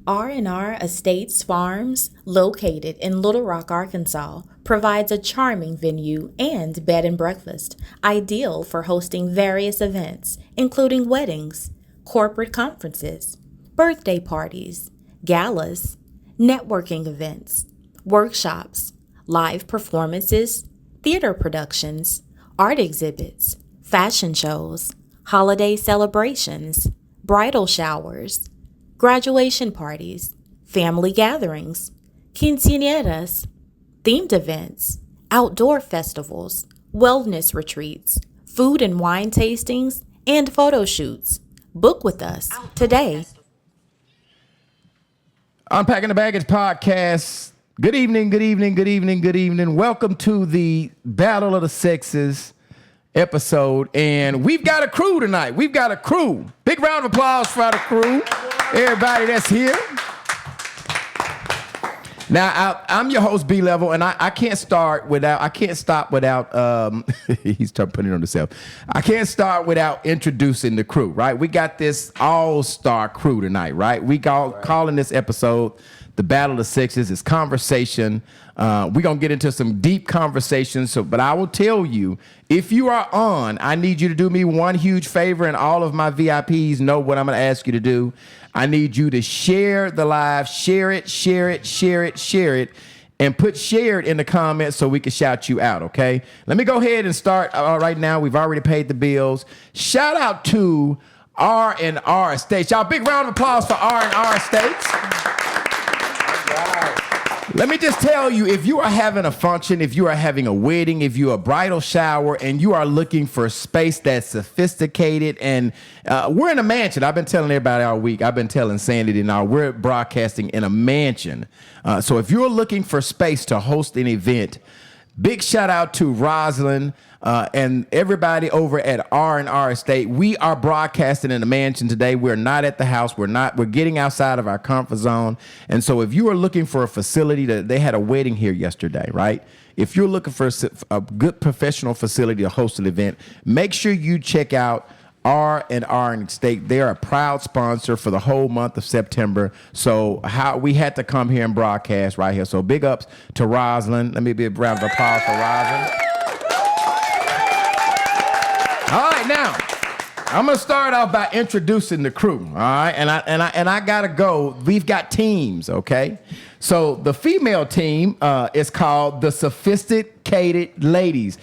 R&R Estates Farms, located in Little Rock, Arkansas, provides a charming venue and bed and breakfast, ideal for hosting various events, including weddings, corporate conferences, birthday parties, galas, networking events, workshops, live performances, theater productions, art exhibits, fashion shows, holiday celebrations, bridal showers, graduation parties, family gatherings, quinceañeras, themed events, outdoor festivals, wellness retreats, food and wine tastings, and photo shoots. Book with us today. Unpacking the Baggage podcast. Good evening, good evening, good evening, good evening. Welcome to the Battle of the Sexes episode. And we've got a crew tonight. We've got a crew. Big round of applause for the crew. Everybody that's here. Now, I'm your host, B-Level, and I can't stop without, he's putting it on himself. I can't start without introducing the crew, right? We got this all-star crew tonight, right? Calling this episode The Battle of the Sexes. It's conversation. We're going to get into some deep conversations, but I will tell you, if you are on, I need you to do me one huge favor, and all of my VIPs know what I'm going to ask you to do. I need you to share the live, share it, and put shared in the comments so we can shout you out, okay? Let me go ahead and start right now. We've already paid the bills. Shout out to R&R Estates. Y'all, big round of applause for R&R Estates. Let me just tell you, if you are having a function, if you are having a wedding, if you're a bridal shower, and you are looking for a space that's sophisticated, and we're in a mansion. I've been telling everybody all week. I've been telling Sandy and all. We're broadcasting in a mansion. So if you're looking for space to host an event, big shout out to Rosalind and everybody over at R&R Estate. We are broadcasting in the mansion today. We're not at the house. We're getting outside of our comfort zone. And so if you are looking for a facility, they had a wedding here yesterday, right? If you're looking for a good professional facility to host an event, make sure you check out R&R Estate. They're a proud sponsor for the whole month of September. So we had to come here and broadcast right here. So big ups to Rosalind. Let me be a round of applause for Rosalind. All right, now I'm gonna start off by introducing the crew. All right, and I gotta go. We've got teams, okay? So the female team is called the Sophisticated Ladies.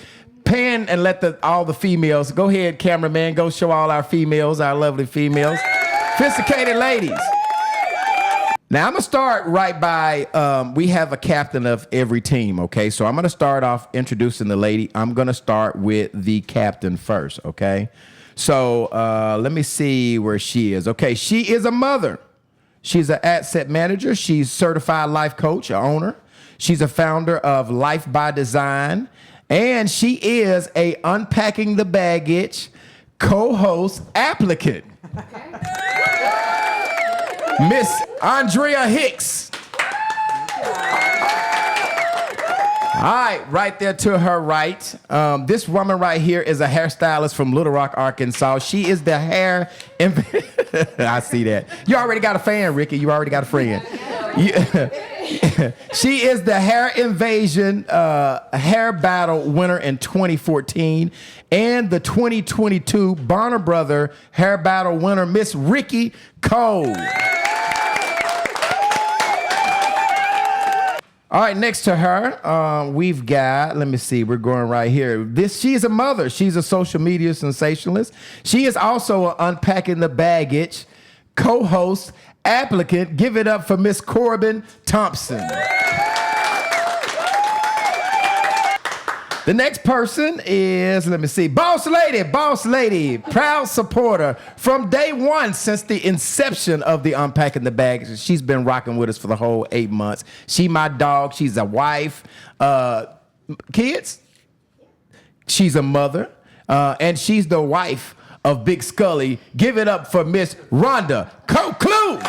Pan and let all the females go ahead, cameraman. Go show all our females, our lovely females, Sophisticated Ladies. Now I'm gonna start right by. We have a captain of every team, okay? So I'm gonna start off introducing the lady. I'm gonna start with the captain first, okay? So let me see where she is. Okay, she is a mother. She's an asset manager. She's certified life coach, a owner. She's a founder of Life by Design. And she is a Unpacking the Baggage co-host applicant. Miss Andrea Hicks. All right, right there to her right. This woman right here is a hairstylist from Little Rock, Arkansas. She is the hair... I see that. You already got a fan, Ricky. You already got a friend. She is the Hair Invasion Hair Battle winner in 2014 and the 2022 Bonner Brother Hair Battle winner, Miss Ricky Cole. All right, next to her, we've got, let me see, we're going right here. She's a mother. She's a social media sensationalist. She is also an Unpacking the Baggage co-host applicant. Give it up for Miss Corbin Thompson. The next person is, let me see, Boss Lady, proud supporter from day one since the inception of the Unpacking the Baggage. She's been rocking with us for the whole 8 months. She my dog. She's a wife. Kids? She's a mother. And she's the wife of Big Scully. Give it up for Miss Rhonda Conclue.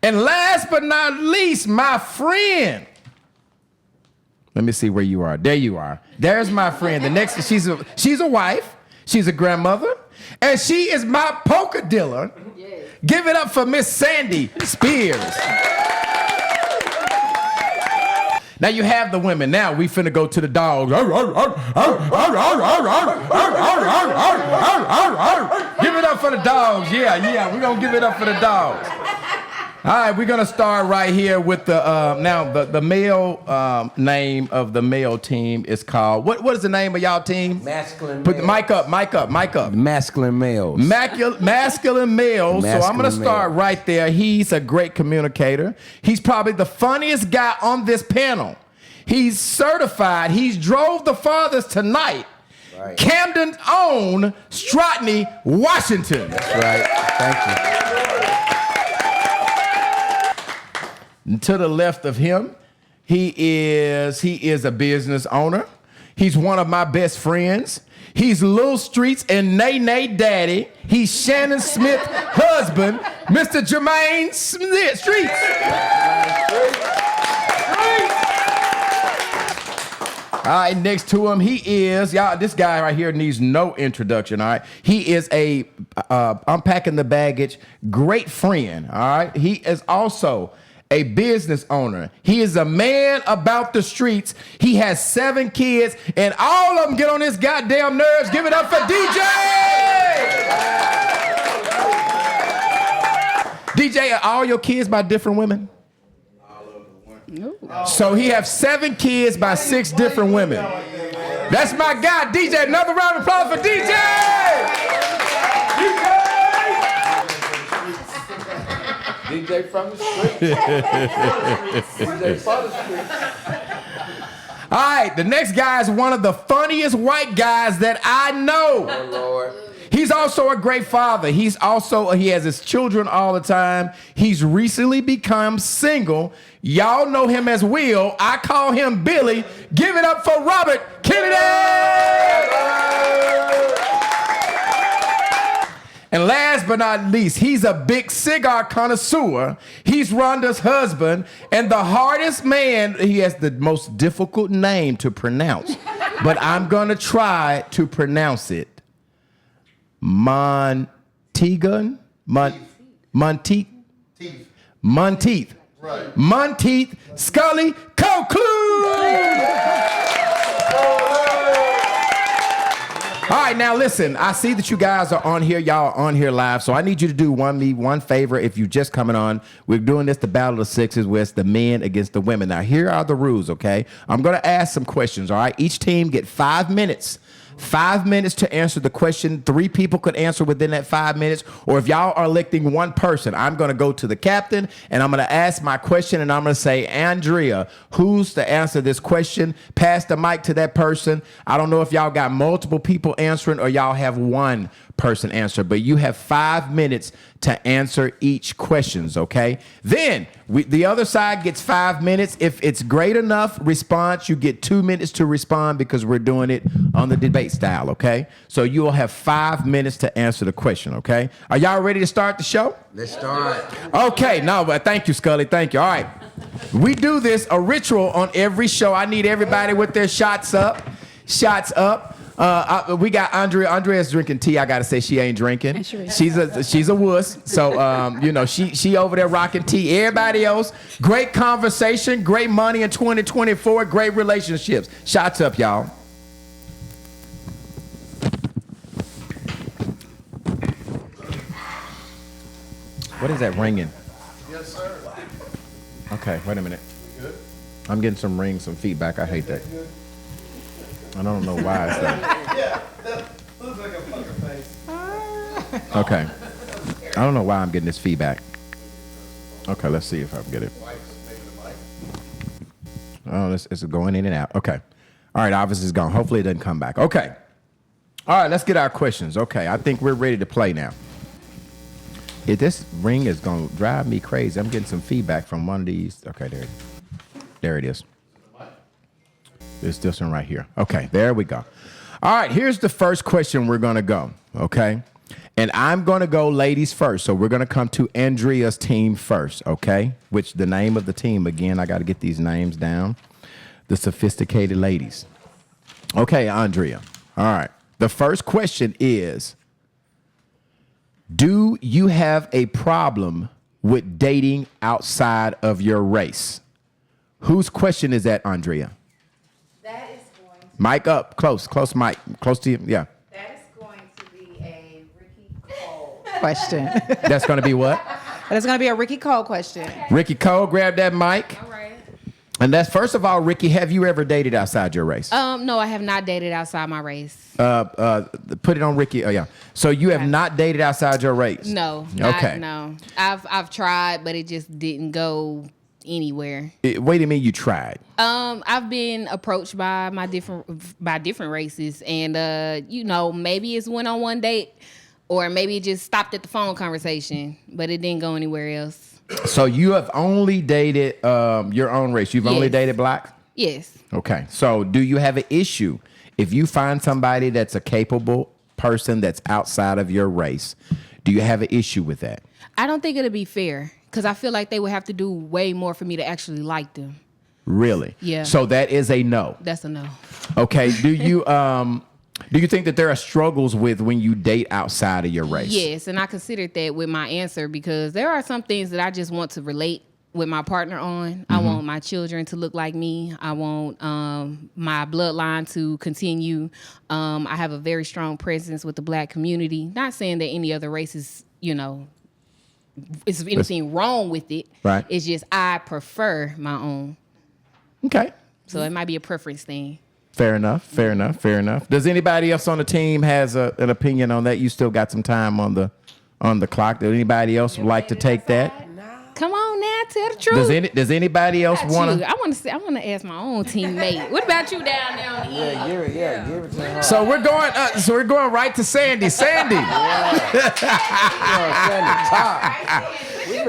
And last but not least, my friend. Let me see where you are. There you are. There's my friend. The next, she's a wife. She's a grandmother. And she is my polka dealer. Give it up for Miss Sandy Spears. Now you have the women. Now we finna go to the dogs. Give it up for the dogs. Yeah, we're gonna give it up for the dogs. All right, we're gonna start right here with the male name of the male team is called, what is the name of y'all team? Masculine Put the males. mic up. Masculine males. Masculine males. So I'm gonna start right there. He's a great communicator. He's probably the funniest guy on this panel. He's certified. He's drove the farthest tonight. Right. Camden's own Stratney, Washington. That's right. Thank And to the left of him, he is a business owner. He's one of my best friends. He's Lil Streets and Nay Nay Daddy. He's Shannon Smith's husband, Mr. Jermaine Smith Streets. All right, next to him, he is, y'all, this guy right here needs no introduction, all right? He is a Unpacking the Baggage great friend, all right? He is also a business owner. He is a man about the streets. He has 7 kids, and all of them get on his goddamn nerves. Give it up for DJ! DJ, are all your kids by different women? So he has 7 kids by 6 different women. That's my guy, DJ. Another round of applause for DJ! DJ from the street. DJ for the street. All right, the next guy is one of the funniest white guys that I know. Oh, Lord. He's also a great father. He has his children all the time. He's recently become single. Y'all know him as Will. I call him Billy. Give it up for Robert Kennedy! And last but not least, he's a big cigar connoisseur. He's Rhonda's husband and the hardest man. He has the most difficult name to pronounce, but I'm going to try to pronounce it. Monteith. Right. Monteith Scully Conclude. All right, now listen, I see that you guys are on here. Y'all are on here live, so I need you to do one favor if you're just coming on. We're doing this, the Battle of the Sixes, where it's the men against the women. Now, here are the rules, okay? I'm going to ask some questions, all right? Each team get 5 minutes. 5 minutes to answer the question. 3 people could answer within that 5 minutes. Or if y'all are electing one person, I'm going to go to the captain and I'm going to ask my question and I'm going to say, Andrea, who's to answer this question? Pass the mic to that person. I don't know if y'all got multiple people answering or y'all have one person answer, but you have 5 minutes to answer each questions, okay? Then the other side gets 5 minutes. If it's great enough response, you get 2 minutes to respond because we're doing it on the debate style, okay? So you will have 5 minutes to answer the question, okay? Are y'all ready to start the show? Let's start. Okay, no, but thank you, Scully. Thank you. All right. We do this, a ritual on every show. I need everybody with their shots up. Shots up. We got Andrea. Andrea's drinking tea. I gotta say she ain't drinking. She's a wuss. So she over there rocking tea. Everybody else, great conversation, great money in 2024, great relationships. Shots up, y'all. What is that ringing? Yes, sir. Okay, wait a minute. Good? I'm getting some feedback. I hate that. I don't know why it's that. Yeah, that looks like a poker face. Okay. I don't know why I'm getting this feedback. Okay, let's see if I can get it. Oh, it's going in and out. Okay. All right, obviously it's gone. Hopefully it doesn't come back. Okay. All right, let's get our questions. Okay, I think we're ready to play now. This ring is going to drive me crazy. I'm getting some feedback from one of these. Okay, there it is. It's this one right here. Okay, there we go. All right, here's the first question we're going to go, okay? And I'm going to go ladies first. So we're going to come to Andrea's team first, okay? Which the name of the team, again, I got to get these names down. The Sophisticated Ladies. Okay, Andrea. All right. The first question is, Do you have a problem with dating outside of your race? Whose question is that, Andrea? That is going to Mic up, close mic, close to you. Yeah. that is going to be a Ricky Cole. Question. That's going to be what? That's going to be a Ricky Cole question. Ricky Cole, grab that mic. All right. And that's, first of all, Ricky, have you ever dated outside your race? No, I have not dated outside my race. Put it on Ricky. Oh, yeah. So you have not dated outside your race? No. Okay. No. I've tried, but it just didn't go anywhere. Wait a minute, you tried. I've been approached by different races, and maybe it's one-on-one date, or maybe it just stopped at the phone conversation, but it didn't go anywhere else. So you have only dated your own race. You've only Yes. dated black? Yes. Okay. So do you have an issue if you find somebody that's a capable person that's outside of your race? Do you have an issue with that? I don't think it'll be fair, because I feel like they would have to do way more for me to actually like them. Really? Yeah. So that is a no. That's a no. Okay. Do you think that there are struggles with when you date outside of your race? Yes, and I considered that with my answer, because there are some things that I just want to relate with my partner on. I want my children to look like me. I want my bloodline to continue. I have a very strong presence with the black community. Not saying that any other races, is anything wrong with it. Right. It's just I prefer my own. Okay. So it might be a preference thing. Fair enough. Does anybody else on the team has an opinion on that? You still got some time on the clock. Does anybody else would like to take that? Come on now, tell the truth. Does anybody else want I want to ask my own teammate. What about you down there on the end? Give it to her. So we're going right to Sandy. Sandy,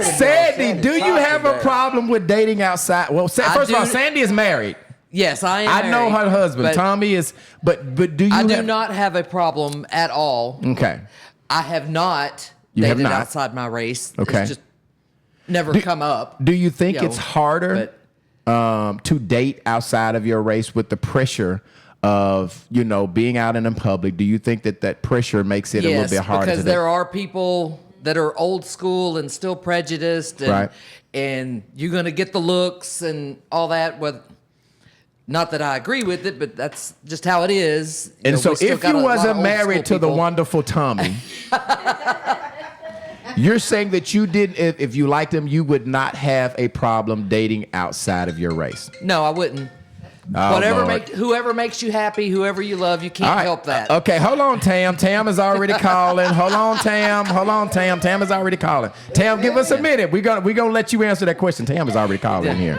Sandy, do you have a problem with dating outside? Well, first of all, Sandy is married. Yes, I am. I know her husband. but Tommy is, but do you? I do not have a problem at all. Okay. I have not You have dated not. outside my race. Okay. It's just never come up. Do you think you know, it's harder to date outside of your race with the pressure of being out in public? Do you think that pressure makes it a little bit harder? Because there are people that are old school and still prejudiced, and, Right. and you're gonna get the looks and all that. Not that I agree with it, but that's just how it is. And so we still if got you a lot of wasn't old married to school the people. wonderful Tommy, you're saying that you didn't, if you liked him, you would not have a problem dating outside of your race. No, I wouldn't. Oh, Lord. Whoever makes you happy, whoever you love, you can't All right. help that. Okay, hold on, Tam. Tam is already calling. Hold on, Tam. Tam is already calling. Tam, give us a minute. We're gonna let you answer that question. Tam is already calling here.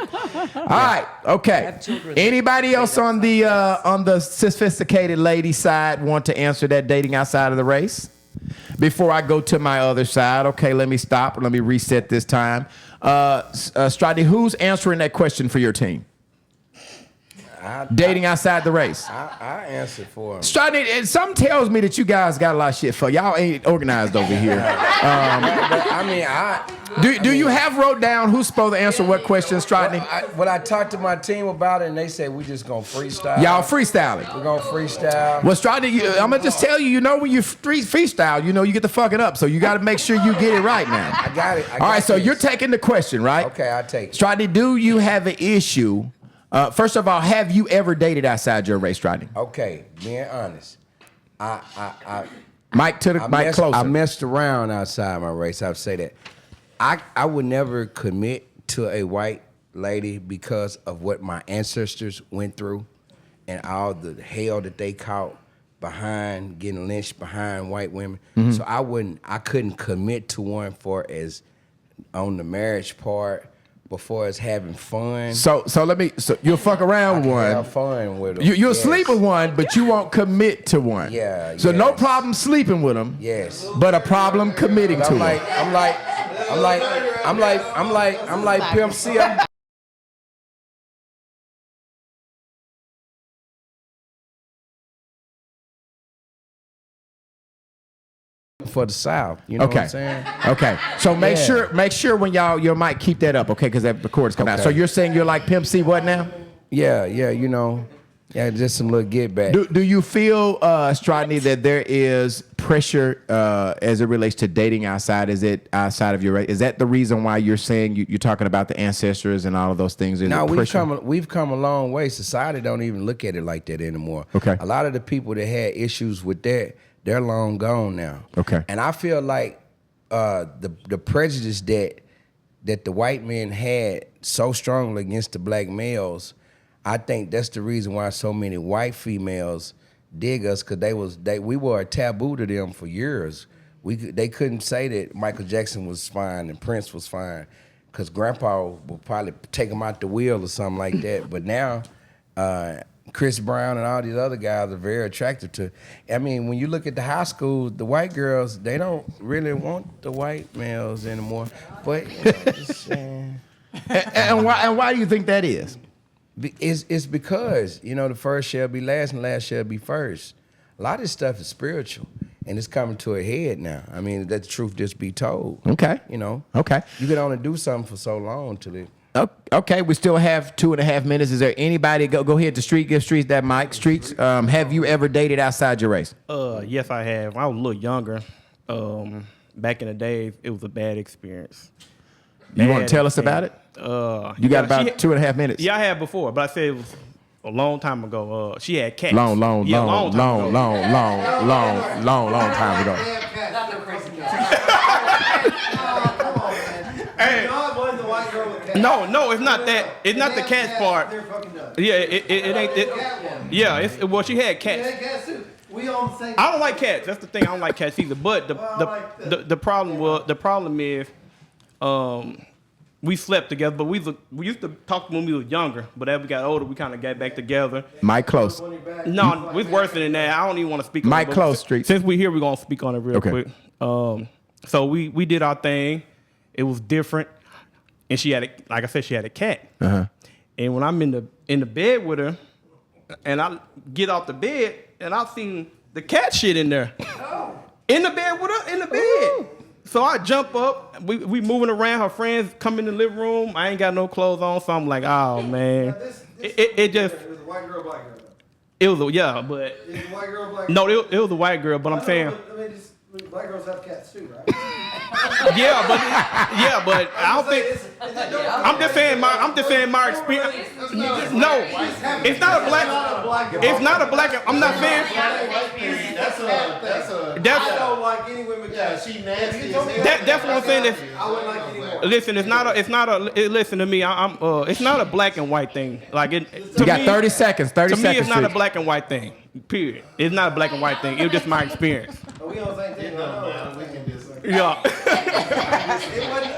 All right. Okay. Anybody else on the sophisticated lady side want to answer that dating outside of the race? Before I go to my other side, okay, let me stop. Let me reset this time. Strati, who's answering that question for your team? Dating outside the race. I answered for him. Strati, and something tells me that you guys got a lot of shit for y'all. Ain't organized over here. Do you have wrote down who's supposed to answer what questions, Strati? When I talked to my team about it, and they said we just gonna freestyle. Y'all freestyling. We're gonna freestyle. Well, Strati, I'm gonna just tell you. When you freestyle, you get to fuck it up. So you got to make sure you get it right now. I got it. All right. So you're taking the question, right? Okay, I take it. Strati, do you have an issue? First of all, have you ever dated outside your race, Strati? Okay, being honest, Mic to the mic closer. I messed around outside my race. I would say that. I would never commit to a white lady because of what my ancestors went through and all the hell that they caught behind getting lynched behind white women. Mm-hmm. So I couldn't commit to one for as on the marriage part before as having fun. So you'll fuck around with one. Have fun with them. You'll Yes. sleep with one, but you won't commit to one. Yeah, So no yes. problem sleeping with them. Yes. But a problem committing to I'm them. like Pimp C. For the South, you know what I'm saying? Okay. So make Yeah. sure when your mic keep that up, okay? Because that record's coming out. Okay. So you're saying you're like Pimp C, what now? Yeah, just some little get back. Do you feel, Strodney, that there is pressure as it relates to dating outside? Is it outside of your race? Is that the reason why you're saying you're talking about the ancestors and all of those things? No, we've come a long way. Society don't even look at it like that anymore. Okay. A lot of the people that had issues with that, they're long gone now. Okay. And I feel like the prejudice that the white men had so strongly against the black males, I think that's the reason why so many white females dig us, because we were a taboo to them for years. They couldn't say that Michael Jackson was fine and Prince was fine, because Grandpa would probably take him out the wheel or something like that. But now, Chris Brown and all these other guys are very attractive to. I mean, when you look at the high schools, the white girls, they don't really want the white males anymore. But and why do you think that is? It's because, the first shall be last and last shall be first. A lot of this stuff is spiritual, and it's coming to a head now. I mean, let the truth just be told. Okay. Okay. You can only do something for so long till it. Okay, we still have 2.5 minutes. Is there anybody? Go ahead to Street. Give Streets that mic. Streets, have you ever dated outside your race? Yes, I have. When I was a little younger. Back in the day, it was a bad experience. You want to tell us about it? You got about 2.5 minutes. Yeah, I had before, but I said it was a long time ago. She had cats. Long time ago. Hey. No, it's not that. It's not the cats part. Yeah, it ain't it. Yeah, she had cats. I don't like cats. That's the thing. I don't like cats either. But the problem is, we slept together. But we used to talk when we were younger. But as we got older, we kind of got back together. Mike close. No, it's worse than that. I don't even want to speak on it. Mike close, Street. Since we're here, we're gonna speak on it real quick. So we did our thing. It was different, and she had like I said, she had a cat. Uh-huh. And when I'm in the bed with her, and I get off the bed, and I seen the cat shit in there, in the bed with her, in the bed. Ooh. So I jump up. We moving around. Her friends come in the living room. I ain't got no clothes on, so I'm like, oh man. It just. It was a white girl, black girl. It was but. Is it a white girl, black girl? No, it was a white girl, but I'm saying. Black girls have cats too, right? but I don't think. I'm just saying my experience. No, it's not a black. It's not a black. I'm not saying. That's. I don't like any women. Yeah, she nasty. That's what I'm saying. I wouldn't like any more. Listen, listen to me. It's not a black and white thing. Like it. You got 30 seconds. 30 seconds. To me, it's not a black and white thing. Period. It's not a black and white thing. It was just my experience. We on the same team. We can disagree. Yeah.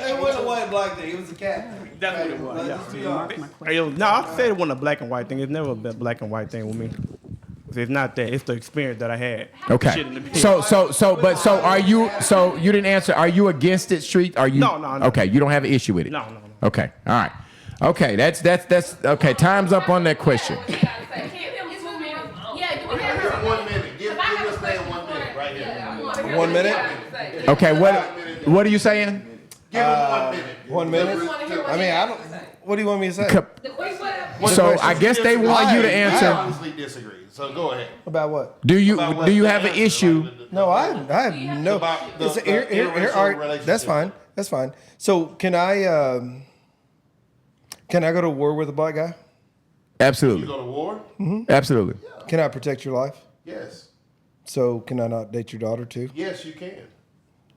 It wasn't a white black thing. It was a cat. That's what it was. No, I said it wasn't a black and white thing. It's never been a black and white thing with me. It's not that. It's the experience that I had. Okay. So are you? So you didn't answer. Are you against it, Street? Are you? No. Okay. You don't have an issue with it. No. Okay. All right. Okay. That's okay. Time's up on that question. Give this man 1 minute right here. 1 minute? Okay. What are you saying? Give him 1 minute. 1 minute? I mean, I don't. What do you want me to say? So I guess they want you to I answer. obviously disagree. So go ahead. About what? Do you have an issue? No, I have no. About the All right, relationship. that's fine. So can I go to war with a black guy? Absolutely. You go to war? Absolutely. Can I protect your life? Yes. So can I not date your daughter too? Yes, you can.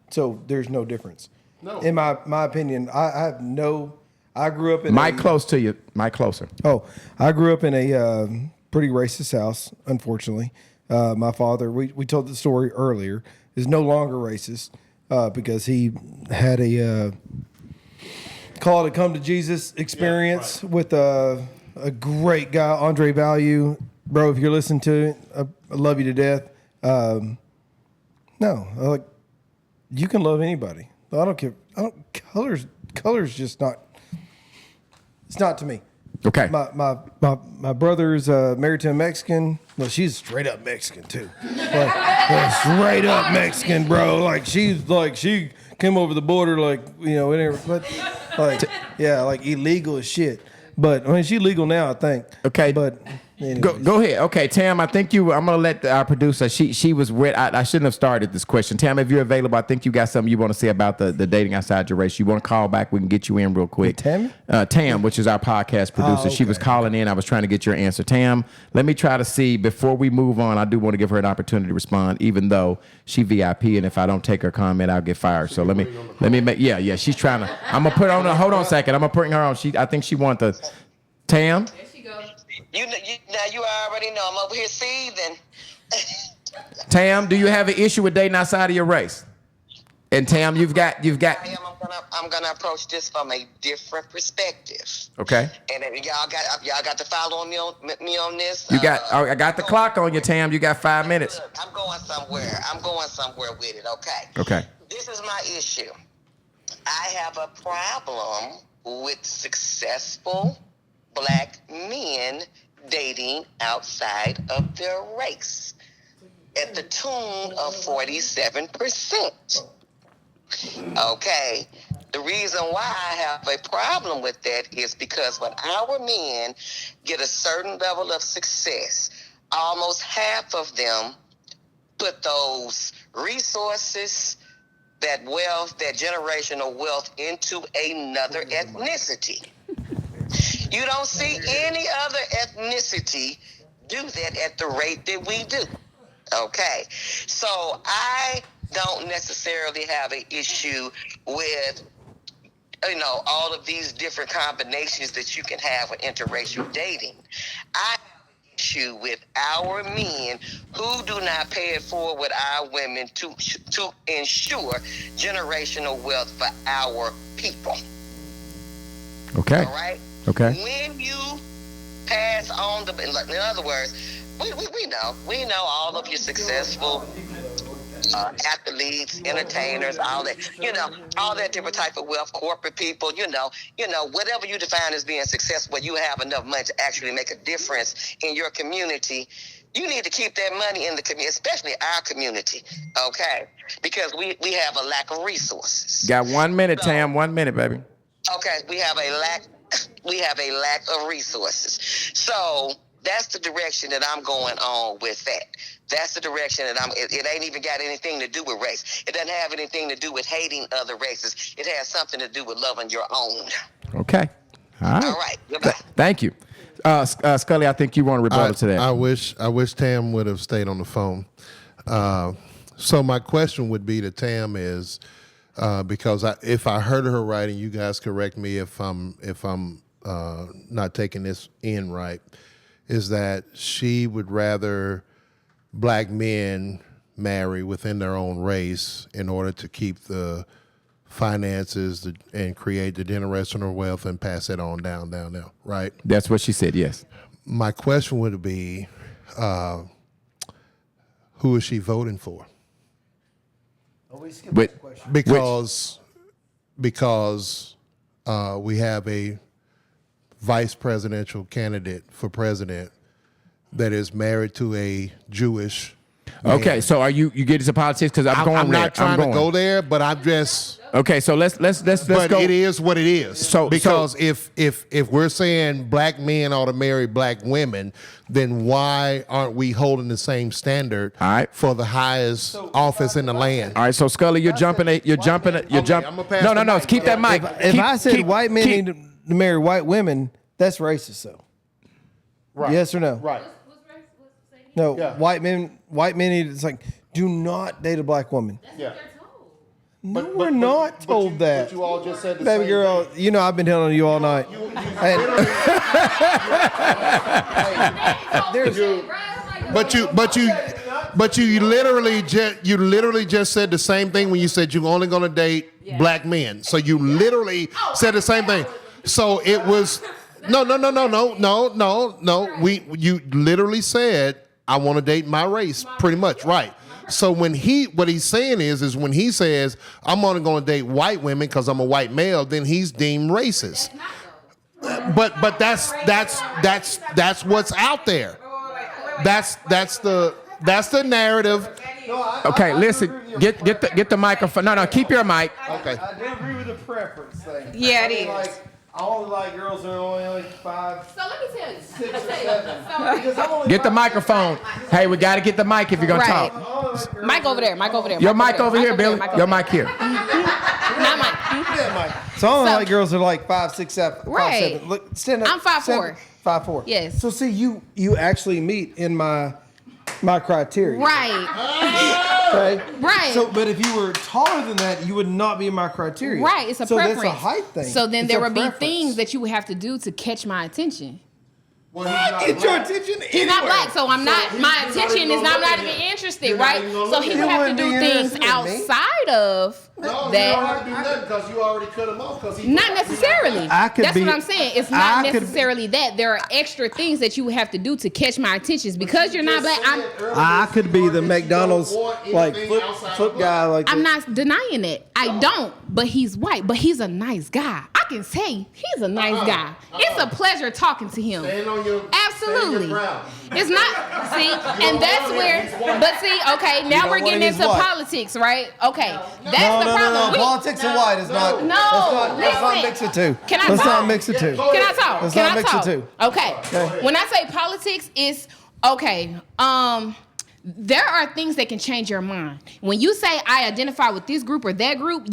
So there's no difference. No. In my opinion, I grew up in Mic close to you. Mic closer. Oh, I grew up in a pretty racist house, unfortunately. My father, we told the story earlier, is no longer racist because he had a call it a come to Jesus experience with a great guy, Andre Value. Bro, if you're listening to it, I love you to death. You can love anybody. I don't care. Color's just not. It's not to me. Okay. My brother's married to a Mexican. Well, she's straight up Mexican too. Straight up Mexican, bro. She came over the border whatever. But like illegal as shit. But I mean, she's legal now, I think. Okay. But Go ahead. Okay, Tam, I think I'm gonna let our producer. She was ready. I shouldn't have started this question. Tam, if you're available, I think you got something you want to say about the dating outside your race. You want to call back? We can get you in real quick. Tammy? Tam, which is our podcast producer. She was calling in. I was trying to get your answer. Tam, let me try to see before we move on. I do want to give her an opportunity to respond, even though she VIP, and if I don't take her comment, I'll get fired. So let me make. Yeah. She's trying to. I'm gonna put her on. Hold on a second. I'm gonna bring her on. I think she wants to. Tam. Now you already know I'm over here seething. Tam, do you have an issue with dating outside of your race? And Tam, you've got. I'm gonna approach this from a different perspective. Okay. And then y'all got to follow me on this. I got the clock on you, Tam. You got 5 minutes. Look, I'm going somewhere with it. Okay. Okay. This is my issue. I have a problem with successful Black men dating outside of their race at the tune of 47%. Okay. The reason why I have a problem with that is because when our men get a certain level of success, almost half of them put those resources, that wealth, that generational wealth into another ethnicity. You don't see any other ethnicity do that at the rate that we do. Okay. So I don't necessarily have an issue with, all of these different combinations that you can have with interracial dating. I have an issue with our men who do not pay it forward with our women to ensure generational wealth for our people. Okay. All right? Okay. When you pass on in other words, we know all of your successful athletes, entertainers, all that, all that different type of wealth, corporate people, whatever you define as being successful, you have enough money to actually make a difference in your community. You need to keep that money in the community, especially our community, okay? Because we have a lack of resources. Got 1 minute, Tam. 1 minute, baby. Okay, we have a lack of resources. So that's the direction that I'm going on with that. That's the direction that it ain't even got anything to do with race. It doesn't have anything to do with hating other races. It has something to do with loving your own. Okay. All right. Goodbye. Thank you. Scully, I think you want to rebuttal to that. I wish Tam would have stayed on the phone. So my question would be to Tam is, because if I heard her right, and you guys correct me if I'm not taking this in right, is that she would rather Black men marry within their own race in order to keep the finances and create the generational wealth and pass it on down, right? That's what she said, yes. My question would be, who is she voting for? Because we have a vice presidential candidate for president that is married to a Jewish man. Okay, so are you get into politics? Because I'm not trying to go there, but I'm just okay. So let's but go. It is what it is. So because if we're saying Black men ought to marry Black women, then why aren't we holding the same standard for the highest office in the land? All right, so Scully, you're jumping. No. Keep that mic. If I said white men need to marry white women, that's racist. So, right. Yes or no? Right. No, yeah. White men need. It's like, do not date a Black woman. That's what they're told. No, we're not told that. But you all just said the baby same girl, thing. I've been telling you all night. But you literally just said the same thing when you said you're only going to date Black men. So you literally said the same thing. So it was no. You literally said I want to date my race, pretty much, right? So what he's saying is when he says I'm only going to date white women because I'm a white male, then he's deemed racist. But that's what's out there. That's the narrative. Okay, listen. Get the microphone. No, keep your mic. Okay. I do agree with the preference thing. Yeah, it is. I only like girls that are only like 5. So let me tell you. 6 or 7. Because I'm only Get the 5'6". microphone. Hey, we got to get the mic if you're going to Right. talk. Mic over there. Mic over there. Your mic over here, Billy. Your mic here. Not mine. Yeah, Mike. So I only like girls that are like 5, 6, 7. Right. 5'7". Look, stand up. I'm 5'4". 5'4". Yes. So see, you actually meet in my criteria. Right. Okay. Right. So, but if you were taller than that, you would not be in my criteria. Right. It's a so preference. So that's a height thing. So then It's there a would be preference. things that you would have to do to catch my attention. Get your attention He's not black, so I'm not. My attention is not even interested, right? So he would have to do things outside of No, that. you don't have to do nothing because you already cut him off. Not necessarily. That's what I'm saying. It's not I could necessarily that. There are extra things that you would have to do to catch my attention. Because you're not black, I could be the McDonald's like foot guy. Like I'm not denying it. I don't. But he's white. But he's a nice guy. I can say he's a nice guy. It's a pleasure talking to him. Absolutely. It's not. See, and that's where. But see, okay, now we're getting into politics, right? Okay, that's the problem. No. Politics and white is not. No, let's not mix the two. Can I let's talk? not mix the two. Can I talk? Let's Can not I mix talk? the two. Okay. When I say politics, it's okay. There are things that can change your mind. When you say I identify with this group or that group,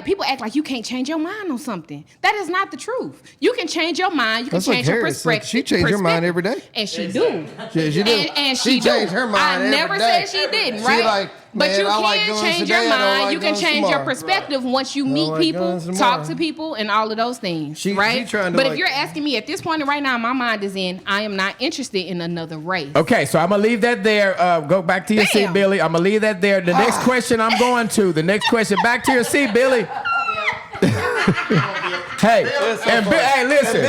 people act like you can't change your mind on something. That is not the truth. You can change your mind. You can That's like change your Harris. perspective. She changed her mind every day. And she do. Yeah, she do. And She she changed do. her mind I every never day. said she didn't, She right? like, but man, you I like can guns change today, your I don't mind. like You can guns change your tomorrow. perspective once you meet like people, guns talk tomorrow. to people, and all of those things, She right? trying to But like- if you're asking me at this point right now, my mind is in, I am not interested in another race. Okay, so I'm gonna leave that there. Go back to your seat, Damn. Billy. I'm gonna leave that there. The next question I'm going to. The next question. Back to your seat, Billy. Hey, hey, listen.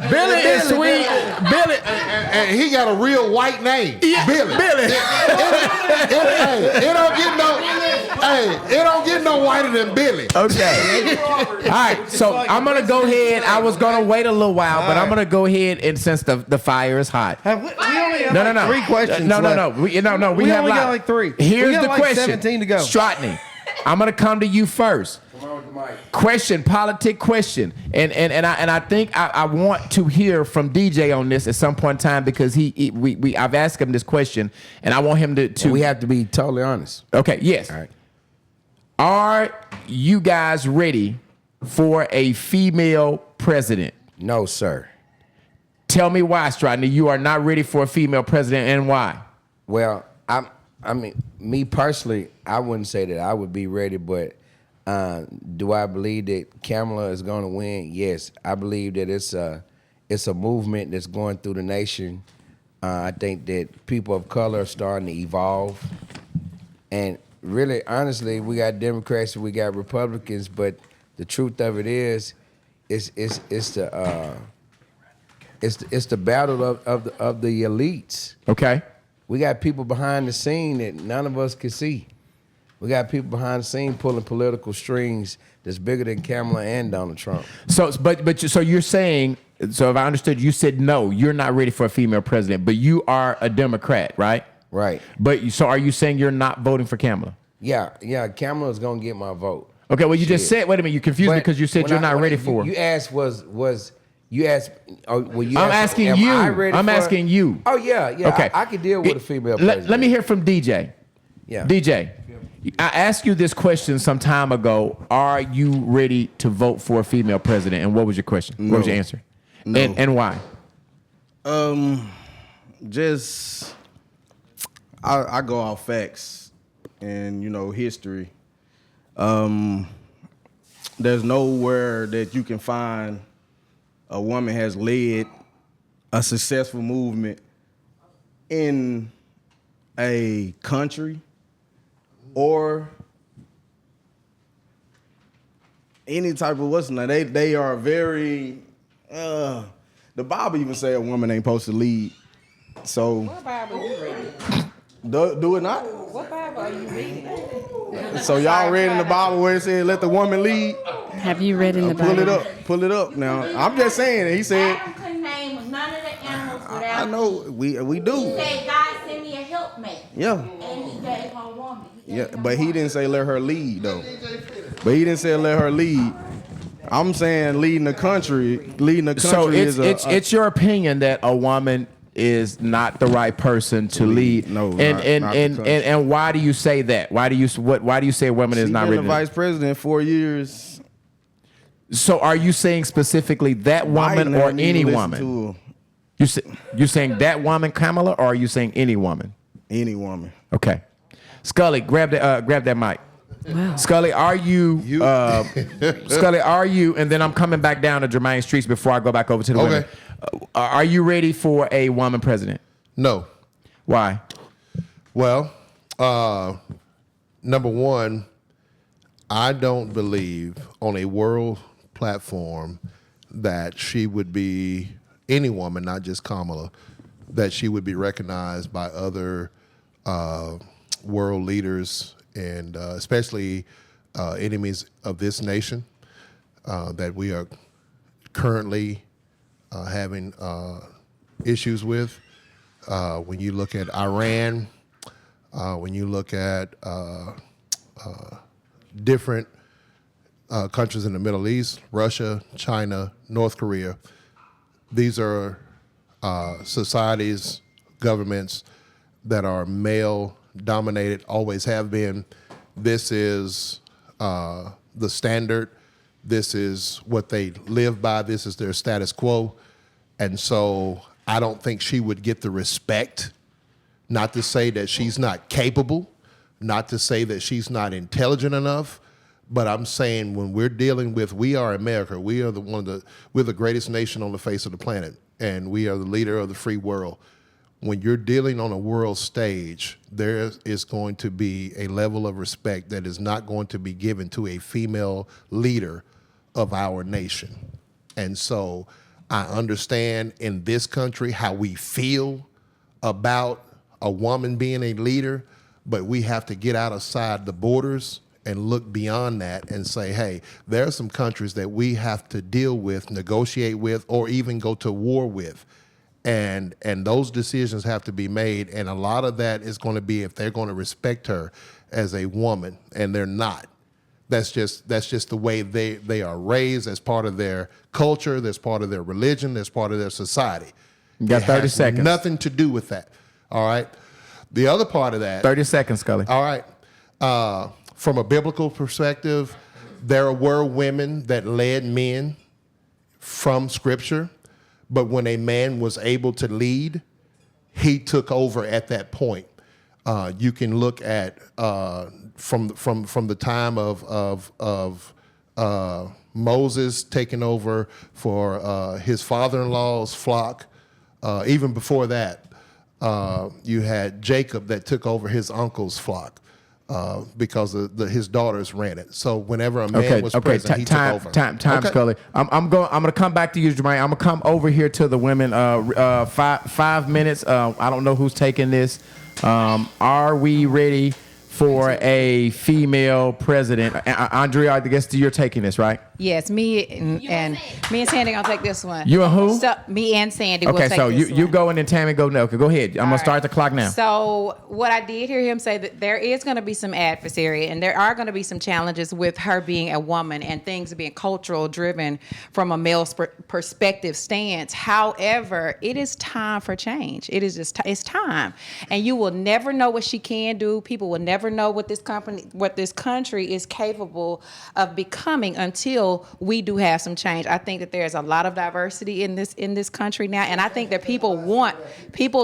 Billy is sweet. Billy, And he got a real white name. Yeah, Billy. It don't get no. Hey, it don't get no whiter than Billy. Okay. All right. So I'm gonna go ahead. I was gonna wait a little while, but I'm gonna go ahead and since the fire is hot. We only have No. like 3 questions. No. left. We have We only lot. got like 3. Here's we got the like question. 17 to go. Strotney, I'm gonna come to you first. Question, politic question, and I think I want to hear from DJ on this at some point in time because I've asked him this question and I want him to. We have to be totally honest. Okay. Yes. All right. Are you guys ready for a female president? No, sir. Tell me why, Strotney. You are not ready for a female president, and why? Well, I mean, me personally, I wouldn't say that I would be ready, but do I believe that Kamala is going to win? Yes, I believe that it's a movement that's going through the nation. I think that people of color are starting to evolve, and really, honestly, we got Democrats and we got Republicans, but the truth of it is, it's the battle of the elites. Okay. We got people behind the scene that none of us can see. We got people behind the scene pulling political strings that's bigger than Kamala and Donald Trump. So, so you're saying, so if I understood, you said no, you're not ready for a female president, but you are a Democrat, right? Right. But so are you saying you're not voting for Kamala? Yeah, Kamala's gonna get my vote. Okay, well you just said, wait a minute, you confused me But because you said when you're not when ready for. You asked you asked. Were you I'm asking, asking am you. I ready I'm for- asking you. Oh yeah. Okay. I could deal with a female president. Let me hear from DJ. Yeah. DJ, I asked you this question some time ago. Are you ready to vote for a female president? And what was your question? No. What was your answer? No. And why? Just I go off facts and history. There's nowhere that you can find a woman has led a successful movement in a country or any type of what's name. They are very the Bible even say a woman ain't supposed to lead. So What Bible you reading? do it not. What Bible are you reading? So y'all read in the Bible where it said let the woman lead? Have you read in the Bible? Pull it up now. I'm just saying, he said, Adam couldn't name none of the animals without. I know we He do. said, God send me a helpmate. Yeah. And he gave her a woman. Yeah, but he didn't say let her lead though. But he didn't say let her lead. I'm saying leading the country. Leading the country So it's your opinion that a woman is not the right person to lead. No, and not and the and, country. and why do you say that? Why do you say a woman is She's not been ready? the vice president 4 years. So are you saying specifically that woman Biden or had me any listen woman? to You saying that woman, Kamala, or are you saying any woman? any woman. Okay. Scully, grab that mic. Wow. Scully, are you Scully, are you, and then I'm coming back down to Jermaine Streets before I go back over to the women. Are you ready for a woman president? No. Why? Well, number one, I don't believe on a world platform that she would be, any woman, not just Kamala, that she would be recognized by other world leaders and especially enemies of this nation that we are currently having issues with. When you look at Iran, when you look at different countries in the Middle East, Russia, China, North Korea, these are societies, governments that are male dominated, always have been. This is the standard. This is what they live by. This is their status quo. And so I don't think she would get the respect, not to say that she's not capable, not to say that she's not intelligent enough, but I'm saying when we're dealing with, we are America, we are we're the greatest nation on the face of the planet, and we are the leader of the free world. When you're dealing on a world stage, there is going to be a level of respect that is not going to be given to a female leader of our nation. And so I understand in this country how we feel about a woman being a leader, but we have to get outside the borders and look beyond that and say, hey, there are some countries that we have to deal with, negotiate with, or even go to war with. And those decisions have to be made. And a lot of that is going to be if they're going to respect her as a woman, and they're not. That's just the way they are raised as part of their culture, that's part of their religion, that's part of their society. You got 30 has seconds. Nothing to do with that. All right. The other part of that. 30 seconds, Scully. All right. From a biblical perspective, there were women that led men from Scripture, but when a man was able to lead, he took over at that point. You can look at from the time of Moses taking over for his father-in-law's flock. Even before that, you had Jacob that took over his uncle's flock because his daughters ran it. So whenever a man was present, he took over. Time, Scully. I'm going to come back to you, Jermaine. I'm going to come over here to the women. 5 minutes. I don't know who's taking this. Are we ready for a female president? Andrea, I guess you're taking this, right? Yes, me and Sandy gonna take this one. You and who? So, me and Sandy will Okay, take so this you one. go and then Tammy go no. Okay, go ahead. I'm going to start the clock now. So what I did hear him say that there is going to be some adversary and there are going to be some challenges with her being a woman and things being cultural driven from a male perspective stance. However, it is time for change. It is just it's time, and you will never know what she can do. People will never know what this country is capable of becoming until we do have some change. I think that there's a lot of diversity in this country now, and I think that people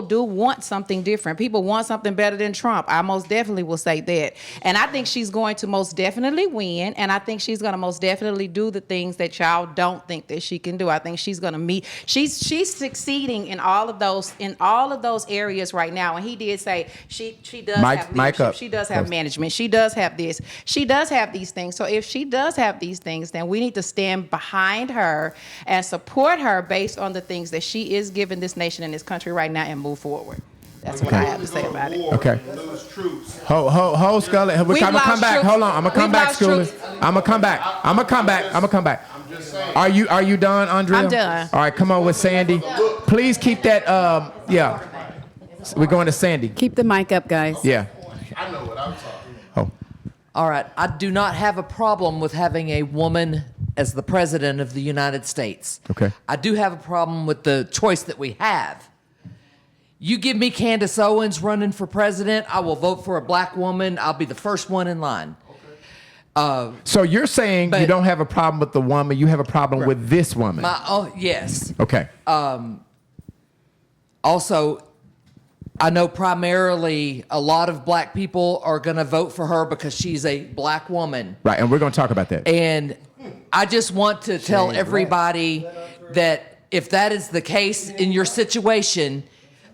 do want something different. People want something better than Trump. I most definitely will say that. And I think she's going to most definitely win, and I think she's going to most definitely do the things that y'all don't think that she can do. I think she's going to meet. She's succeeding in all of those areas right now. And he did say she does have leadership. She does have management. She does have this. She does have these things. So if she does have these things, then we need to stand behind her and support her based on the things that she is giving this nation and this country right now and move forward. That's what I have to say about it. Okay. Hold, Scully. I'm gonna come back. Hold on. I'm gonna come back, Scully. I'm gonna come back. Are you done, Andrea? I'm done. All right, come on with Sandy. Please keep that. Yeah. We're going to Sandy. Keep the mic up, guys. Yeah. I know what I'm talking. Oh. All right. I do not have a problem with having a woman as the president of the United States. Okay. I do have a problem with the choice that we have. You give me Candace Owens running for president, I will vote for a black woman. I'll be the first one in line. So you're saying you don't have a problem with the woman, you have a problem with this woman. Yes. Okay. Also, I know primarily a lot of black people are going to vote for her because she's a black woman. Right, and we're going to talk about that. And I just want to tell everybody that if that is the case in your situation,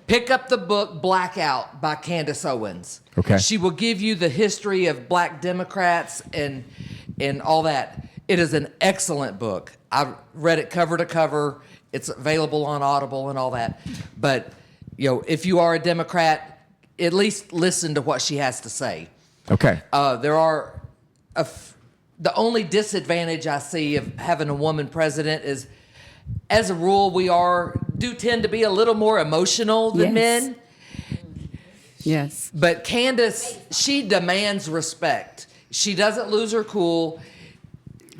pick up the book Blackout by Candace Owens. Okay. She will give you the history of black Democrats and all that. It is an excellent book. I've read it cover to cover. It's available on Audible and all that. But, if you are a Democrat, at least listen to what she has to say. Okay. There are the only disadvantage I see of having a woman president is, as a rule, we do tend to be a little more emotional than men. Yes. But Candace, she demands respect. She doesn't lose her cool,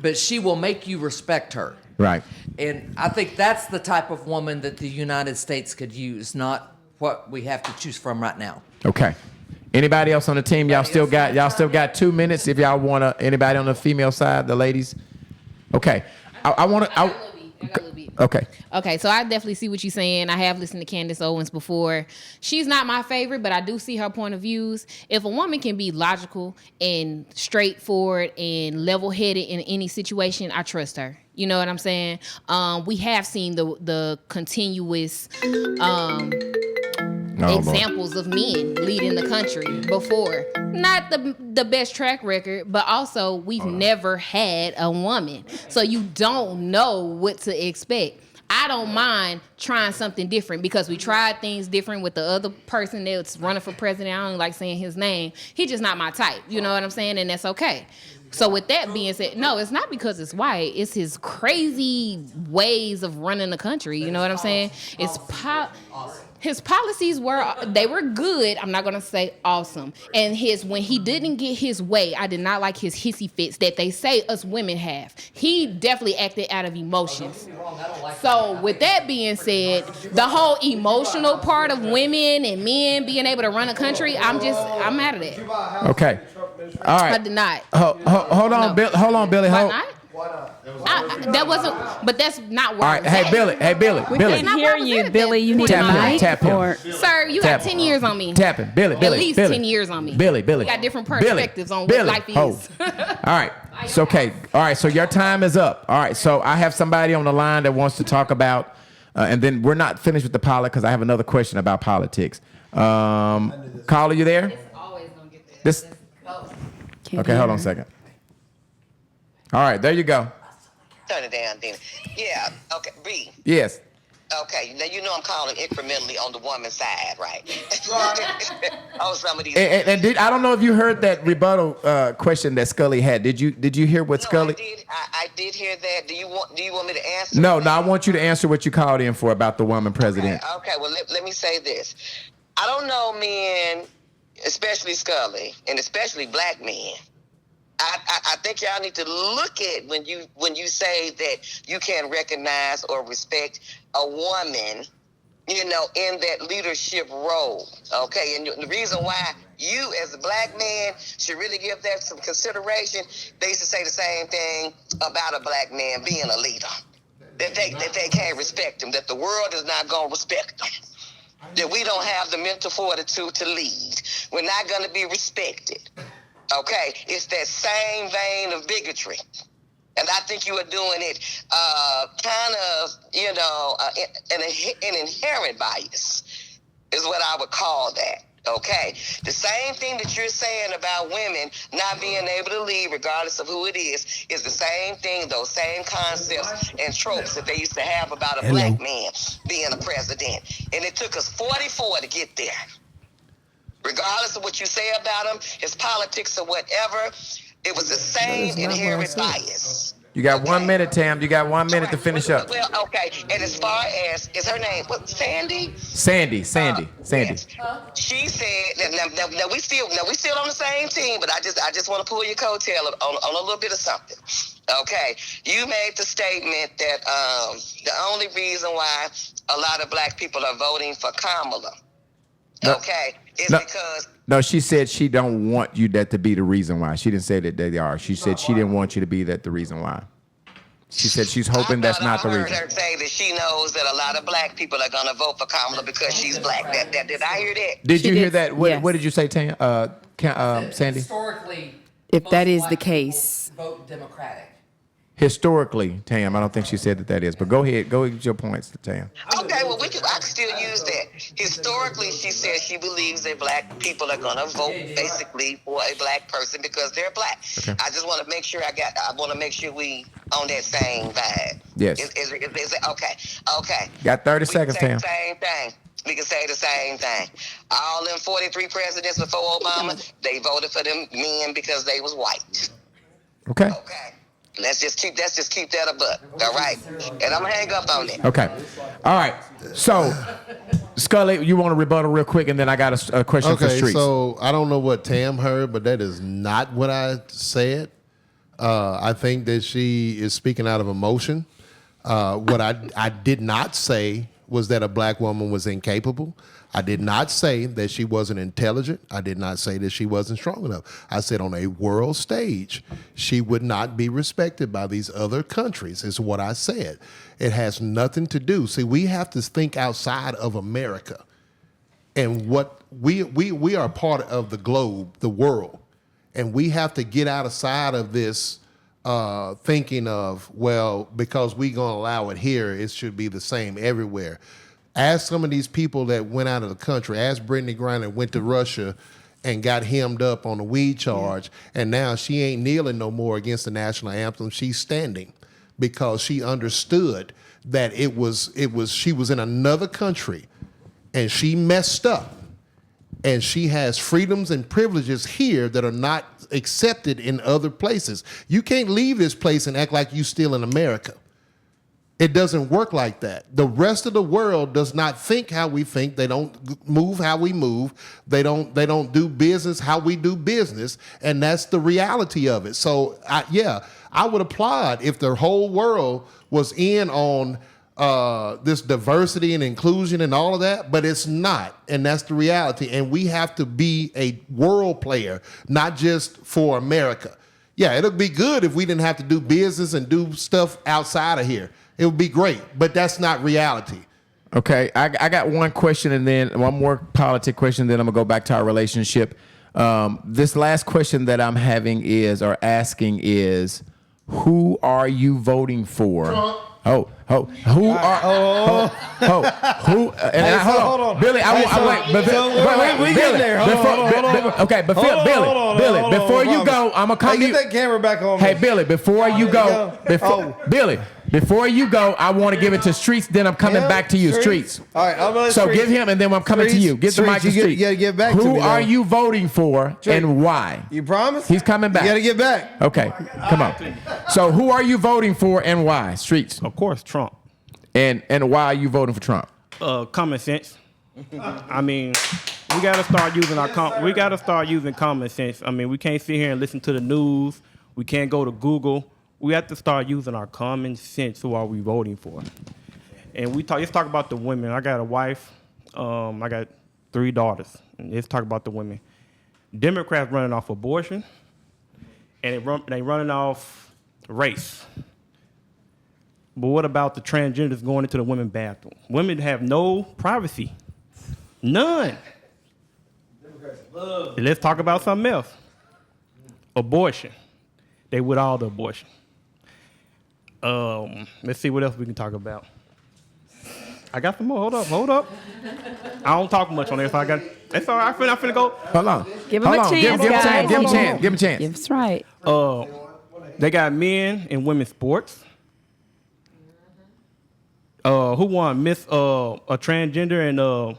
but she will make you respect her. Right. And I think that's the type of woman that the United States could use, not what we have to choose from right now. Okay. Anybody else on the team? Y'all still got 2 minutes if y'all want to. Anybody on the female side, the ladies? Okay. I want to. Okay. Okay, so I definitely see what you're saying. I have listened to Candace Owens before. She's not my favorite, but I do see her point of views. If a woman can be logical and straightforward and level-headed in any situation, I trust her. You know what I'm saying? We have seen the continuous examples of men leading the country before. Not the best track record, but also we've never had a woman. So you don't know what to expect. I don't mind trying something different because we tried things different with the other person that's running for president. I don't like saying his name. He's just not my type. You know what I'm saying? And that's okay. So with that being said, no, it's not because it's white. It's his crazy ways of running the country. You know what I'm saying? His policies were good. I'm not gonna say awesome. And when he didn't get his way, I did not like his hissy fits that they say us women have. He definitely acted out of emotions. So with that being said, the whole emotional part of women and men being able to run a country, I'm out of that. Okay. All right. I did not. Hold on, Bill. Hold on, Billy. Why not? That wasn't, but that's not where All right. Hey, Billy. We Billy. can't hear you, Billy. You need Tap a him. mic. Tap him. Or Sir, you got 10 years on me. Tap him. Billy. At least Billy. 10 years on me. Billy. We got different perspectives on what life is. All right. It's okay. All right. So your time is up. All right. So I have somebody on the line that wants to talk about, and then we're not finished with the pilot because I have another question about politics. Caller, you there? Okay, hold on a second. All right, there you go. Turn it down, Dina. Yeah, okay, B. Yes. Okay, now you know I'm calling incrementally on the woman's side, right? On some of these. And I don't know if you heard that rebuttal question that Scully had. Did you hear what Scully? I did hear that. Do you want me to answer? No, I want you to answer what you called in for about the woman president. Okay, well let me say this. I don't know men, especially Scully, and especially black men. I think y'all need to look at when you say that you can recognize or respect a woman, in that leadership role. Okay, and the reason why you as a black man should really give that some consideration, they used to say the same thing about a black man being a leader. That they can't respect him, that the world is not going to respect them. That we don't have the mental fortitude to lead. We're not going to be respected. Okay, it's that same vein of bigotry. And I think you are doing it kind of, an inherent bias is what I would call that. Okay, the same thing that you're saying about women not being able to lead regardless of who it is the same thing, those same concepts and tropes that they used to have about a black man being a president. And it took us 44 to get there. Regardless of what you say about him, his politics or whatever, it was the same inherent bias. You got 1 minute, Tam. You got 1 minute to finish up. Well, okay. And as far as, is her name, what, Sandy? Sandy. Yes. She said, now we still on the same team, but I just want to pull your coattail on a little bit of something. Okay, you made the statement that the only reason why a lot of black people are voting for Kamala, No, okay, is no, because no, she said she don't want you that to be the reason why. She didn't say that they are. She said she didn't want you to be that the reason why. She said she's hoping that's not the I heard reason. her say that she knows that a lot of black people are going to vote for Kamala because she's black. Did I hear that? Did She you hear did, that? yes. What did you say, Sandy? Historically, If that most is the black case. people vote Democratic. Historically, Tam, I don't think she said that is, but go ahead. Go with your points, Tam. Okay, well, I can still use that. Historically, she says she believes that black people are going to vote basically for a black person because they're black. Okay. I just want to make sure I want to make sure we on that same vibe. Yes. Is it okay? Okay. Got 30 seconds, We can Tam. say the same thing. We can say the same thing. All them 43 presidents before Obama, they voted for them men because they was white. Okay. Okay. Let's just keep that a buck. All right. And I'm gonna hang up on it. Okay. All right. So, Scully, you want to rebuttal real quick, and then I got a question for Okay, Streets. so I don't know what Tam heard, but that is not what I said. I think that she is speaking out of emotion. What I did not say was that a black woman was incapable. I did not say that she wasn't intelligent. I did not say that she wasn't strong enough. I said on a world stage, she would not be respected by these other countries, is what I said. It has nothing to do. See, we have to think outside of America. And what we are part of the globe, the world. And we have to get outside of this thinking of, well, because we're going to allow it here, it should be the same everywhere. Ask some of these people that went out of the country. Ask Brittany Griner went to Russia and got hemmed up on a weed charge, and now she ain't kneeling no more against the national anthem. She's standing because she understood that she was in another country, and she messed up, and she has freedoms and privileges here that are not accepted in other places. You can't leave this place and act like you still in America. It doesn't work like that. The rest of the world does not think how we think. They don't move how we move. They don't do business how we do business, and that's the reality of it. So, I would applaud if the whole world was in on this diversity and inclusion and all of that, but it's not, and that's the reality. And we have to be a world player, not just for America. Yeah, it'll be good if we didn't have to do business and do stuff outside of here. It would be great, but that's not reality. Okay, I got one question and then one more politic question, then I'm going to go back to our relationship. This last question that I'm asking is, who are you voting for? Trump. Hold on. Billy, we get there. Hold on. Okay, but Billy, before you go, I'm gonna come. Get that camera back on. Hey, Billy, before you go, Billy, before you go, I want to give it to Streets. Then I'm coming back to you, Streets. All right, I'm gonna let so Streets. give him, and then I'm coming to you. Get the mic to Streets. You gotta get back to me. Who are you voting for and why? You promise? He's coming back. You gotta get back. Okay, come on. So who are you voting for and why? Streets. Of course, Trump. And why are you voting for Trump? Common sense. I mean, we gotta start using common sense. I mean, we can't sit here and listen to the news. We can't go to Google. We have to start using our common sense. Who are we voting for? And let's talk about the women. I got a wife. I got 3 daughters. And let's talk about the women. Democrats running off abortion, and they running off race. But what about the transgenders going into the women's bathroom? Women have no privacy. None. And let's talk about something else. Abortion. They with all the abortion. Let's see what else we can talk about. I got some more. Hold up. I don't talk much on this. It's all right. I'm finna go. Hold on. Give him a chance, guys. Give him a chance. That's right. They got men and women's sports. Who won Miss a transgender and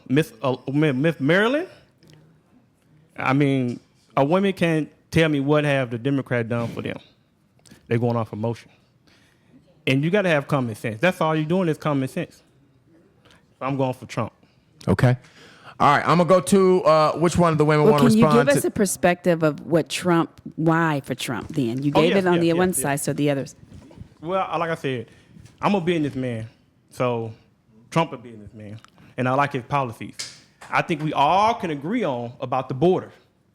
Miss Maryland? I mean, a woman can't tell me what have the Democrat done for them. They're going off emotion. And you got to have common sense. That's all you're doing is common sense. I'm going for Trump. Okay. All right, I'm gonna go to which one of the women Well, want to can you respond give us to? a perspective of why for Trump then? You gave yes, it on the yes, one yes, side, yes. so the others. Well, like I said, I'm a businessman, so Trump a businessman, and I like his policies. I think we all can agree on about the border.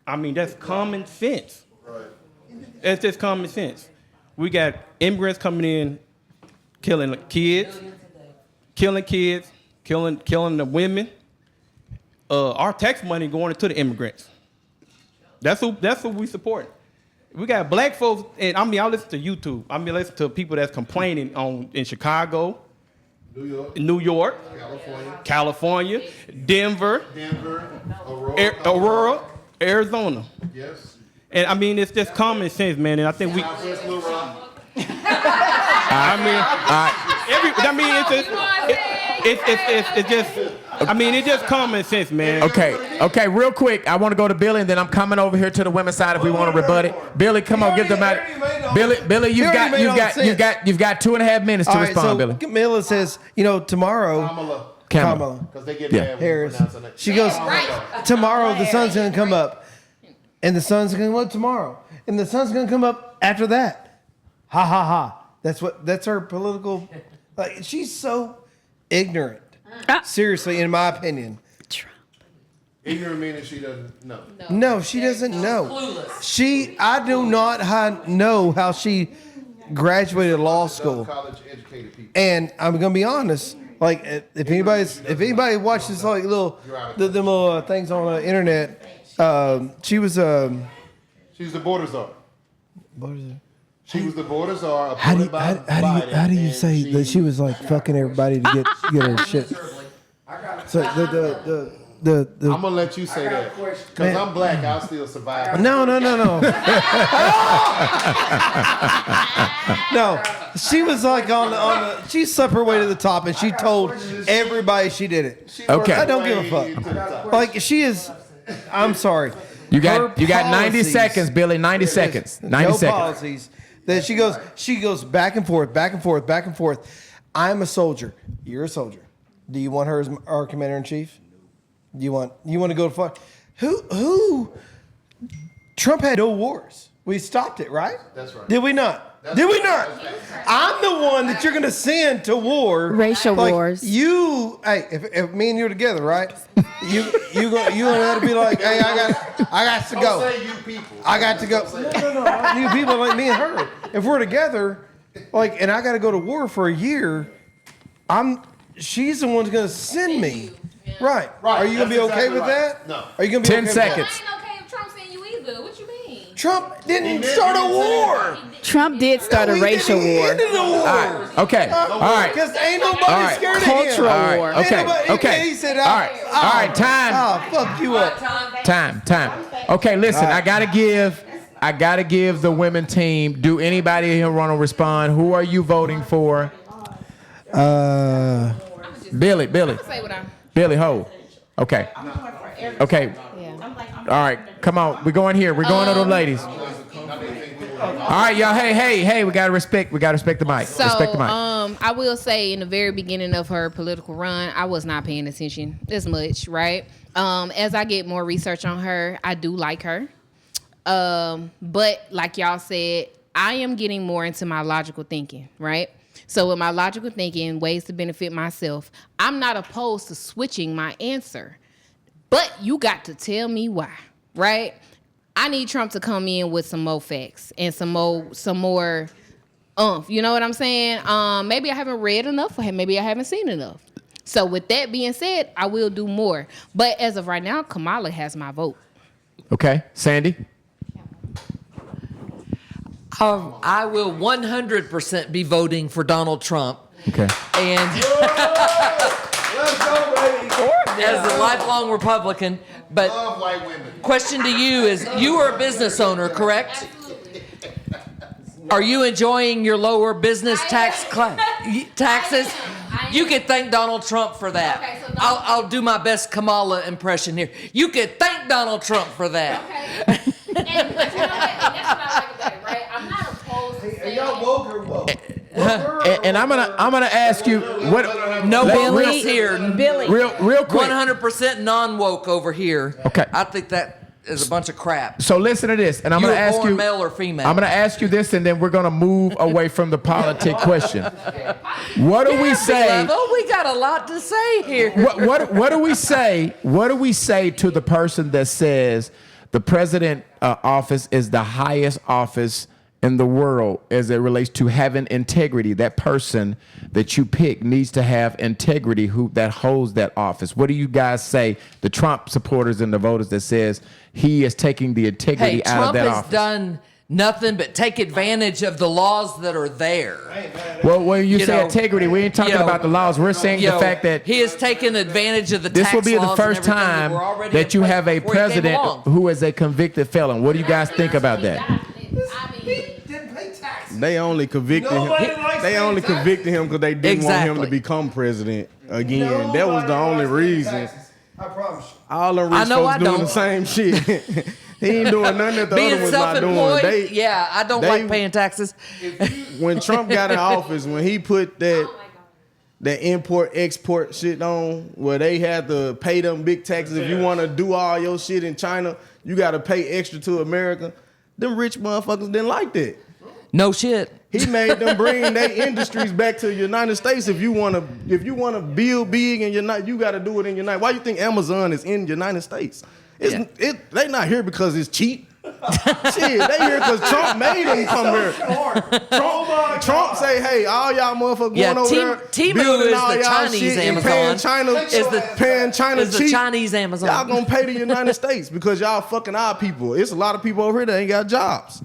I mean, that's common sense. Right. It's just common sense. We got immigrants coming in, killing kids, killing the women. Our tax money going to the immigrants. That's who we support. We got black folks, and I listen to YouTube. I listen to people that's complaining in Chicago, New York, California, Denver, Aurora, Arizona. Yes. And it's just common sense, man. And I think we. It's just common sense, man. Okay, real quick. I want to go to Billy, and then I'm coming over here to the women's side if we want to rebut it. Billy, come on, give them out. Billy, you've got 2.5 minutes to respond, Billy. Camilla says, tomorrow. Kamala. Because they get Harris. She goes, tomorrow the sun's going to come up. And the sun's going to come up tomorrow. And the sun's going to come up after that. Ha, ha, ha. That's her political. She's so ignorant. Seriously, in my opinion. Ignorant meaning she doesn't know. No, she doesn't know. I do not know how she graduated law school. College educated people. And I'm gonna be honest. Like, if anybody watches like the little things on the internet, she was She's the border czar. She was the border czar. How do you say that she was like fucking everybody to get her shit? So the I'm gonna let you say that because I'm black. I'll still survive. No. No, she was like on the. She slept her way to the top, and she told everybody she did it. Okay. I don't give a fuck. Like she is. I'm sorry. You got 90 seconds, Billy. 90 seconds. 90 seconds. Policies that she goes back and forth, back and forth, back and forth. I'm a soldier. You're a soldier. Do you want her as our commander in chief? You want to go to fuck? Who? Trump had no wars. We stopped it, right? That's right. Did we not? Did we not? I'm the one that you're gonna send to war. Racial wars. Hey, if me and you're together, right? You gonna have to be like, hey, I got to go. Don't say you people. I got to go. No. You people like me and her. If we're together, and I got to go to war for a year, she's the one who's gonna send me. Right. Are you gonna be okay with that? No. Are you gonna be 10 okay seconds. with that? I ain't okay if Trump send you either. What you mean? Trump didn't start a war. Trump did start a racial war. Ended the war. All right. Okay. All right. Because ain't nobody scared of him. Cultural war. Okay. He said, All right. Time. Fuck you up. Time. Okay. Listen. I gotta give the women team. Do anybody here want to respond? Who are you voting for? Billy. Say what I'm. Billy Ho. Okay. Okay. All right. Come on. We're going here. We're going to the ladies. All right, y'all. Hey. We gotta respect the mic. So, respect the mic. I will say in the very beginning of her political run, I was not paying attention as much, right? As I get more research on her, I do like her. But like y'all said, I am getting more into my logical thinking, right? So with my logical thinking, ways to benefit myself, I'm not opposed to switching my answer. But you got to tell me why, right? I need Trump to come in with some more facts and some more you know what I'm saying? Maybe I haven't read enough, or maybe I haven't seen enough. So with that being said, I will do more. But as of right now, Kamala has my vote. Okay, Sandy. I will 100% be voting for Donald Trump. Okay. And as a lifelong Republican, but Love white women. question to you is, you are a business owner, correct? Are you enjoying your lower business taxes? You could thank Donald Trump for that. Okay, so I'll do my best Kamala impression here. You could thank Donald Trump for that. Okay. But you know what? That's what I like about it, right? I'm not opposed to saying. Y'all woke or woke? and I'm gonna ask you what. No let- wokeness here. Billy. Real quick. 100% non-woke over here. Okay. I think that is a bunch of crap. So listen to this, and I'm You gonna were ask born you. male or female? I'm gonna ask you this, and then we're gonna move away from the politic question. What do we say? Oh, we got a lot to say here. What do we say? What do we say to the person that says the president office is the highest office in the world as it relates to having integrity? That person that you pick needs to have integrity that holds that office. What do you guys say, the Trump supporters and the voters that says he is taking the integrity out of that Trump has office? done nothing but take advantage of the laws that are there. Well, when you say know, integrity, we ain't talking about the laws. We're saying the fact that he has taken advantage of the this tax will be the laws first and everything time were already that in you place have a before he came president along. who is a convicted felon. What do you guys think about that? They only convicted him. They only convicted him because they didn't want him to become president again. That was the only reason. I promise you. All them rich folks doing the same shit. He ain't doing nothing that the Being other ones not doing. self-employed, I don't like paying taxes. When Trump got in office, when he put that import export shit on, where they had to pay them big taxes. If you want to do all your shit in China, you got to pay extra to America. Them rich motherfuckers didn't like that. No shit. He made them bring their industries back to the United States. If you wanna build big in you got to do it in United. Why you think Amazon is in the United States? They not here because it's cheap. Shit, they here because Trump made them come here. Trump say, hey, all y'all motherfuckers going over there. Temu building is all the y'all Chinese shit and Amazon. paying China Is the cheap. Chinese Amazon. Y'all gonna pay the United States because y'all fucking our people. It's a lot of people over here that ain't got jobs.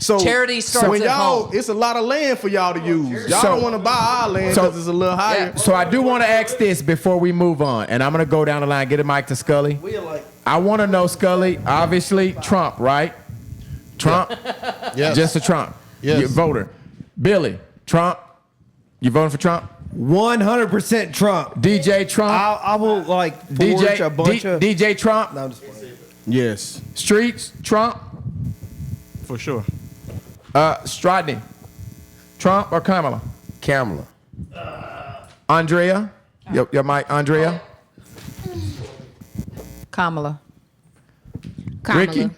So charity starts when at y'all, home. it's a lot of land for y'all to use. Y'all don't want to buy our land because it's a little higher. So I do want to ask this before we move on, and I'm going to go down the line, get a mic to Scully. I want to know, Scully, obviously Trump, right? Trump? Yes. Just a Trump. Yes. You voter. Billy, Trump? You voting for Trump? 100% Trump. DJ Trump? I will like forge a bunch of DJ Trump? No, I'm just playing. Yes. Streets? Trump? For sure. Strodney? Trump or Kamala? Kamala. Andrea? Your mic, Andrea? Kamala. Ricky?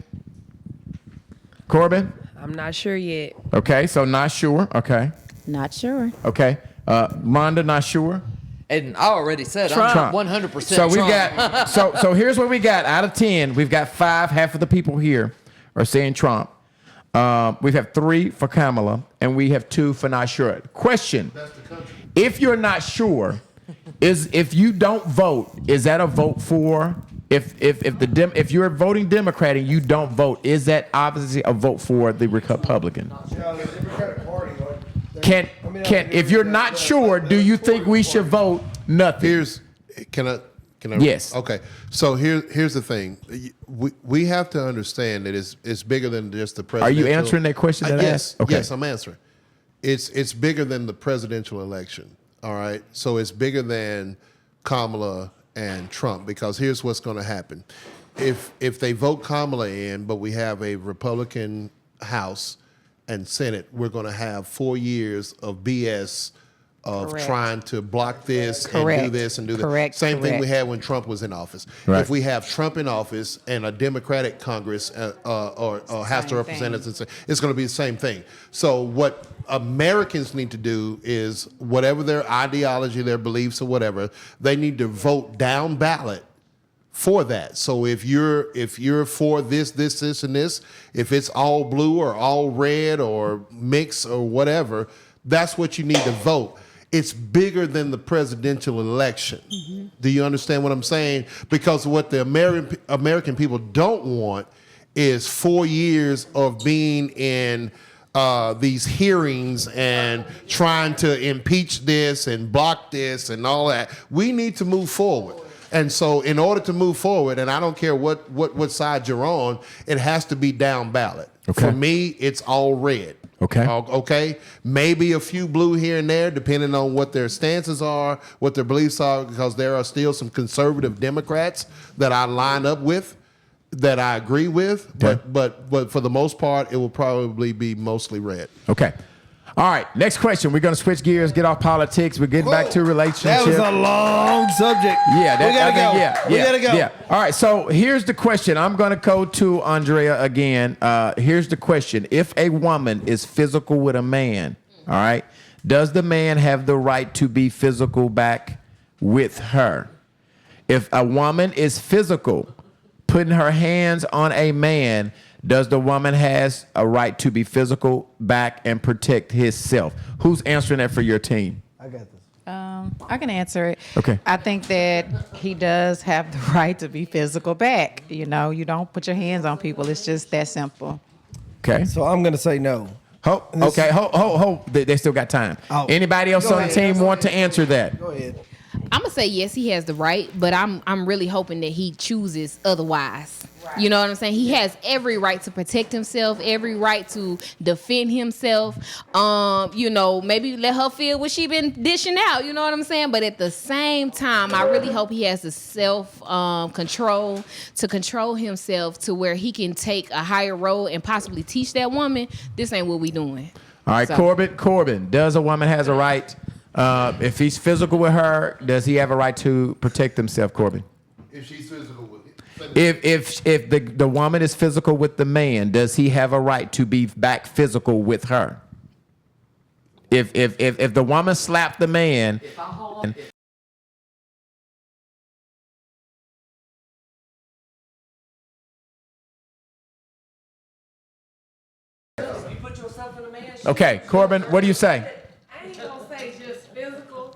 Corbin? I'm not sure yet. Okay, so not sure. Okay. Not sure. Okay. Rhonda, not sure. And I already said Trump. I'm 100% So we Trump. got so here's what we got. Out of 10, we've got 5. Half of the people here are saying Trump. We have 3 for Kamala, and we have 2 for not sure. Question: if you're not sure, if you don't vote, is that a vote for? If you're voting Democrat and you don't vote, is that obviously a vote for the Republican? If you're not sure, do you think we should vote nothing? Can I? Yes. Okay. So here's the thing. We have to understand that it's bigger than just the Are presidential. you answering that question that I yes. asked? Okay. Yes, I'm answering. It's bigger than the presidential election. All right. So it's bigger than Kamala and Trump, because here's what's going to happen. If they vote Kamala in, but we have a Republican House and Senate, we're going to have 4 years of BS of Correct. trying to block this and Correct. do this and do that. Correct. Same thing we Correct. had when Trump was in office. Right. If we have Trump in office and a Democratic Congress or House of Representatives, it's going to be the same thing. So what Americans need to do is, whatever their ideology, their beliefs or whatever, they need to vote down ballot for that. So if you're for this and this, if it's all blue or all red or mix or whatever, that's what you need to vote. It's bigger than the presidential election. Mm-hmm. Do you understand what I'm saying? Because what the American people don't want is 4 years of being in these hearings and trying to impeach this and block this and all that. We need to move forward. And so in order to move forward, and I don't care what side you're on, it has to be down ballot. Okay. For me, it's all red. Okay. Okay. Maybe a few blue here and there, depending on what their stances are, what their beliefs are, because there are still some conservative Democrats that I line up with, that I agree with. Okay. But for the most part, it will probably be mostly red. Okay. All right, next question. We're gonna switch gears, get off politics. We're getting back to relationships. That was a long subject. Yeah, we gotta go. We gotta go. Yeah. All right. So here's the question. I'm gonna go to Andrea again. Here's the question: if a woman is physical with a man, all right, does the man have the right to be physical back with her? If a woman is physical, putting her hands on a man, does the woman has a right to be physical back and protect himself? Who's answering that for your team? I got this. I can answer it. Okay. I think that he does have the right to be physical back. You know, you don't put your hands on people. It's just that simple. Okay. So I'm going to say no. Hold. They still got time. Oh. Anybody else Go on ahead. the team want to answer that? Go ahead. I'm gonna say yes, he has the right, but I'm really hoping that he chooses otherwise. You know what I'm saying? He has every right to protect himself, every right to defend himself. You know, maybe let her feel what she been dishing out. You know what I'm saying? But at the same time, I really hope he has the self control to control himself to where he can take a higher role and possibly teach that woman this ain't what we doing. All right, So- Corbin, does a woman has a right, if he's physical with her, does he have a right to protect himself, Corbin? If she's physical with it. If the woman is physical with the man, does he have a right to be back physical with her? If the woman slapped the man, You put yourself in a man's shoes. okay, Corbin, what do you say? I ain't gonna say just physical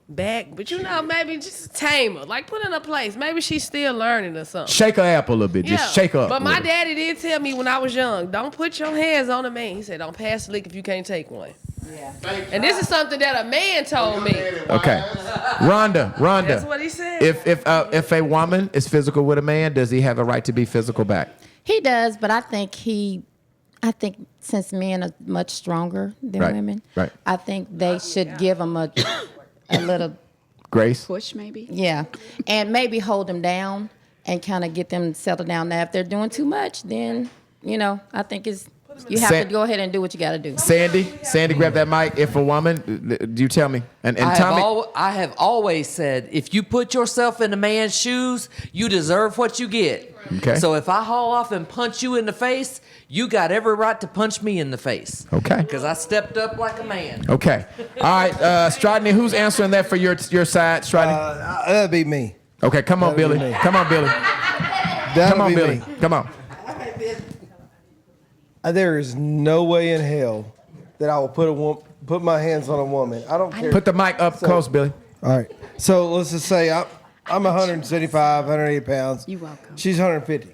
back, but you know, maybe just tame her. Like put her in a place. Maybe she's still learning or something. Shake her up a little bit. Just shake her up. But a my little. daddy did tell me when I was young, don't put your hands on a man. He said, don't pass the lick if you can't take one. Yeah. And this is something that a man told me. Okay, Rhonda. That's what he said. If a woman is physical with a man, does he have a right to be physical back? He does, but I think since men are much stronger than Right, women, right. I think they should give them a little Grace? Push maybe. yeah, and maybe hold them down and kind of get them settled down. Now, if they're doing too much, then I think you have to go ahead and do what you got to do. Sandy, grab that mic. If a woman, do you tell me? And Tommy, I have always said, if you put yourself in a man's shoes, you deserve what you get. Okay. So if I haul off and punch you in the face, you got every right to punch me in the face. Okay. Because I stepped up like a man. okay. All right, Strodney, who's answering that for your side, Strodney? That'd be me. Okay, come on, that'd Billy. be me. Come on, Billy. That'd Come on, be Billy. me. Come on. There is no way in hell that I will put my hands on a woman. I don't care. Put the mic up close, Billy. All right. So let's just say I'm 175, 180 pounds. You're welcome. She's 150.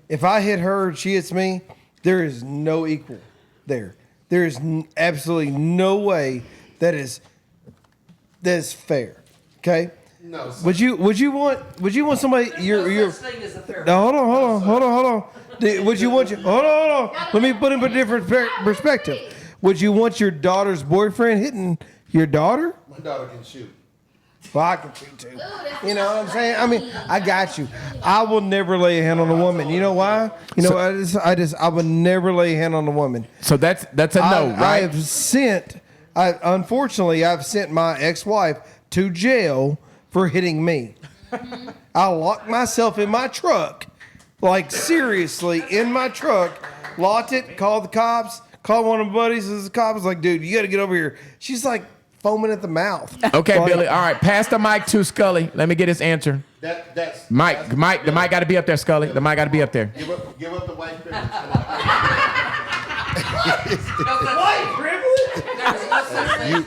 If I hit her and she hits me, there is no equal there. There is absolutely no way that's fair. Okay? No. Would you want somebody you're Such thing as a fair. now hold on. Would you want hold on. Let me put it in a different perspective. Would you want your daughter's boyfriend hitting your daughter? My daughter can shoot. Well, I can shoot too. You know what I'm saying? I mean, I got you. I will never lay a hand on a woman. You know why? I would never lay a hand on a woman. So that's a no, right? Unfortunately, I've sent my ex-wife to jail for hitting me. I locked myself in my truck, like seriously in my truck, locked it, called the cops, called one of my buddies as the cop was like, dude, you got to get over here. She's like foaming at the mouth. Okay, Like, Billy. All right, pass the mic to Scully. Let me get his answer. That's The mic got to be up there, Scully. The mic got to be up there. give up the white privilege.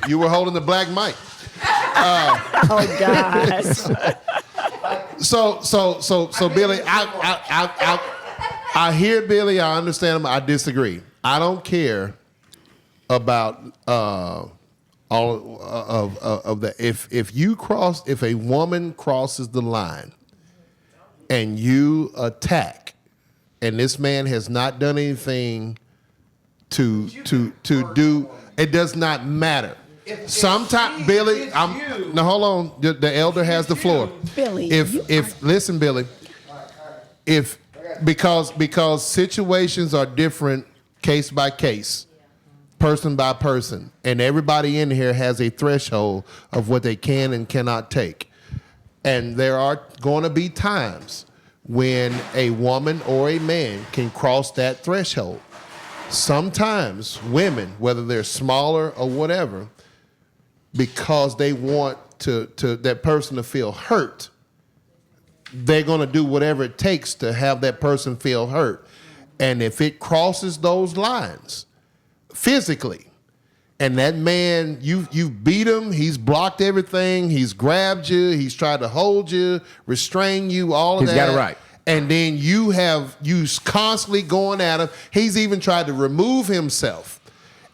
You were holding the black mic. Oh gosh. So Billy, I hear Billy. I understand him. I disagree. I don't care about all of that. If a woman crosses the line and you attack, and this man has not done anything to do, it does not matter. Sometimes, Billy, now hold on. The elder has the floor. Billy, Listen, Billy, because situations are different case by case. person by person, and everybody in here has a threshold of what they can and cannot take. And there are going to be times when a woman or a man can cross that threshold. Sometimes women, whether they're smaller or whatever, because they want to that person to feel hurt, they're going to do whatever it takes to have that person feel hurt. And if it crosses those lines physically, and that man, you beat him, he's blocked everything, he's grabbed you, he's tried to hold you, restrain you, all of that. He's got it right. And then you constantly going at him. He's even tried to remove himself.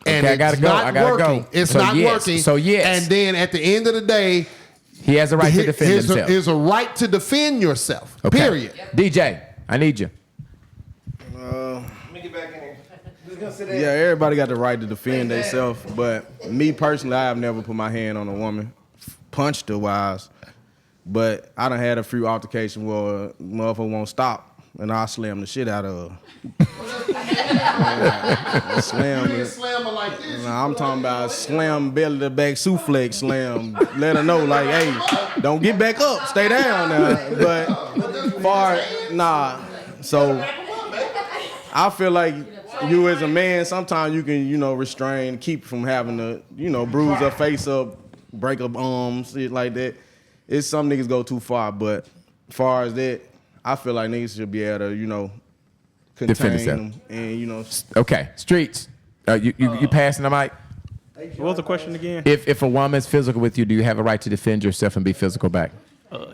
And Okay, I gotta go. It's So not yes. working. So yes. And then at the end of the day, he has a right to defend himself. There's a right to defend yourself. Okay. Period. DJ, I need you. Let me get back in here. Yeah, everybody got the right to defend themselves, but me personally, I have never put my hand on a woman, punched her wise. But I done had a few altercations where a motherfucker won't stop, and I slam the shit out of her. Slam her. Nah, I'm talking about slam belly to back suplex slam. Let her know, like, hey, don't get back up, stay down now. But So I feel like you as a man, sometimes you can, restrain, keep from having to, bruise her face up, break her arms, shit like that. It's some niggas go too far, but as far as that, I feel like niggas should be able to, contain them and, Okay, Streets. You passing the mic? What was the question again? If a woman's physical with you, do you have a right to defend yourself and be physical back?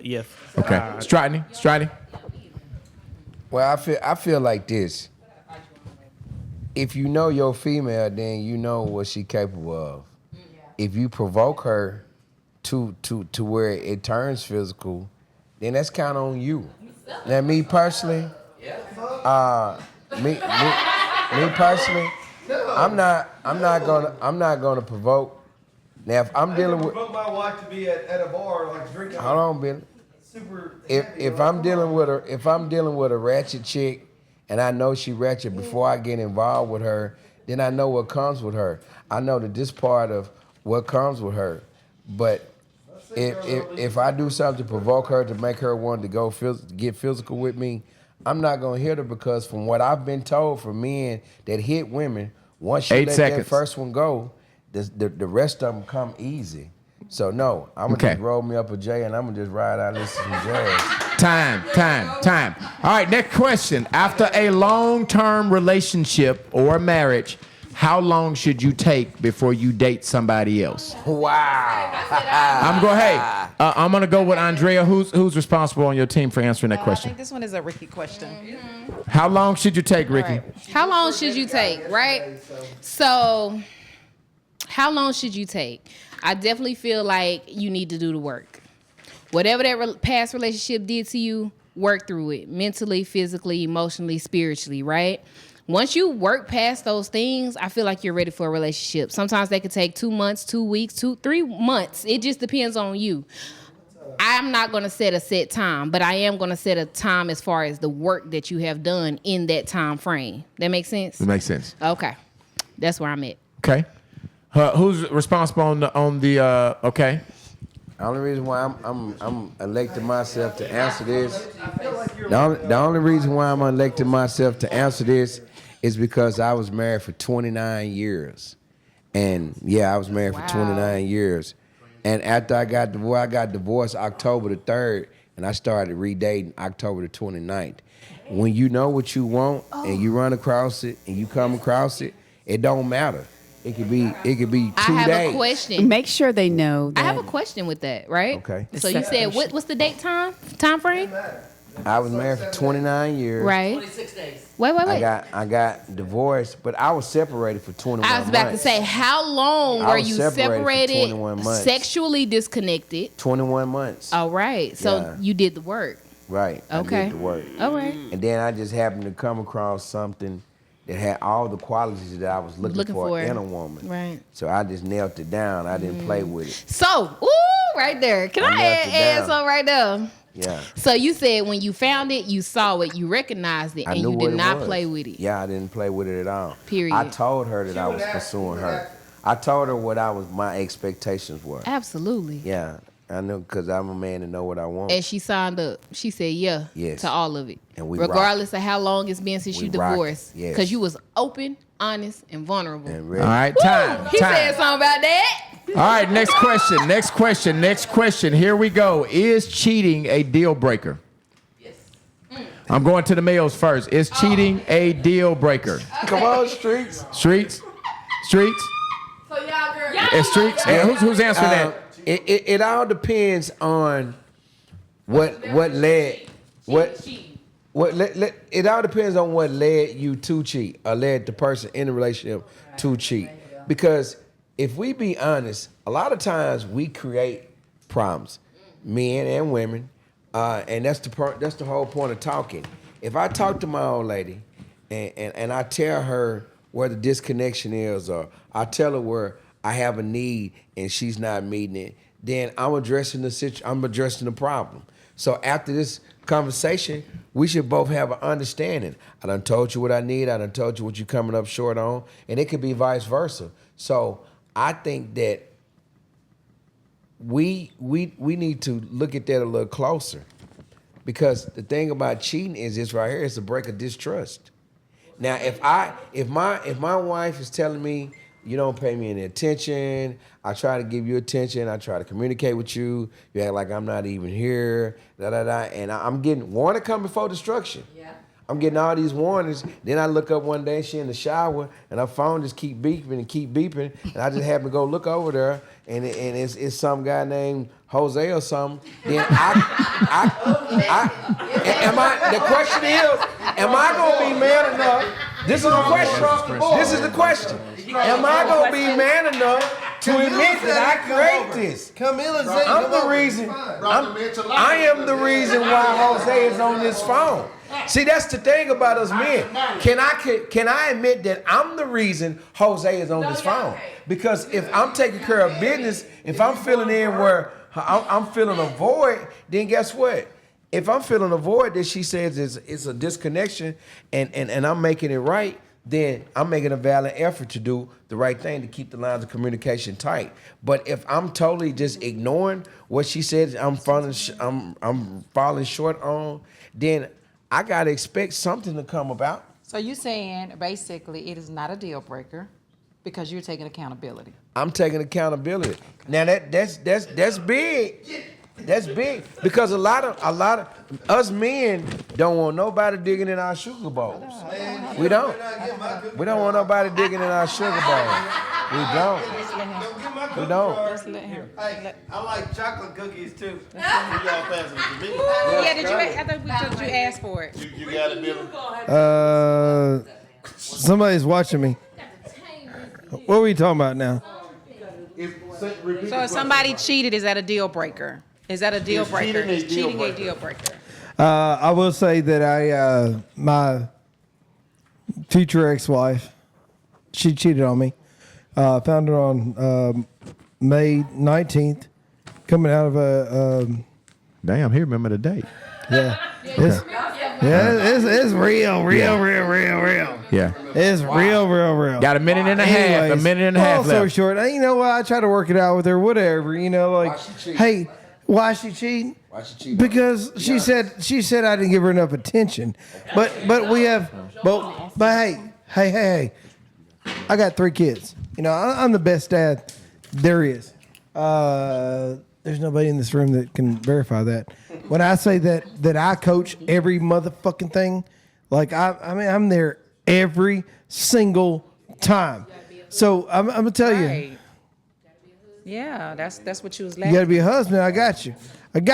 Yes. Okay. Stridney. Well, I feel like this. If you know your female, then you know what she capable of. If you provoke her to where it turns physical, then that's kind of on you. Now, me personally, me personally, I'm not gonna provoke. Now, if I'm dealing with, provoke my wife to be at a bar like drinking. hold on, Billy. Super. If I'm dealing with a ratchet chick, and I know she ratchet before I get involved with her, then I know what comes with her. I know that this part of what comes with her. But if I do something to provoke her, to make her want to go get physical with me, I'm not gonna hit her, because from what I've been told from men that hit women, once you let that first one go, the rest of them come easy. So no, I'm gonna just roll me up a J and I'm gonna just ride out and listen to some jazz. Time. All right, next question. After a long-term relationship or marriage, how long should you take before you date somebody else? Wow. I'm gonna go with Andrea. Who's responsible on your team for answering that I question? think this one is a Ricky question. How long should you take, Ricky? Right. How long should you take, right? So, how long should you take? I definitely feel like you need to do the work. Whatever that past relationship did to you, work through it mentally, physically, emotionally, spiritually, right? Once you work past those things, I feel like you're ready for a relationship. Sometimes they could take 2 months, 2 weeks, 3 months. It just depends on you. I'm not going to set a set time, but I am going to set a time as far as the work that you have done in that time frame. That makes sense? It makes sense. Okay. That's where I'm at. Okay. Who's responsible on the okay? The only reason why I'm electing myself to answer this, the only reason why I'm electing myself to answer this is because I was married for 29 years. And yeah, I was married for 29 years. And after I got divorced October the 3rd, and I started redating October the 29th. When you know what you want and you run across it and you come across it, it don't matter. It could be 2 days. I have a question. Make sure they know that. I have a question with that, right? Okay. So you said what's the date time frame? I was married for 29 years. Right. 26 days. Wait. I got divorced, but I was separated for 21 months. I was about to say, how long were you separated, 21 months. sexually disconnected? 21 months. All right. So you did the work. Right. Okay. I did the work. All right. And then I just happened to come across something that had all the qualities that I was looking for in a woman. Right. So I just nailed it down. I didn't play with it. So, right there. Can I add something right there? Yeah. So you said when you found it, you saw it, you recognized it, I and knew you what did it not was. play with it. Yeah, I didn't play with it at all. Period. I told her that I was pursuing her. I told her what my expectations were. Absolutely. Yeah, I know because I'm a man and know what I want. And she signed up. She said Yes. to all of it. And we regardless of how long it's been since We you rocked. divorced. Yes. Because you was open, honest, and vulnerable. And All right, time. He time. said something about that. All right, next question. Here we go. Is cheating a deal breaker? Yes. I'm going to the males first. Is cheating a deal breaker? Come on, Streets. Streets? So y'all girls. Is Streets? And who's answering that? It all depends on what led it all depends on what led you to cheat or led the person in the relationship to cheat. Because if we be honest, a lot of times we create problems, men and women, and that's the whole point of talking. If I talk to my old lady and I tell her where the disconnection is, or I tell her where I have a need and she's not meeting it, then I'm addressing the problem. So after this conversation, we should both have an understanding. I done told you what I need. I done told you what you're coming up short on, and it could be vice versa. So I think that we need to look at that a little closer, because the thing about cheating is this right here: it's a break of distrust. Now, if my wife is telling me you don't pay me any attention, I try to give you attention, I try to communicate with you, you act like I'm not even here, and I'm getting warning come before destruction. Yeah. I'm getting all these warnings. Then I look up one day, she in the shower, and her phone just keep beeping, and I just happen to go look over there, and it's some guy named Jose or something. Then the question is, am I gonna be man enough? This is the question. Am I gonna be man enough to admit that I create this? I'm the reason. I am the reason why Jose is on this phone. See, that's the thing about us men. Can I admit that I'm the reason Jose is on this phone? Because if I'm taking care of business, if I'm filling in where I'm feeling a void, then guess what? If I'm feeling a void that she says it's a disconnection and I'm making it right, then I'm making a valid effort to do the right thing to keep the lines of communication tight. But if I'm totally just ignoring what she said, I'm falling short on, then I gotta expect something to come about. So you saying basically it is not a deal breaker because you're taking accountability. I'm taking accountability. Now that's big. That's big because a lot of us men don't want nobody digging in our sugar bowls. We don't. We don't want nobody digging in our sugar bowls. We don't. We don't. Hey, I like chocolate cookies too. Y'all passing it to me. I thought you asked for it. You got it, Billy? Somebody's watching me. What are we talking about now? So if somebody cheated, is that a deal breaker? Is that a deal breaker? Is cheating a deal breaker? I will say that my future ex-wife, she cheated on me. Found her on May 19th, coming out of a. Damn, he remember the date. Yeah. It's real. Yeah. It's real. Got a minute and a half. A minute and a half long left. story short, you know what? I try to work it out with her, whatever. You know, like, hey, why she cheating? Because she said I didn't give her enough attention. But we have, but hey, I got 3 kids. You know, I'm the best dad there is. There's nobody in this room that can verify that. When I say that I coach every motherfucking thing, like I mean I'm there every single time. So I'm gonna tell you. Yeah, that's what you was You laughing. got to be a husband. I got you. But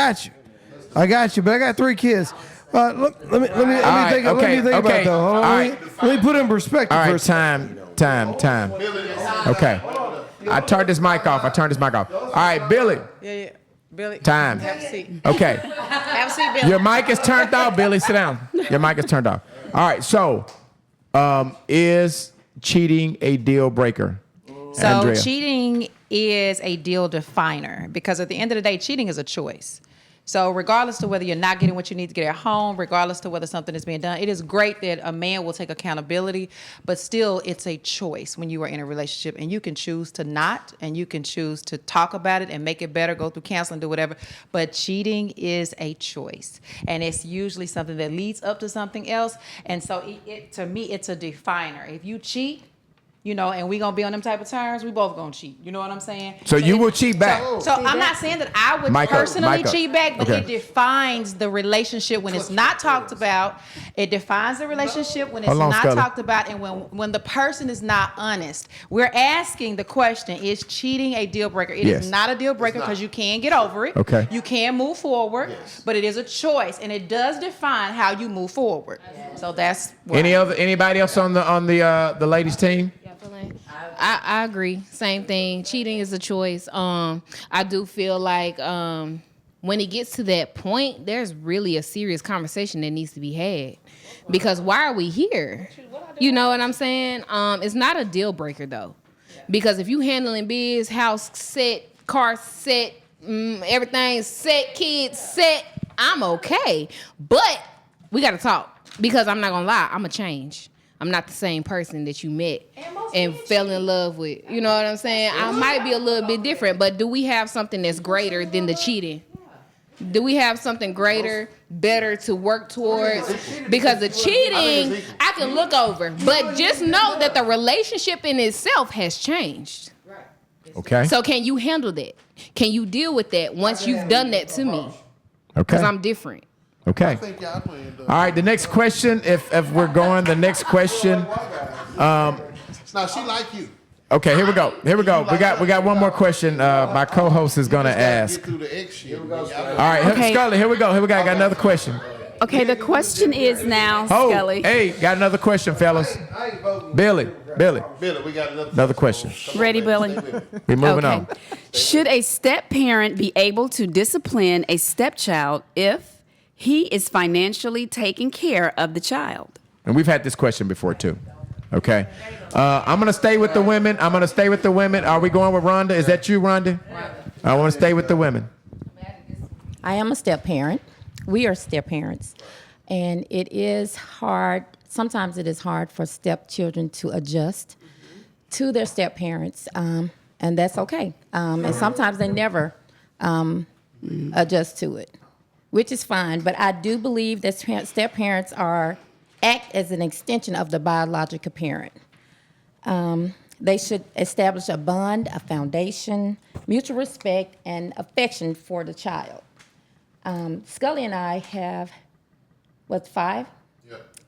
I got 3 kids. Let me think about it though. Hold on, let me put it in perspective. All right, first. time. Okay. I turned this mic off. All right, Billy. Yeah. Billy. Time. Have a seat. Okay. Have a seat, Billy. Your mic is turned off, Billy. Sit down. Your mic is turned off. All right. So, is cheating a deal breaker? So Andrea. cheating is a deal definer because at the end of the day, cheating is a choice. So regardless to whether you're not getting what you need to get at home, regardless to whether something is being done, it is great that a man will take accountability, but still it's a choice when you are in a relationship, and you can choose to not, and you can choose to talk about it and make it better, go through counseling, do whatever. But cheating is a choice, and it's usually something that leads up to something else. And so to me, it's a definer. If you cheat, and we gonna be on them type of terms, we both gonna cheat. You know what I'm saying? So you will cheat back. So I'm not saying that I would personally cheat back, but it defines the relationship when it's not talked about. It defines the relationship when it's not talked about, and when the person is not honest. We're asking the question: is cheating a deal breaker? It is not a deal breaker because you can get over it. Okay. You can move forward, but it is a choice, and it does define how you move forward. So that's anybody else on the ladies team? I agree. Same thing. Cheating is a choice. I do feel like when it gets to that point, there's really a serious conversation that needs to be had. Because why are we here? You know what I'm saying? It's not a deal breaker though. Because if you handling biz, house set, car set, everything set, kids set, I'm okay. But we got to talk. Because I'm not going to lie, I'm a change. I'm not the same person that you met and fell in love with. You know what I'm saying? I might be a little bit different, but do we have something that's greater than the cheating? Do we have something greater, better to work towards? Because the cheating, I can look over. But just know that the relationship in itself has changed. Okay. So can you handle that? Can you deal with that once you've done that to me? Okay. Because I'm different. Okay. All right. The next question, if we're going, the next question. Now she like you. Okay. Here we go. We got one more question. My co-host is gonna ask. All right, Scully. Here we go. I got another question. Okay, the question is now, Scully. Hey, got another question, fellas. Billy, we got another question. Ready, Billy? We're moving on. Should a step-parent be able to discipline a stepchild if he is financially taking care of the child? And we've had this question before too. Okay. I'm gonna stay with the women. Are we going with Rhonda? Is that you, Rhonda? I want to stay with the women. I am a step-parent. We are step-parents. And it is hard. Sometimes it is hard for stepchildren to adjust to their step-parents. And that's okay. And sometimes they never adjust to it, which is fine. But I do believe that step-parents act as an extension of the biological parent. They should establish a bond, a foundation, mutual respect, and affection for the child. Scully and I have, 5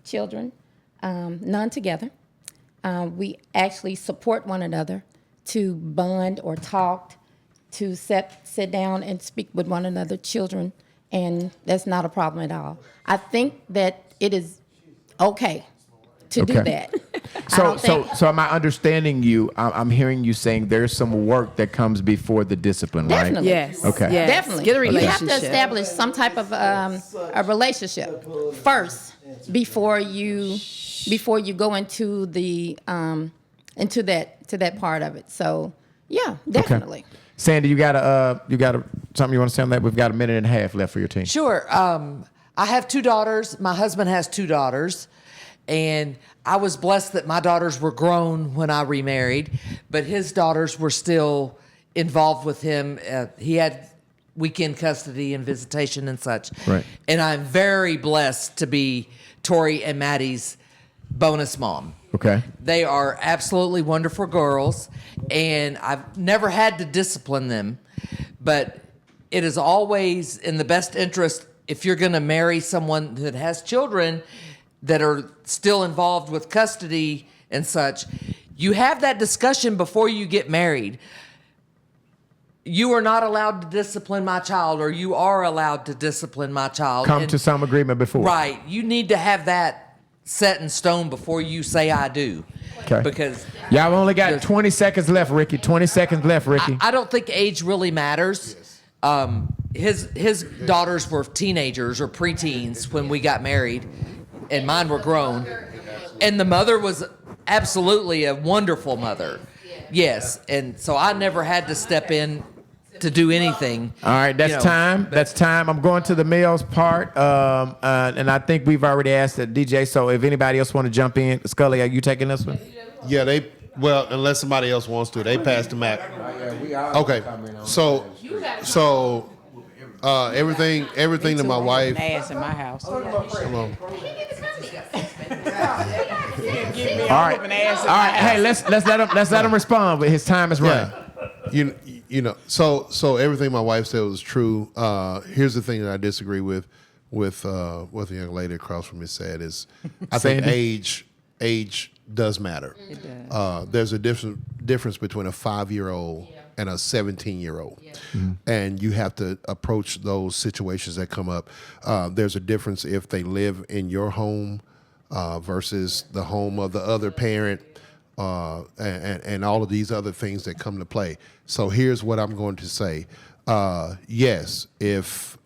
children, none together. We actually support one another to bond or talk, to sit down and speak with one another, children, and that's not a problem at all. I think that it is okay to do that. So am I understanding you? I'm hearing you saying there's some work that comes before the discipline, right? Definitely. Yes. Okay. Yes. Definitely. Get a relationship. You have to establish some type of a relationship first before you go into the into that part of it. So yeah, definitely. Okay. Sandy, you got something you want to say on that? We've got a minute and a half left for your team. Sure. I have 2 daughters. My husband has 2 daughters. And I was blessed that my daughters were grown when I remarried, but his daughters were still involved with him. He had weekend custody and visitation and such. Right. And I'm very blessed to be Tori and Maddie's bonus mom. Okay. They are absolutely wonderful girls, and I've never had to discipline them, but it is always in the best interest if you're going to marry someone that has children that are still involved with custody and such, you have that discussion before you get married. You are not allowed to discipline my child, or you are allowed to discipline my child. Come to some agreement before. Right. You need to have that set in stone before you say I do. Okay. Because y'all only got 20 seconds left, Ricky. 20 seconds left, Ricky. I don't think age really matters. His daughters were teenagers or preteens when we got married, and mine were grown. And the mother was absolutely a wonderful mother. Yes. And so I never had to step in to do anything. All right, that's time. That's time. I'm going to the males part, and I think we've already asked the DJ. So if anybody else want to jump in, Scully, are you taking this one? Yeah, well, unless somebody else wants to, they passed the Mac. Okay, so everything that my wife. Ass in my house. All right. Hey, let's let him respond. But his time is running. So everything my wife said was true. Here's the thing that I disagree with what the young lady across from me said is, I think age does matter. It does. There's a difference between a 5-year-old and a 17-year-old, and you have to approach those situations that come up. There's a difference if they live in your home versus the home of the other parent, and all of these other things that come to play. So here's what I'm going to say. Yes, if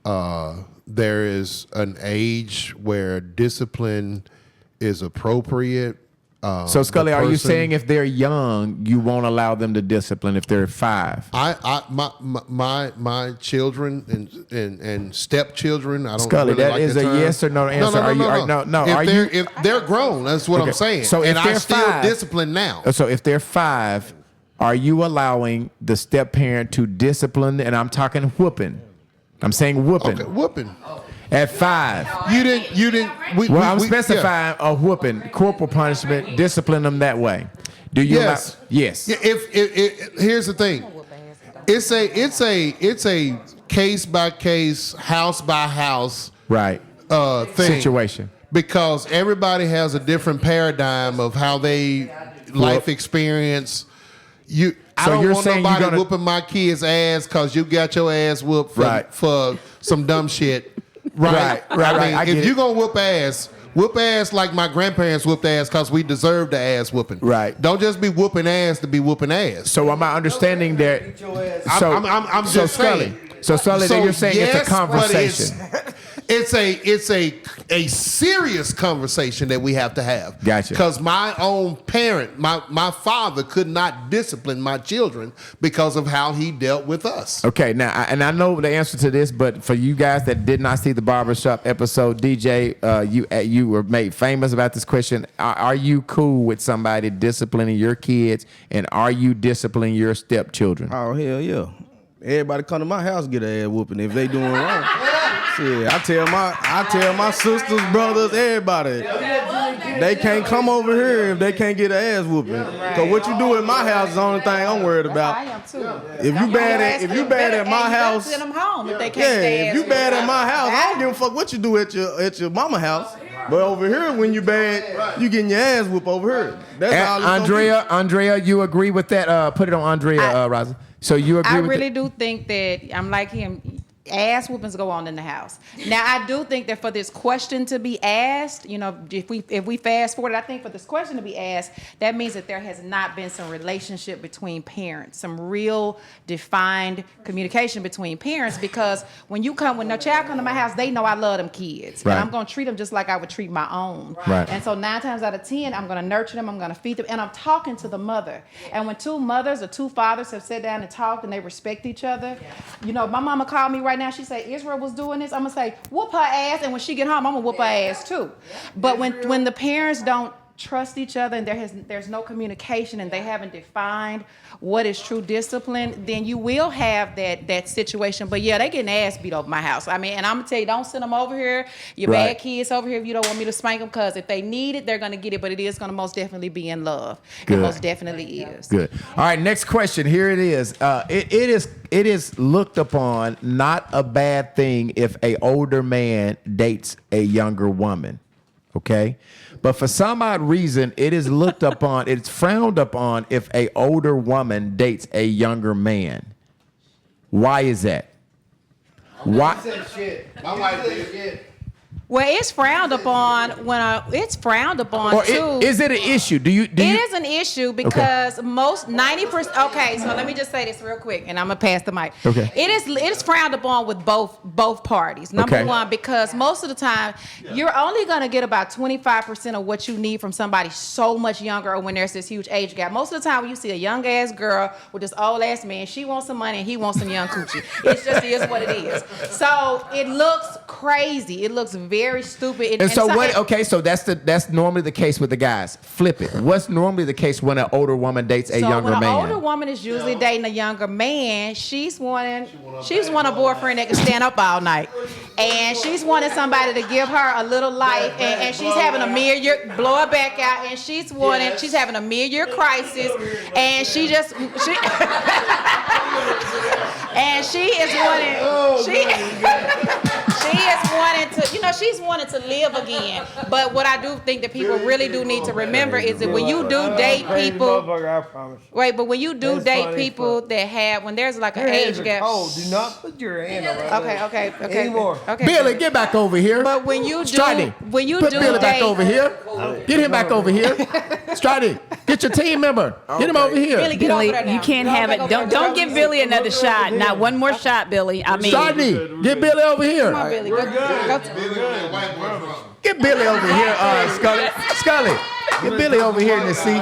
there is an age where discipline is appropriate. So Scully, are you saying if they're young, you won't allow them to discipline if they're 5? My children and stepchildren. I don't. Scully, really that like is the a term. yes or no answer. No. If they're grown, that's what I'm saying. So if they're still 5, discipline now. So if they're 5, are you allowing the step parent to discipline? And I'm talking whooping. I'm saying whooping. Okay, whooping. At 5. You didn't. I'm specifying a whooping, corporal punishment, discipline them that way. Do you? Yes. Yes. If here's the thing, it's a case by case, house by house, right? Thing, situation, because everybody has a different paradigm of how they life experience. I don't want nobody whooping my kid's ass because you got your ass whooped for some dumb shit. Right. I mean, if you're going to whoop ass like my grandparents whooped ass because we deserve the ass whooping. Right. Don't just be whooping ass to be whooping ass. So am I understanding that? I'm just saying. So Sully, you're saying it's a conversation. It's a serious conversation that we have to have. Gotcha. Because my own parent, my father could not discipline my children because of how he dealt with us. Okay, now, and I know the answer to this, but for you guys that did not see the barbershop episode, DJ, you were made famous about this question. Are you cool with somebody disciplining your kids, and are you disciplining your stepchildren? Oh, hell yeah. Everybody come to my house get an ass whooping if they doing wrong. Shit, I tell my sisters, brothers, everybody, they can't come over here if they can't get an ass whooping. Cause what you do in my house is the only thing I'm worried about. I am too. If you bad at my house, send them home if they can't if you bad at my house, I don't give a fuck what you do at your mama house. But over here, when you bad, you getting your ass whooped over here. That's all it's Andrea, you agree with that? Put it on Andrea, Raza. So you agree with that? I really do think that I'm like him. Ass whoopings go on in the house. Now, I do think that for this question to be asked, if we fast forward, I think for this question to be asked, that means that there has not been some relationship between parents, some real defined communication between parents. Because when the child come to my house, they know I love them kids, right. And I'm gonna treat them just like I would treat my own. Right. And so 9 times out of 10, I'm gonna nurture them, I'm gonna feed them, and I'm talking to the mother. And when 2 mothers or 2 fathers have sat down and talked and they respect each other, my mama called me right now. She say Israel was doing this. I'm gonna say whoop her ass, and when she get home, I'm gonna whoop her ass too. But when the parents don't trust each other and there's no communication and they haven't defined what is true discipline, then you will have that situation. But yeah, they getting ass beat over my house. I mean, and I'm gonna tell you, don't send them over here. Your bad kids over here if you don't want me to spank them, because if they need it, they're gonna get it. But it is gonna most definitely be in love. Good. It most definitely is. Good. All right, next question. Here it is. It is looked upon not a bad thing if a older man dates a younger woman. Okay? But for some odd reason, it is looked upon, it's frowned upon if a older woman dates a younger man. Why is that? Why? My wife did. Well, it's frowned upon it's frowned upon Or too. is it an issue? Do you? It is an issue because most 90%. Okay, so let me just say this real quick, and I'm gonna pass the mic. Okay. It is frowned upon with both parties. Number one, because most of the time you're only gonna get about 25% of what you need from somebody so much younger, or when there's this huge age gap. Most of the time, when you see a young ass girl with this old ass man, she wants some money and he wants some young coochie. It just is what it is. So it looks crazy. It looks very stupid. And so what? Okay, so that's normally the case with the guys. Flip it. What's normally the case when an older woman dates a younger when an man? older woman is usually dating a younger man, she's wanting a boyfriend that can stand up all night, and she's wanting somebody to give her a little life, and she's having a mid-year blow her back out, and she's having a mid-year crisis, and she is wanting to, she's wanting to live again. But what I do think that people really do need to remember is that when you do date people, right? But when you do date people that have, when there's like an age gap. Oh, do not put your hand on it. Okay. Anymore. Okay. Billy, get back over here. But when you do, Put Billy back over here. Get him back over here. Stridey, get your team member. Get him over here. Billy, get over Billy, there now. you can't have it. Don't give Billy another shot. Not one more shot, Billy. I mean, Stridey, get Billy over here. Come on, Billy. Go Get Billy over here, Scully. Scully, get Billy over here in the seat.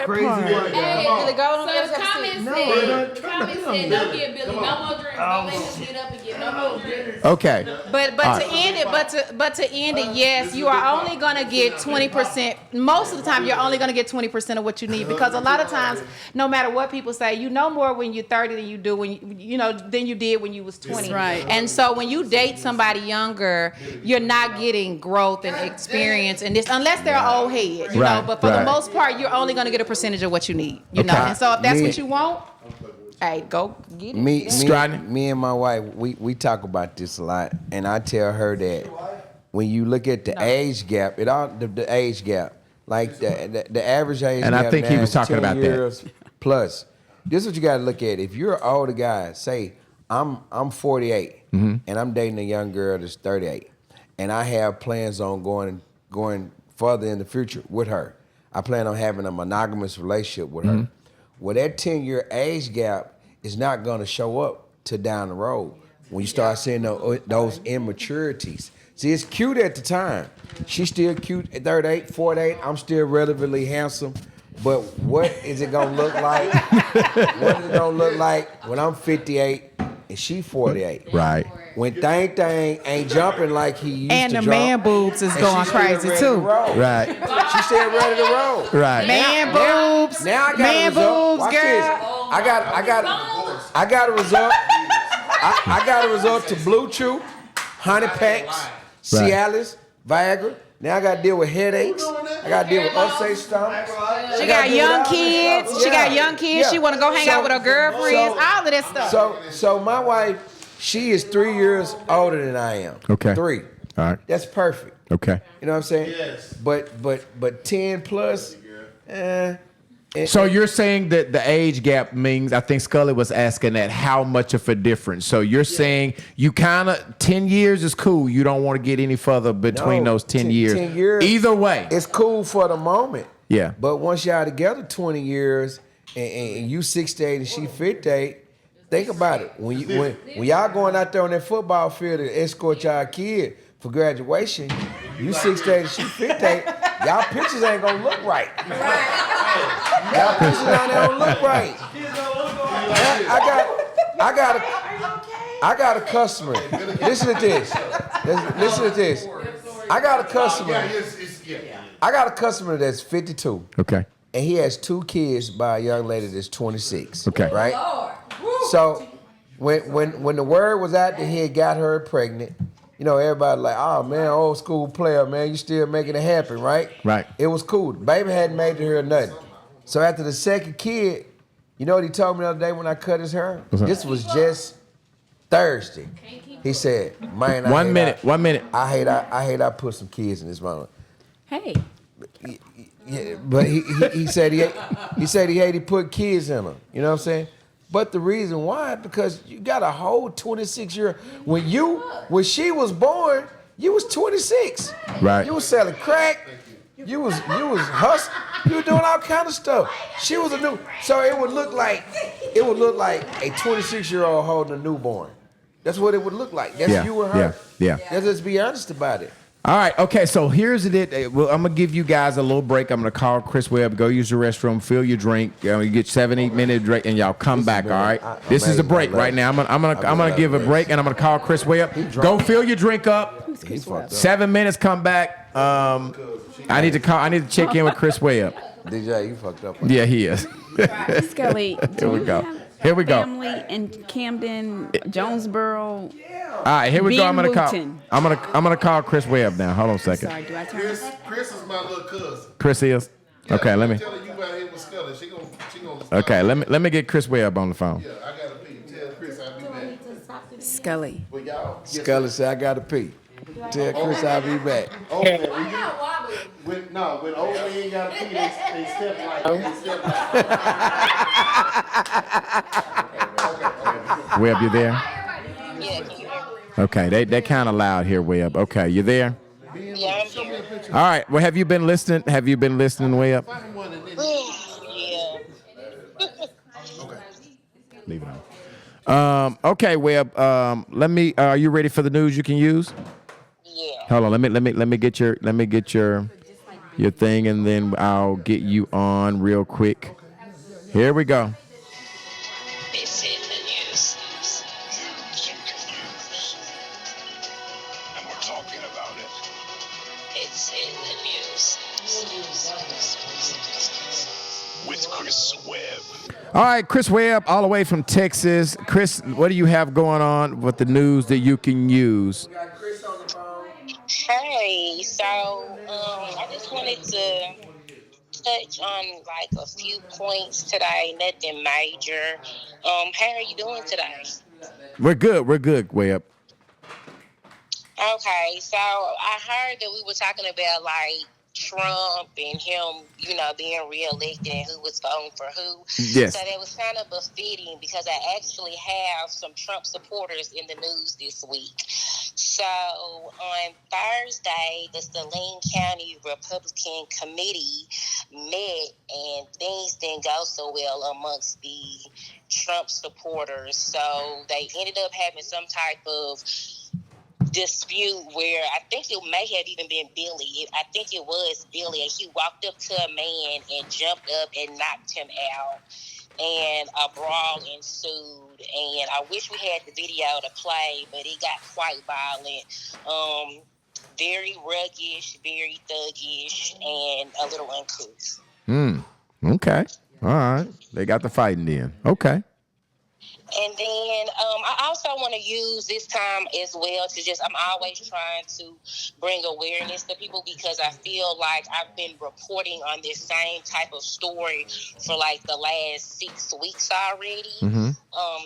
Crazy work. Billy, go on. So comments said, don't give Billy no more drinks. Don't let him get up and get no more drinks. Okay. But to end it, yes, you are only gonna get 20%. Most of the time, you're only gonna get 20% of what you need, because a lot of times, no matter what people say, you know more when you're 30 than you do than you did when you was 20. Right. And so when you date somebody younger, you're not getting growth and experience and this, unless they're an old head, you know. But for the most part, you're only gonna get a percentage of what you need, you know. And so if that's what you want, hey, go get it. Me and my wife, we talk about this a lot, and I tell her that when you look at the age gap, the age gap, like the average age And gap I think he now was is talking 10 about years plus. This is what you got to look at. If you're an older guy, say I'm 48 and I'm dating a young girl that's 38, and I have plans on going further in the future with her. I plan on having a monogamous relationship with her. Well, that 10-year age gap is not going to show up till down the road when you start seeing those immaturities. See, it's cute at the time. She's still cute at 38, 48. I'm still relatively handsome. But what is it going to look like? What is it going to look like when I'm 58 and she 48? Right. When Thang ain't jumping like he used And to the jump, man boobs is going crazy too. Right. She said ready to roll. Right. Man boobs. Now I got man a result. boobs, Watch girl. this. I got a result. I got a result to Blue Chew, Honey Packs, Cialis, Viagra. Now I got to deal with headaches. I got to deal with upset stomachs. She got young kids. She got young kids. She want to go hang out with her girlfriends. All of that stuff. So my wife, she is 3 years older than I am. Okay. 3. All right. That's perfect. Okay. You know what I'm saying? Yes. But 10 plus, So you're saying that the age gap means, I think Scully was asking that, how much of a difference? So you're saying you kind of, 10 years is cool. You don't want to get any further between those 10 years. 10 years. Either way. It's cool for the moment. Yeah. But once y'all together 20 years and you 68 and she 58, think about it. When y'all going out there on that football field to escort y'all kid for graduation, you 68 and she 58, y'all pictures ain't gonna look right. Y'all pictures don't look right. I got a customer. Listen to this. Listen to this. I got a customer that's 52. Okay. And he has 2 kids by a young lady that's 26. Okay. Right? So when the word was out that he had got her pregnant, everybody like, oh man, old school player, man, you still making it happen, right? Right. It was cool. The baby hadn't made it her nothing. So after the second kid, you know what he told me the other day when I cut his hair? This was just Thursday. He said, man, 1 minute. I hate I put some kids in this mama. hey, Yeah, but he said he hated put kids in them. You know what I'm saying? But the reason why, because you got a whole 26-year. When she was born, You was 26. Right. You was selling crack. You was hustling. You were doing all kind of stuff. She was a new. So it would look like a 26-year-old holding a newborn. That's what it would look like. That's you and her. Yeah. Let's just be honest about it. All right, okay, so here's it. Well, I'm going to give you guys a little break. I'm going to call Chris Webb, go use the restroom, fill your drink. You get 7-8 minute break, and y'all come back, all right? This is a break right now. I'm gonna give a break, and I'm going to call Chris Webb. Go fill your drink up. 7 minutes, come back. I need to check in with Chris Webb. DJ, you fucked up. Yeah, he is. Scully, Here we go. Here we go. Family in Camden, Jonesboro. All right, here we go. I'm gonna call Chris Webb now. Hold on a second. Sorry, do I turn Chris is my little cousin. Chris is? Okay, let me. Tell her you out here with Scully. She gonna Okay, let me get Chris Webb on the phone. Yeah, I gotta pee. Tell Chris I'll be back. Scully. Scully said, I gotta pee. Tell Chris I'll be back. When old men gotta pee, they step like Webb, you there? Okay, they kind of loud here, Webb. Okay, you there? Yeah, I'm here. All right. Well, have you been listening? Webb? Yeah. Leave it on. Okay, Webb. Let me. Are you ready for the news you can use? Yeah. Hold on. Let me get your thing, and then I'll get you on real quick. Here we go. It's in the news. And we're talking about it. It's in the news. With Chris Webb. All right, Chris Webb, all the way from Texas. Chris, what do you have going on with the news that you can use? Hey, so I just wanted to touch on like a few points today, nothing major. How are you doing today? We're good, Webb. Okay, so I heard that we were talking about like Trump and him, being reelected and who was voting for who. Yes. So that was kind of befitting because I actually have some Trump supporters in the news this week. So on Thursday, the Saline County Republican Committee met and things didn't go so well amongst the Trump supporters. So they ended up having some type of dispute where I think it may have even been Billy. I think it was Billy. And he walked up to a man and jumped up and knocked him out. And a brawl ensued. And I wish we had the video to play, but it got quite violent. Very ruggish, very thuggish, and a little uncouth. Okay. All right. They got the fighting in. Okay. And then I also want to use this time as well to I'm always trying to bring awareness to people because I feel like I've been reporting on this same type of story for like the last 6 weeks already. Mm-hmm.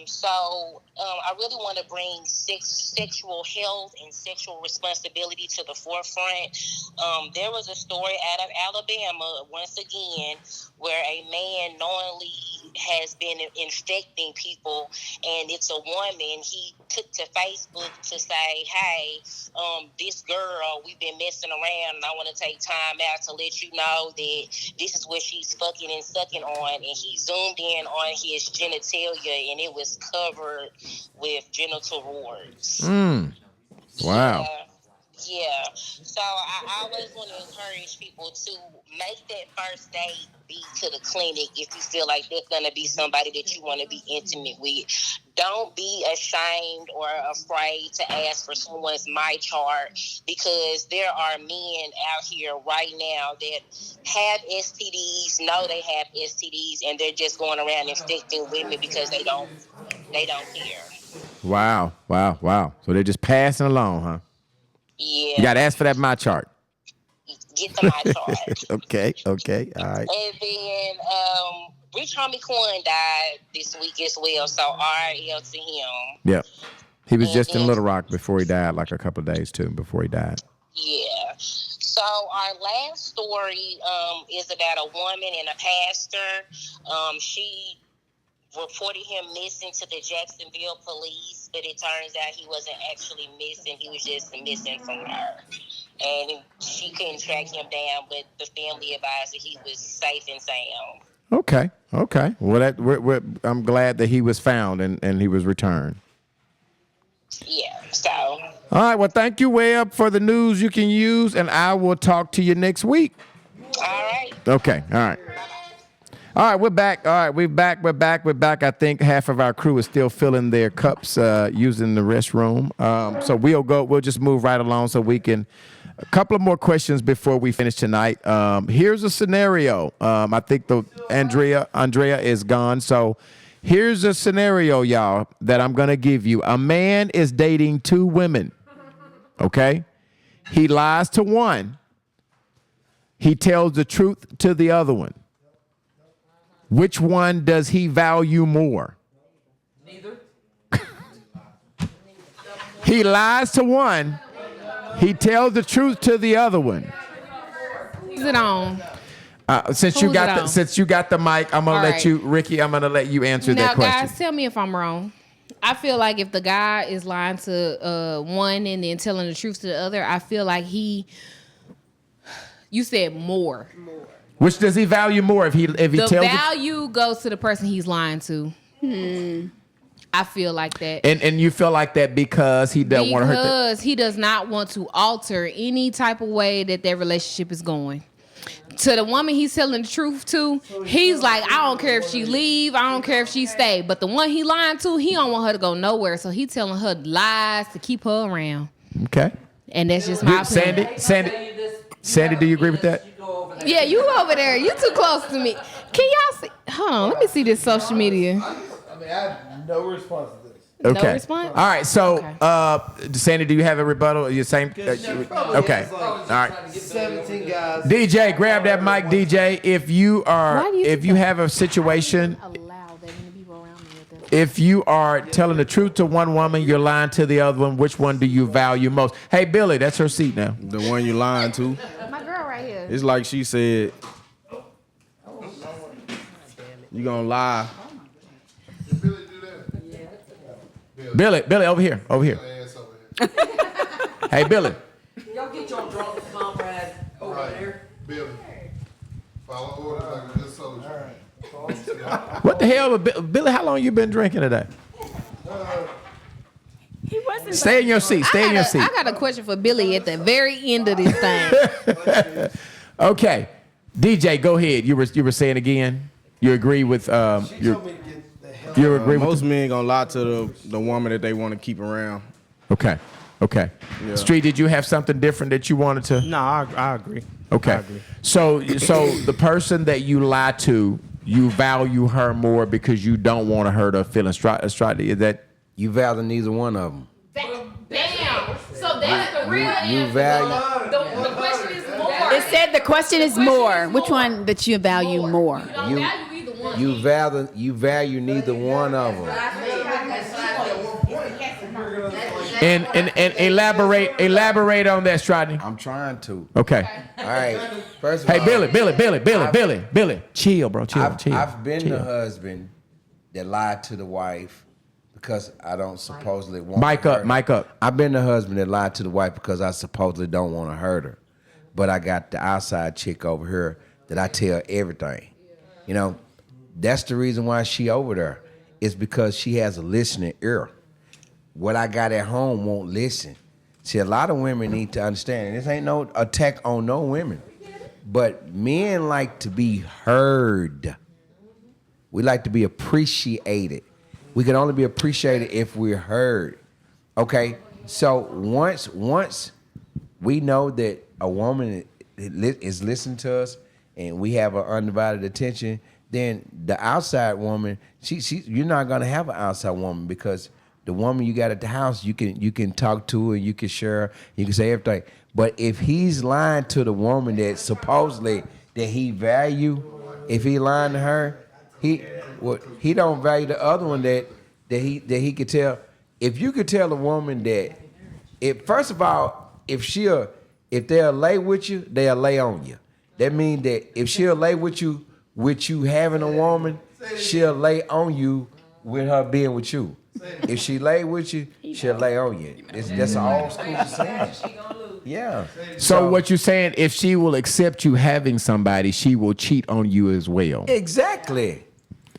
So I really want to bring sexual health and sexual responsibility to the forefront. There was a story out of Alabama, once again, where a man knowingly has been infecting people, and it's a woman. He took to Facebook to say, hey, this girl, we've been messing around, and I want to take time out to let you know that this is what she's fucking and sucking on. And he zoomed in on his genitalia, and it was covered with genital warts. Wow. Yeah. So I always want to encourage people to make that first date be to the clinic if you feel like that's going to be somebody that you want to be intimate with. Don't be ashamed or afraid to ask for someone's my chart because there are men out here right now that have STDs, know they have STDs, and they're just going around infecting women because they don't care. Wow. So they're just passing along, huh? Yeah. You got to ask for that my chart. Get the my chart. Okay. All right. And then Rich Homie Quan died this week as well, so RL to him. Yep. He was just in Little Rock before he died, like a couple of days too, before he died. Yeah. So our last story is about a woman and a pastor. She reported him missing to the Jacksonville police, but it turns out he wasn't actually missing. He was just missing from her. And she couldn't track him down, but the family advised that he was safe and sound. Okay. Okay. Well, I'm glad that he was found and he was returned. Yeah. So. All right. Well, thank you, Webb, for the news you can use, and I will talk to you next week. All right. Okay. All right. All right, we're back. All right, we're back. I think half of our crew is still filling their cups using the restroom. So we'll just move right along so we can. A couple of more questions before we finish tonight. Here's a scenario. I think Andrea is gone. So here's a scenario, y'all, that I'm going to give you. A man is dating two women, okay? He lies to one. He tells the truth to the other one. Which one does he value more? Neither. He lies to one. He tells the truth to the other one. Who's it on? Since you got the mic, I'm gonna let you, Ricky. I'm gonna let you answer that question. Now, guys, tell me if I'm wrong. I feel like if the guy is lying to one and then telling the truth to the other, I feel like you said more. Which does he value more? If he tells the value goes to the person he's lying to. I feel like that. And you feel like that because he doesn't want to hurt them? Because he does not want to alter any type of way that their relationship is going. To the woman he's telling the truth to, he's like, I don't care if she leave, I don't care if she stay. But the one he lying to, he don't want her to go nowhere. So he telling her lies to keep her around. Okay. And that's just my opinion. Sandy, do you agree with that? Yeah, you over there. You too close to me. Can y'all see? Hold on. Let me see this social media. I have no response to this. Okay. No response? All right. So, Sandy, do you have a rebuttal? Your same. Okay. All right. 17 guys. DJ, grab that mic, DJ. If you have a situation, if you are telling the truth to one woman, you're lying to the other one. Which one do you value most? Hey, Billy, that's her seat now. The one you lying to. My girl right here. It's like she said, you gonna lie. Billy, over here. Hey, Billy. Y'all get your drunk comrade over there. Billy, follow orders like a good soldier. What the hell, Billy? How long you been drinking today? He wasn't. Stay in your seat. I got a question for Billy at the very end of this thing. Okay, DJ, go ahead. You were saying again. You agree with you agree with most men gonna lie to the woman that they want to keep around. Okay. Yeah. Street, did you have something different that you wanted to? No, I agree. Okay. I agree. So the person that you lie to, you value her more because you don't want to hurt her feelings. Is that you value neither one of them? Damn. So that's the real answer. You value. The question is more. It said the question is more. Which one that you value more? You value neither one of them. And elaborate on that, Strodney. I'm trying to. Okay. All right. First of all, Billy, chill, bro. Chill. I've been the husband that lied to the wife because I don't supposedly want to hurt her. Mic up. I've been the husband that lied to the wife because I supposedly don't want to hurt her. But I got the outside chick over here that I tell everything. You know, that's the reason why she over there. It's because she has a listening ear. What I got at home won't listen. See, a lot of women need to understand, and this ain't no attack on no women, but men like to be heard. We like to be appreciated. We can only be appreciated if we're heard. Okay? So once we know that a woman is listening to us and we have her undivided attention, then the outside woman, you're not gonna have an outside woman because the woman you got at the house, you can talk to her, you can share, you can say everything. But if he's lying to the woman that supposedly that he value, if he lying to her, he don't value the other one that he could tell. If you could tell a woman that, first of all, if they'll lay with you, they'll lay on you. That means that if she'll lay with you having a woman, she'll lay on you with her being with you. If she lay with you, she'll lay on you. That's an old school saying. Yeah. So what you're saying, if she will accept you having somebody, she will cheat on you as well. Exactly.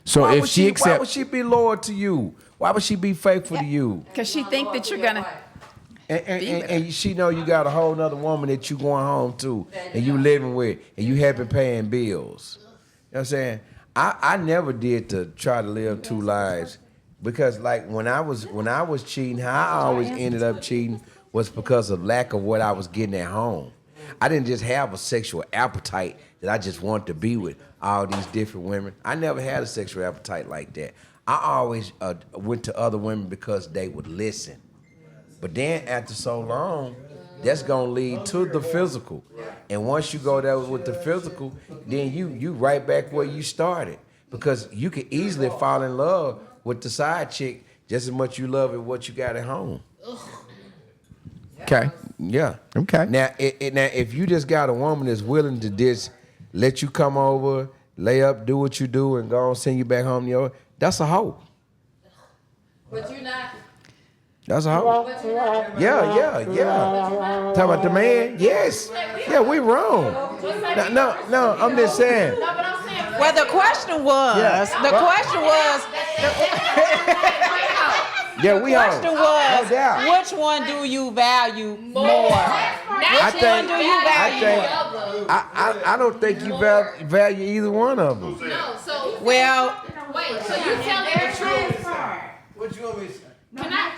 So why if would she why accept, would she be loyal to you? Why would she be faithful to you? Because she think that you're gonna. And she know you got a whole nother woman that you going home to and you living with and you happy paying bills. You know what I'm saying? I never did to try to live two lives because like when I was cheating, how I always ended up cheating was because of lack of what I was getting at home. I didn't just have a sexual appetite that I just wanted to be with all these different women. I never had a sexual appetite like that. I always went to other women because they would listen. But then after so long, that's gonna lead to the physical. And once you go there with the physical, then you right back where you started. Because you can easily fall in love with the side chick just as much you love it what you got at home. okay, Yeah. okay. Now, now if you just got a woman that's willing to just let you come over, lay up, do what you do, and go and send you back home, that's a hoe. But you're not. That's a hoe. Yeah. Talk about the man? Yes. Yeah, we wrong. No, I'm just saying. Well, the question was, Yeah, we the home. question No was, doubt. which one do you value more? Which one do you value more? I don't think you value either one of them. No, so Well, wait, so you telling the truth? What you want me to say? Can I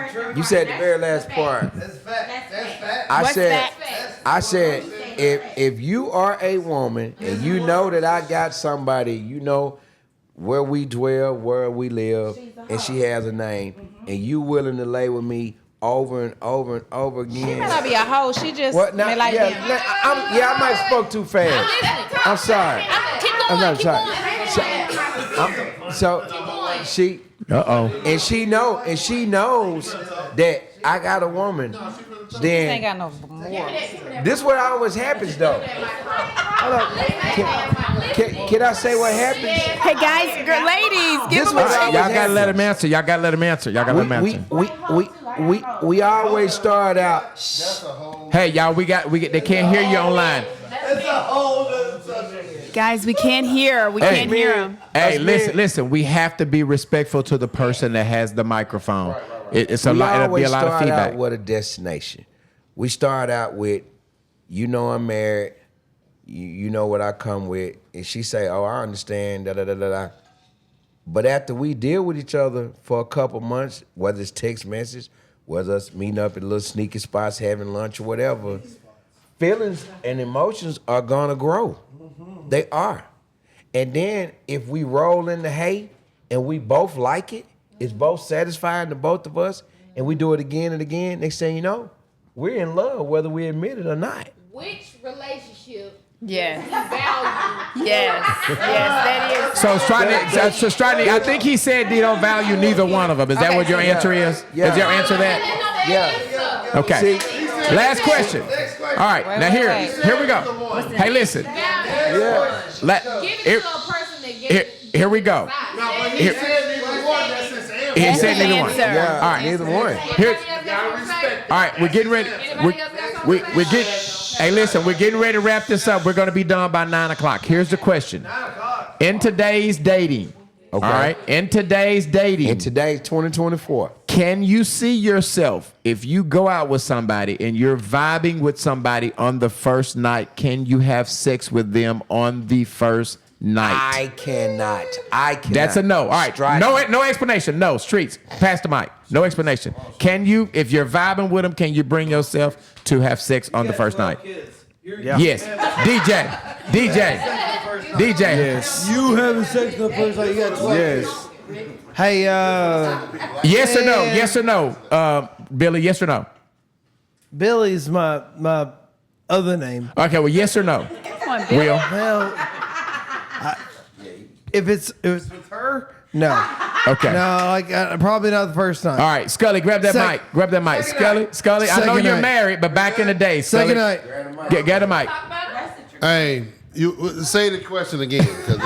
heard You said the very last part. That's fact. That's fact. I said, if you are a woman and you know that I got somebody, you know where we dwell, where we live, and she has a name, and you willing to lay with me over and over and over again. she may not be a hoe. She just What? Now, may like yeah, being- I might have spoke too fast. I'm sorry. I'm not sorry. So she. And she knows that I got a woman. She ain't Then got no more. this what always happens though. Hold on. Can I say what happens? Hey guys, ladies, give This them what a always Y'all gotta let happens. him answer. Y'all gotta let him answer. Y'all gotta let him answer. We always start out. Hey, y'all, we they can't hear you online. That's a whole other subject. Guys, we can't hear. We can't hear them. Hey, listen. We have to be respectful to the person that has the microphone. It's a We lot. It'll be a always lot of start feedback. out with a destination. We start out with, I'm married. You know what I come with, and she say, "Oh, I understand." Da da da da da. But after we deal with each other for a couple months, whether it's text message, whether it's meeting up at little sneaky spots, having lunch or whatever, feelings and emotions are gonna grow. They are. And then if we roll in the hay and we both like it, it's both satisfying to both of us, and we do it again and again, next thing you know, we're in love whether we admit it or not. Which relationship Yes. you value? Yes. That is. So Stratney, I think he said he don't value neither one of them. Is that what your answer is? Yeah. Is your answer that? Yeah. Okay. See, Last question. All right. Now here we go. Hey, listen. yeah. Give it to a person that gets Here we go. He said neither one. That's his answer. He said neither one. Answer. Yeah, All right. neither one. Here. All right. We're getting ready. We get. Hey, listen. We're getting ready to wrap this up. We're going to be done by 9 o'clock. Here's the question. In today's dating. Okay. All right. In today's dating. And today's 2024. Can you see yourself if you go out with somebody and you're vibing with somebody on the first night? Can you have sex with them on the first night? I cannot. That's a no. All right. Strike. No explanation. No. Streets. Pass the mic. No explanation. Can you, if you're vibing with them, can you bring yourself to have sex on the first night? Yeah. Yes. DJ. Yes. You having sex the first night you got 12? Yes. Hey, Yes or no? Yes or no? Billy, yes or no? Billy's my other name. Okay, well, yes or no? Come on, Bill. Will? Well, if it's with her, no. Okay. No, probably not the first time. All right, Scully, grab that mic. Grab that mic. Scully, I know Second you're night. married, but back in the day, Scully. Second night. Get a mic. Hey, you say the question again. 'Cause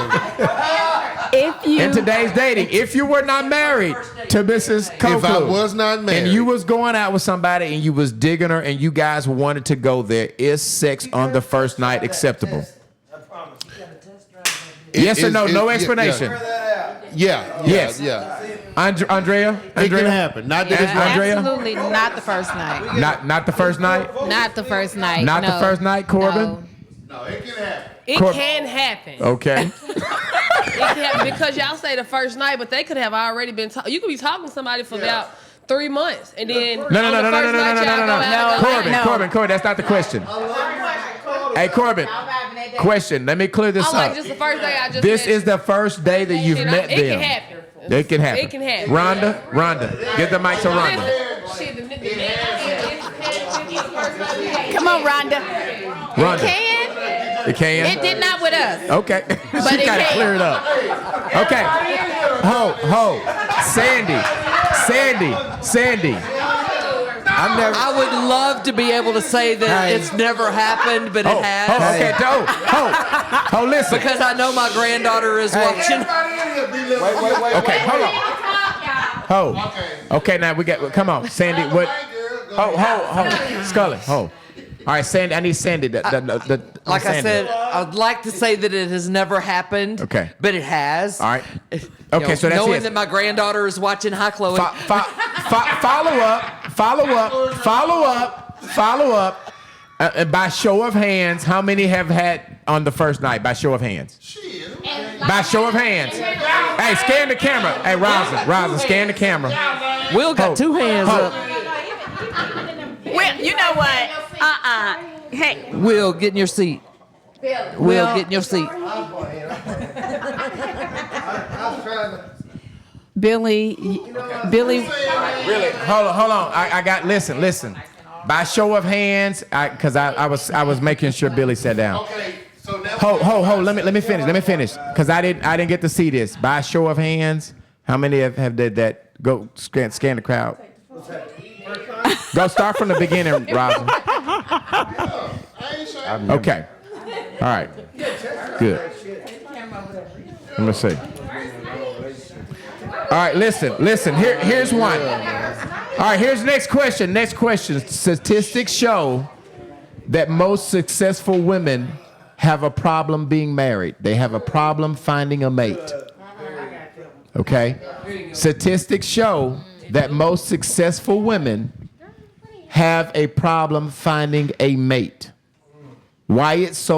If you in today's dating, if you were not married to Mrs. Coco, If I was not married. and you was going out with somebody and you was digging her and you guys wanted to go there, is sex on the first night acceptable? Yes or no? No explanation. Yes. Andrea? It can happen. Not that it's Andrea? Absolutely not the first night. Not the first night? Not the first night. Not the no. first night, Corbin? No. It can happen. Okay. It can happen because y'all say the first night, but they could have already been talking. You could be talking to somebody for about 3 months, and then No. Corbin, that's not the question. Hey, Corbin, question. Let me clear this I up. like just the first day. I just This said- is the first day that you've met them. It can happen. It can happen. It can happen. Rhonda, get the mic to Rhonda. Shit, come on, Rhonda. Rhonda. It can? It did not with us. Okay. She it gotta can. clear it up. Okay. Sandy. I would love to be able to say that it's never happened, but it has. Okay, listen. Because I know my granddaughter is watching. Wait. Okay, hold on. Okay, now we got. Come on, Sandy. What? Scully. All right, Sandy. I need Sandy. Like I Sandy. said, I'd like to say that it has never happened. Okay. But it has. All right. Okay, so that's knowing it. that my granddaughter is watching. Hi, Chloe. Follow up. By show of hands, how many have had on the first night? By show of hands. By show of hands. Hey, scan the camera. Hey, Rosin, scan the camera. Will got 2 hands up. Will, you know what? Hey, Will, get in your seat. Will, get in your seat. Billy. Really? Hold on. I got. Listen. By show of hands, because I was making sure Billy sat down. Okay, so now Hold. Let me finish. Because I didn't get to see this. By show of hands, how many have did that? Go scan the crowd. Go start from the beginning, Rosin. Okay. All right. Good. Let me see. All right, listen. Here's one. All right, here's the next question. Statistics show that most successful women have a problem being married. They have a problem finding a mate. Okay? Statistics show that most successful women have a problem finding a mate. Why is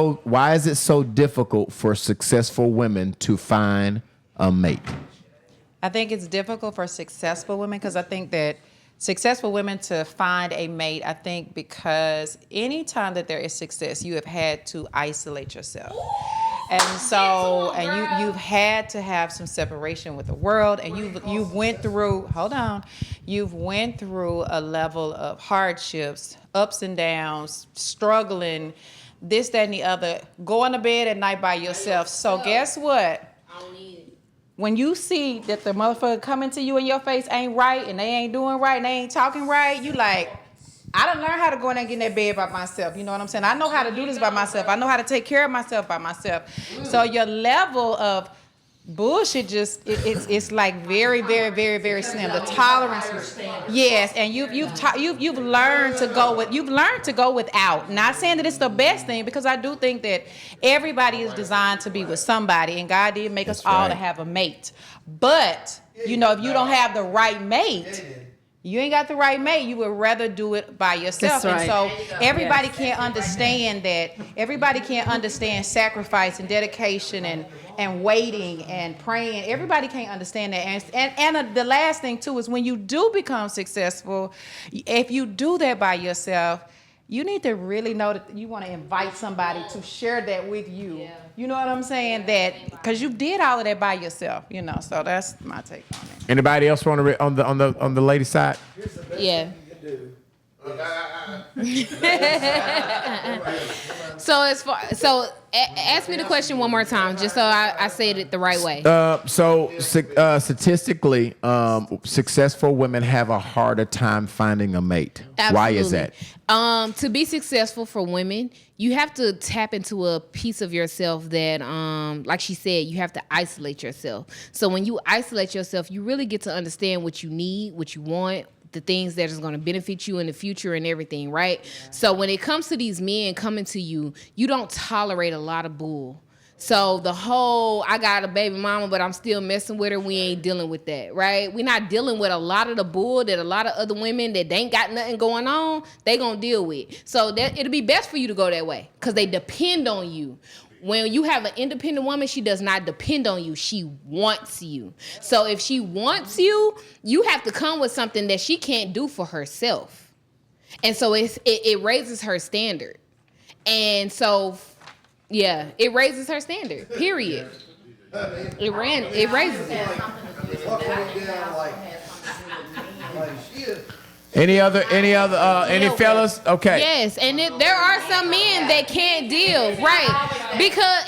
it so difficult for successful women to find a mate? I think it's difficult for successful women because I think that successful women to find a mate, I think because anytime that there is success, you have had to isolate yourself. And so, you've had to have some separation with the world, and you've went through a level of hardships, ups and downs, struggling, this, that, and the other, going to bed at night by yourself. So guess what? When you see that the motherfucker coming to you in your face ain't right, and they ain't doing right, and they ain't talking right, you like, I done learned how to go in there and get in that bed by myself. You know what I'm saying? I know how to do this by myself. I know how to take care of myself by myself. So your level of bullshit it's like very, very, very, very slim. The tolerance, yes, and you've learned to go without. Not saying that it's the best thing, because I do think that everybody is designed to be with somebody, and God did make us all to have a mate. But if you don't have the right mate, you ain't got the right mate, you would rather do it by yourself. That's right. And so everybody can't understand that. Everybody can't understand sacrifice and dedication and waiting and praying. Everybody can't understand that. And the last thing too is when you do become successful, if you do that by yourself, you need to really know that you want to invite somebody to share that with you. Yeah. You know what I'm saying? That because you did all of that by yourself. So that's my take on it. Anybody else want to on the lady side? Yeah. Ask me the question one more time, just so I said it the right way. Statistically, successful women have a harder time finding a mate. Absolutely. Why is that? To be successful for women, you have to tap into a piece of yourself that, like she said, you have to isolate yourself. So when you isolate yourself, you really get to understand what you need, what you want, the things that is going to benefit you in the future and everything, right? So when it comes to these men coming to you, you don't tolerate a lot of bull. So the whole, I got a baby mama, but I'm still messing with her, we ain't dealing with that, right? We're not dealing with a lot of the bull that a lot of other women that ain't got nothing going on, they gonna deal with. So that it'll be best for you to go that way because they depend on you. When you have an independent woman, she does not depend on you. She wants you. So if she wants you, you have to come with something that she can't do for herself. And so it raises her standard. And so, yeah, it raises her standard, period. It raises it. Any fellas? Okay. Yes, and there are some men that can't deal, right? Because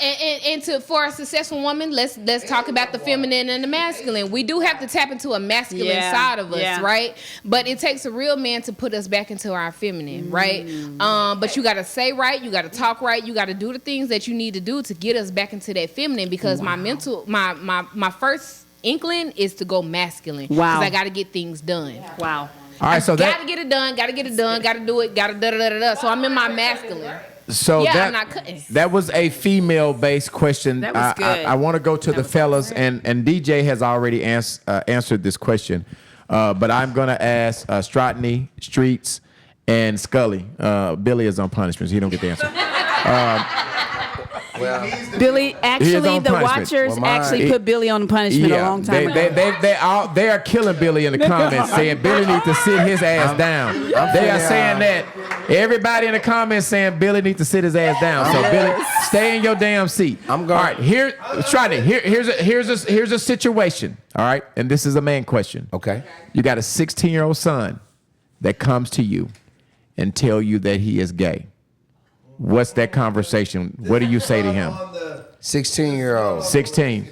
for a successful woman, let's talk about the feminine and the masculine. We do have to tap into a masculine side of us, right? But it takes a real man to put us back into our feminine, right? But you got to say right, you got to talk right, you got to do the things that you need to do to get us back into that feminine. Because my first inkling is to go masculine. Wow. Because I got to get things done. Wow. All right, so gotta get it done, gotta do it, gotta da. So I'm in my masculine. So I'm not cutting. that was a female-based question. That was good. I want to go to the fellas, and DJ has already answered this question, but I'm going to ask Stratney, Streets, and Scully. Billy is on punishments. He don't get the answer. Billy, actually, the punishment. watchers actually put Billy on punishment a long time ago. They are killing Billy in the comments, saying Billy needs to sit his ass down. They are saying that. Everybody in the comments saying Billy needs to sit his ass down. So Billy, stay in your damn seat. I'm going. All right, here's a situation. All right, and this is a man question. Okay. You got a 16-year-old son that comes to you and tell you that he is gay. What's that conversation? What do you say to him? 16-year-old. 16.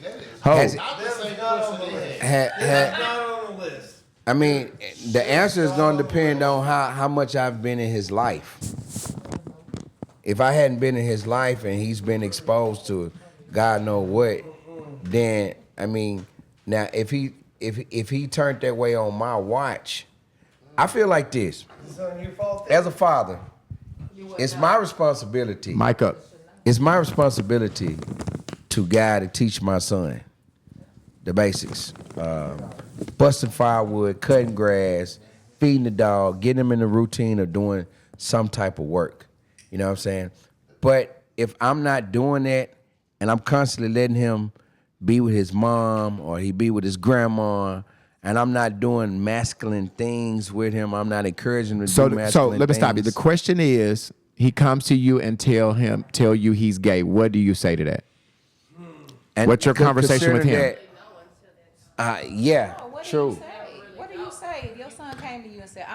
I mean, the answer is going to depend on how much I've been in his life. If I hadn't been in his life and he's been exposed to God know what, then I mean, now if he turned that way on my watch, I feel like this. As a father, it's my responsibility. Mic up. It's my responsibility to guide and teach my son the basics. Busting firewood, cutting grass, feeding the dog, getting him in the routine of doing some type of work. You know what I'm saying? But if I'm not doing that and I'm constantly letting him be with his mom or he be with his grandma, and I'm not doing masculine things with him, I'm not encouraging him to do masculine things. So let me stop you. The question is, he comes to you and tell you he's gay. What do you say to that? And what's your conversation with him? Yeah, true. What do you say if your son came to you and said,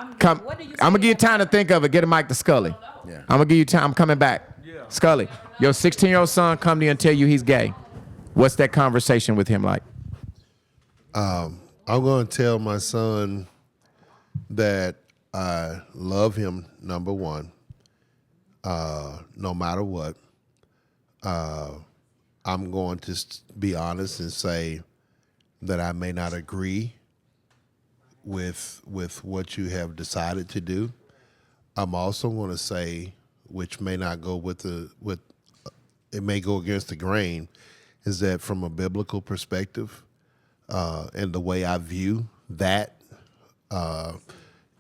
what do you say? I'm going to give you time to think of it. Get a mic to Scully. Yeah. I'm going to give you time. I'm coming back. Yeah. Scully, your 16-year-old son come to you and tell you he's gay. What's that conversation with him like? I'm going to tell my son that I love him, number one, no matter what. I'm going to be honest and say that I may not agree with what you have decided to do. I'm also going to say, which may not go it may go against the grain, is that from a biblical perspective, and the way I view that,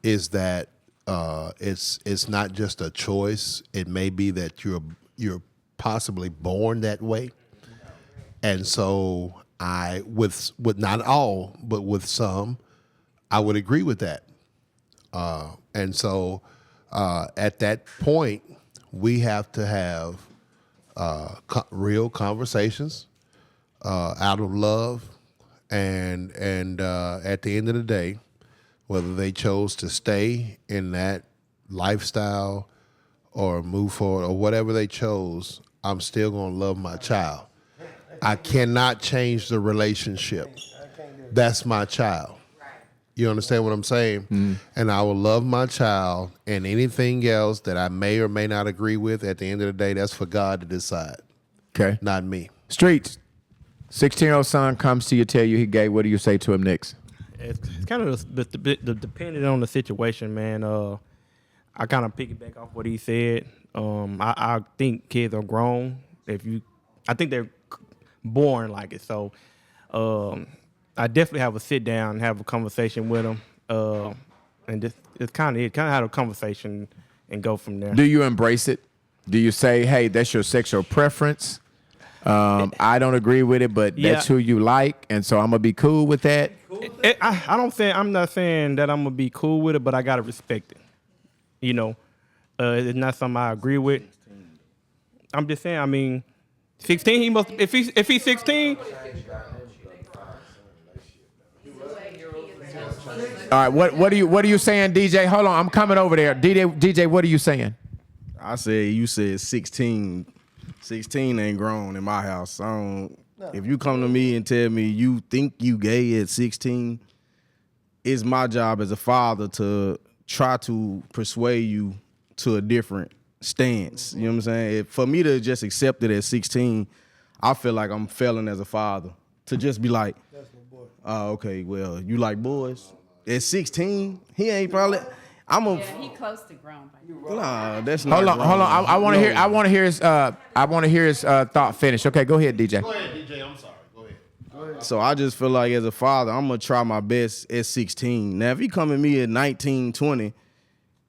is that it's not just a choice. It may be that you're possibly born that way, and so with not all, but with some, I would agree with that. And so at that point, we have to have real conversations out of love, and at the end of the day, whether they chose to stay in that lifestyle or move forward or whatever they chose, I'm still going to love my child. I cannot change the relationship. That's my child. You understand what I'm saying? And I will love my child, and anything else that I may or may not agree with, at the end of the day, that's for God to decide. Okay. Not me. Streets. 16-year-old son comes to you, tell you he gay. What do you say to him next? It's kind of depending on the situation, man. I kind of piggyback off what he said. I think kids are grown. I think they're born like it. So, I definitely have a sit down and have a conversation with them, and it's kind of have a conversation and go from there. Do you embrace it? Do you say, "Hey, that's your sexual preference. I don't agree with it, but that's who you like, and so I'm gonna be cool with that"? I'm not saying that I'm gonna be cool with it, but I gotta respect it. You know, it's not something I agree with. I'm just saying. I mean, 16. He must. If he's 16. All right, what are you saying, DJ? Hold on, I'm coming over there. DJ, what are you saying? I said you said 16. 16 ain't grown in my house. If you come to me and tell me you think you gay at 16, it's my job as a father to try to persuade you to a different stance. You know what I'm saying? For me to just accept it at 16, I feel like I'm failing as a father. To just be like, oh, okay, well, you like boys? At 16, he ain't probably. He close to grown. Nah, that's not. Hold on. I want to hear his thought finish. Okay, go ahead, DJ. Go ahead, DJ. I'm sorry. Go ahead. So I just feel like as a father, I'm gonna try my best at 16. Now, if he come at me at 19, 20, you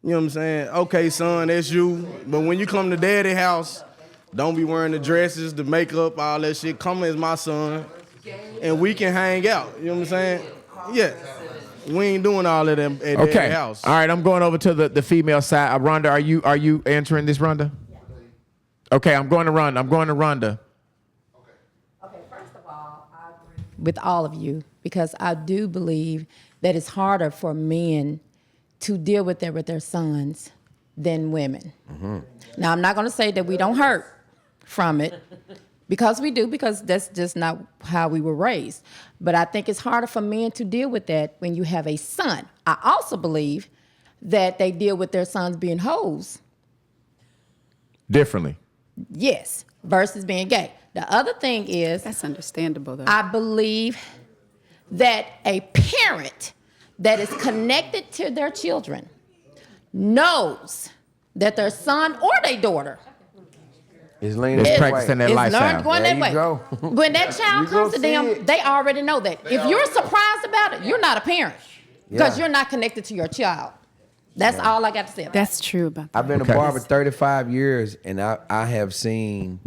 know what I'm saying? Okay, son, that's you. But when you come to daddy house, don't be wearing the dresses, the makeup, all that shit. Come as my son, and we can hang out. You know what I'm saying? Yeah. We ain't doing all of them at their house. All right, I'm going over to the female side. Rhonda, are you answering this, Rhonda? Okay, I'm going to Rhonda. Okay, first of all, I agree with all of you because I do believe that it's harder for men to deal with their sons than women. Now, I'm not going to say that we don't hurt from it. Because we do, because that's just not how we were raised. But I think it's harder for men to deal with that when you have a son. I also believe that they deal with their sons being hoes. Differently. Yes, versus being gay. The other thing is... That's understandable, though. I believe that a parent that is connected to their children knows that their son or their daughter is practicing that lifestyle. Going there that way. You go. When that child comes to them, they already know that. If you're surprised about it, you're not a parent because you're not connected to your child. That's all I got to say about That's true about that. I've been a barber 35 years, and I have seen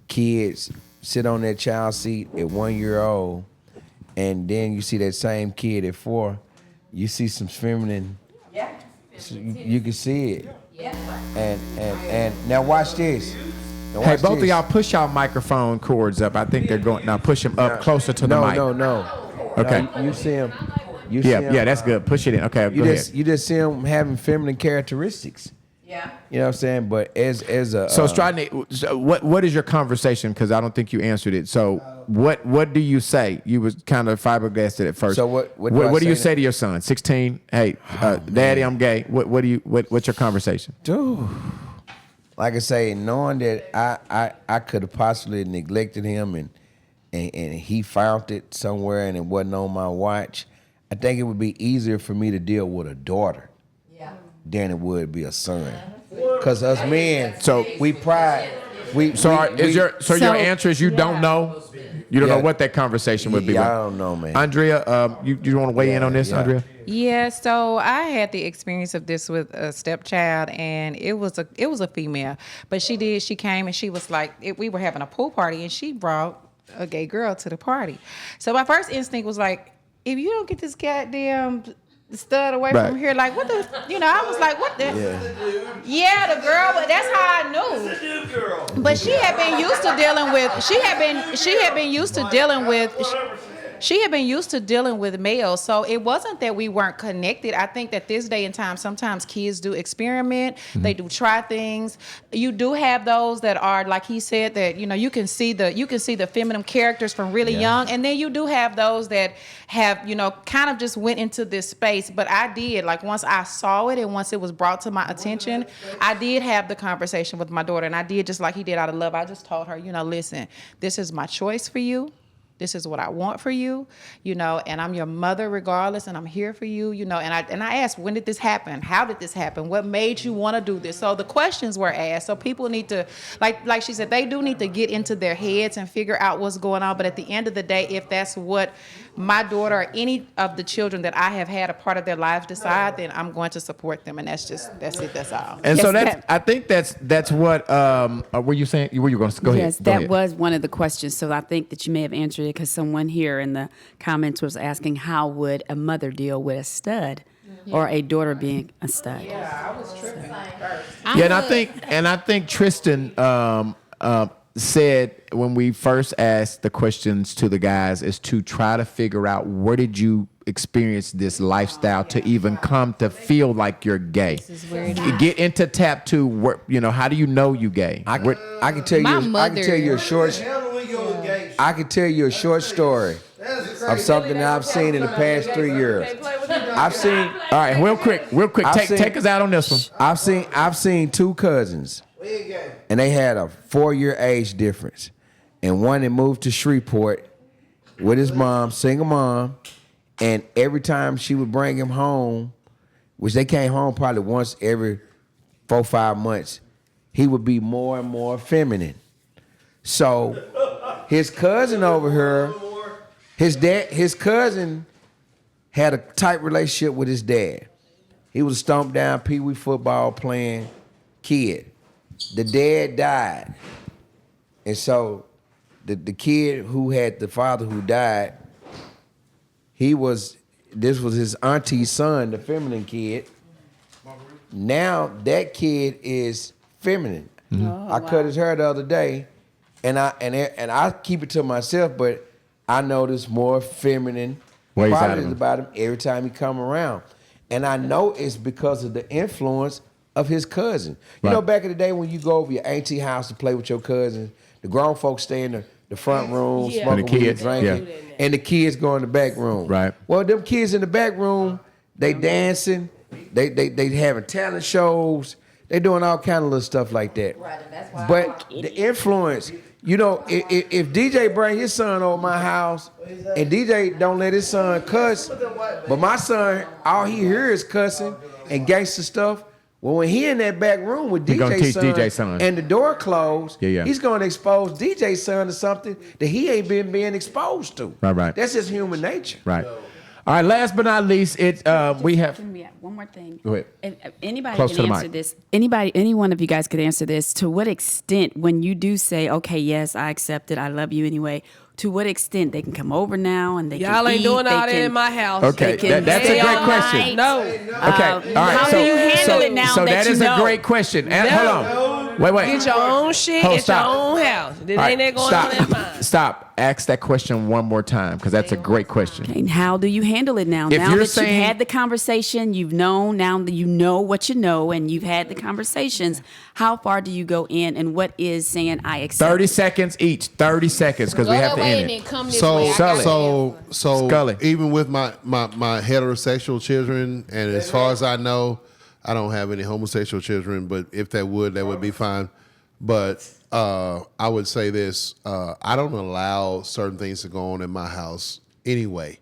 kids sit on their child seat at 1 year old, and then you see that same kid at 4. You see some feminine. Yeah. You can see it. Yeah. And now watch this. Hey, both of y'all push y'all microphone cords up. I think they're going now. Push them up closer to the mic. No. Okay. You see him. Yeah, that's good. Push it in. Okay, go ahead. You just see him having feminine characteristics. Yeah. You know what I'm saying? But as a so Stratton, what is your conversation? Because I don't think you answered it. So what do you say? You was kind of fiberglassed at first. So what do you say to your son? 16. Hey, Daddy, I'm gay. What's your conversation? Dude. Like I say, knowing that I could have possibly neglected him and he found it somewhere and it wasn't on my watch, I think it would be easier for me to deal with a daughter than it would be a son. Because us men, we pride. Your answer is you don't know? You don't know what that conversation would be. Yeah, I don't know, man. Andrea, you want to weigh in on this, Andrea? Yeah, so I had the experience of this with a stepchild, and it was a female, but she came and she was like, we were having a pool party, and she brought a gay girl to the party. So my first instinct was like, if you don't get this goddamn stud away from here, like what the, I was like, what the? Yeah, the girl, but that's how I knew. But she had been used to dealing with. She had been used to dealing with. she had been used to dealing with males, so it wasn't that we weren't connected. I think that this day and time, sometimes kids do experiment, they do try things. You do have those that are, like he said, that you can see the feminine characters from really young, and then you do have those that have kind of just went into this space. But I did, like, once I saw it and once it was brought to my attention, I did have the conversation with my daughter, and I did just like he did out of love. I just told her, listen, this is my choice for you. This is what I want for you, and I'm your mother regardless, and I'm here for you, and I asked, when did this happen? How did this happen? What made you want to do this? So the questions were asked. So people need to, like she said, they do need to get into their heads and figure out what's going on. But at the end of the day, if that's what my daughter or any of the children that I have had a part of their lives decide, then I'm going to support them, and that's it. That's all. And so I think that's what were you saying? Were you going to go ahead? Yes, that was one of the questions. So I think that you may have answered it because someone here in the comments was asking, how would a mother deal with a stud or a daughter being a stud? Yeah, I was tripping first. And I think Tristan said when we first asked the questions to the guys is to try to figure out where did you experience this lifestyle to even come to feel like you're gay. Get into tap two. How do you know you gay? I can tell you a short. I can tell you a short story of something that I've seen in the past 3 years. I've seen. All right, real quick. Take us out on this one. I've seen two cousins, and they had a 4-year age difference, and one that moved to Shreveport with his mom, single mom, and every time she would bring him home, which they came home probably once every 4-5 months, he would be more and more feminine. So his cousin over here, his cousin had a tight relationship with his dad. He was a stomped down pee-wee football playing kid. The dad died. And so the kid who had the father who died, this was his auntie's son, the feminine kid. Now that kid is feminine. Mm-hmm. I cut his hair the other day, and I keep it to myself, but I notice more feminine qualities about him every time he come around. And I know it's because of the influence of his cousin. You know, back in the day when you go over your auntie house to play with your cousins, the grown folks stay in the front room, smoking weed, drinking, and the kids go in the back room. Right. Well, them kids in the back room, they dancing, they having talent shows, they doing all kind of little stuff like that. Right, and that's why. But the influence, if DJ bring his son over my house and DJ don't let his son cuss, but my son, all he hears is cussing and gangster stuff. Well, when he in that back room with DJ son and the door closed, he's going to expose DJ son to something that he ain't been being exposed to. Right. That's just human nature. Right. All right. Last but not least, we have one more thing. Go ahead. If anybody Close can to the answer mic. this. Any one of you guys could answer this. To what extent, when you do say, "Okay, yes, I accept it. I love you anyway," to what extent they can come over now and they y'all can ain't eat, doing they all that can- in my house. Okay, that's a great question. No. Okay, all right. How do you handle it now so that is you a know? great question. And, hold on. Wait. Get your own shit. Hold, Get stop. your own house. There All ain't that going on in mine. Stop. Ask that question one more time because that's a great question. And how do you handle it now? If Now you're that saying- you've had the conversation, you've known, now that you know what you know, and you've had the conversations, how far do you go in, and what is saying I accept? 30 seconds each. 30 seconds because we have to end it. So even with my heterosexual children, and as far as I know, I don't have any homosexual children, but if that would be fine. But I would say this, I don't allow certain things to go on in my house anyway.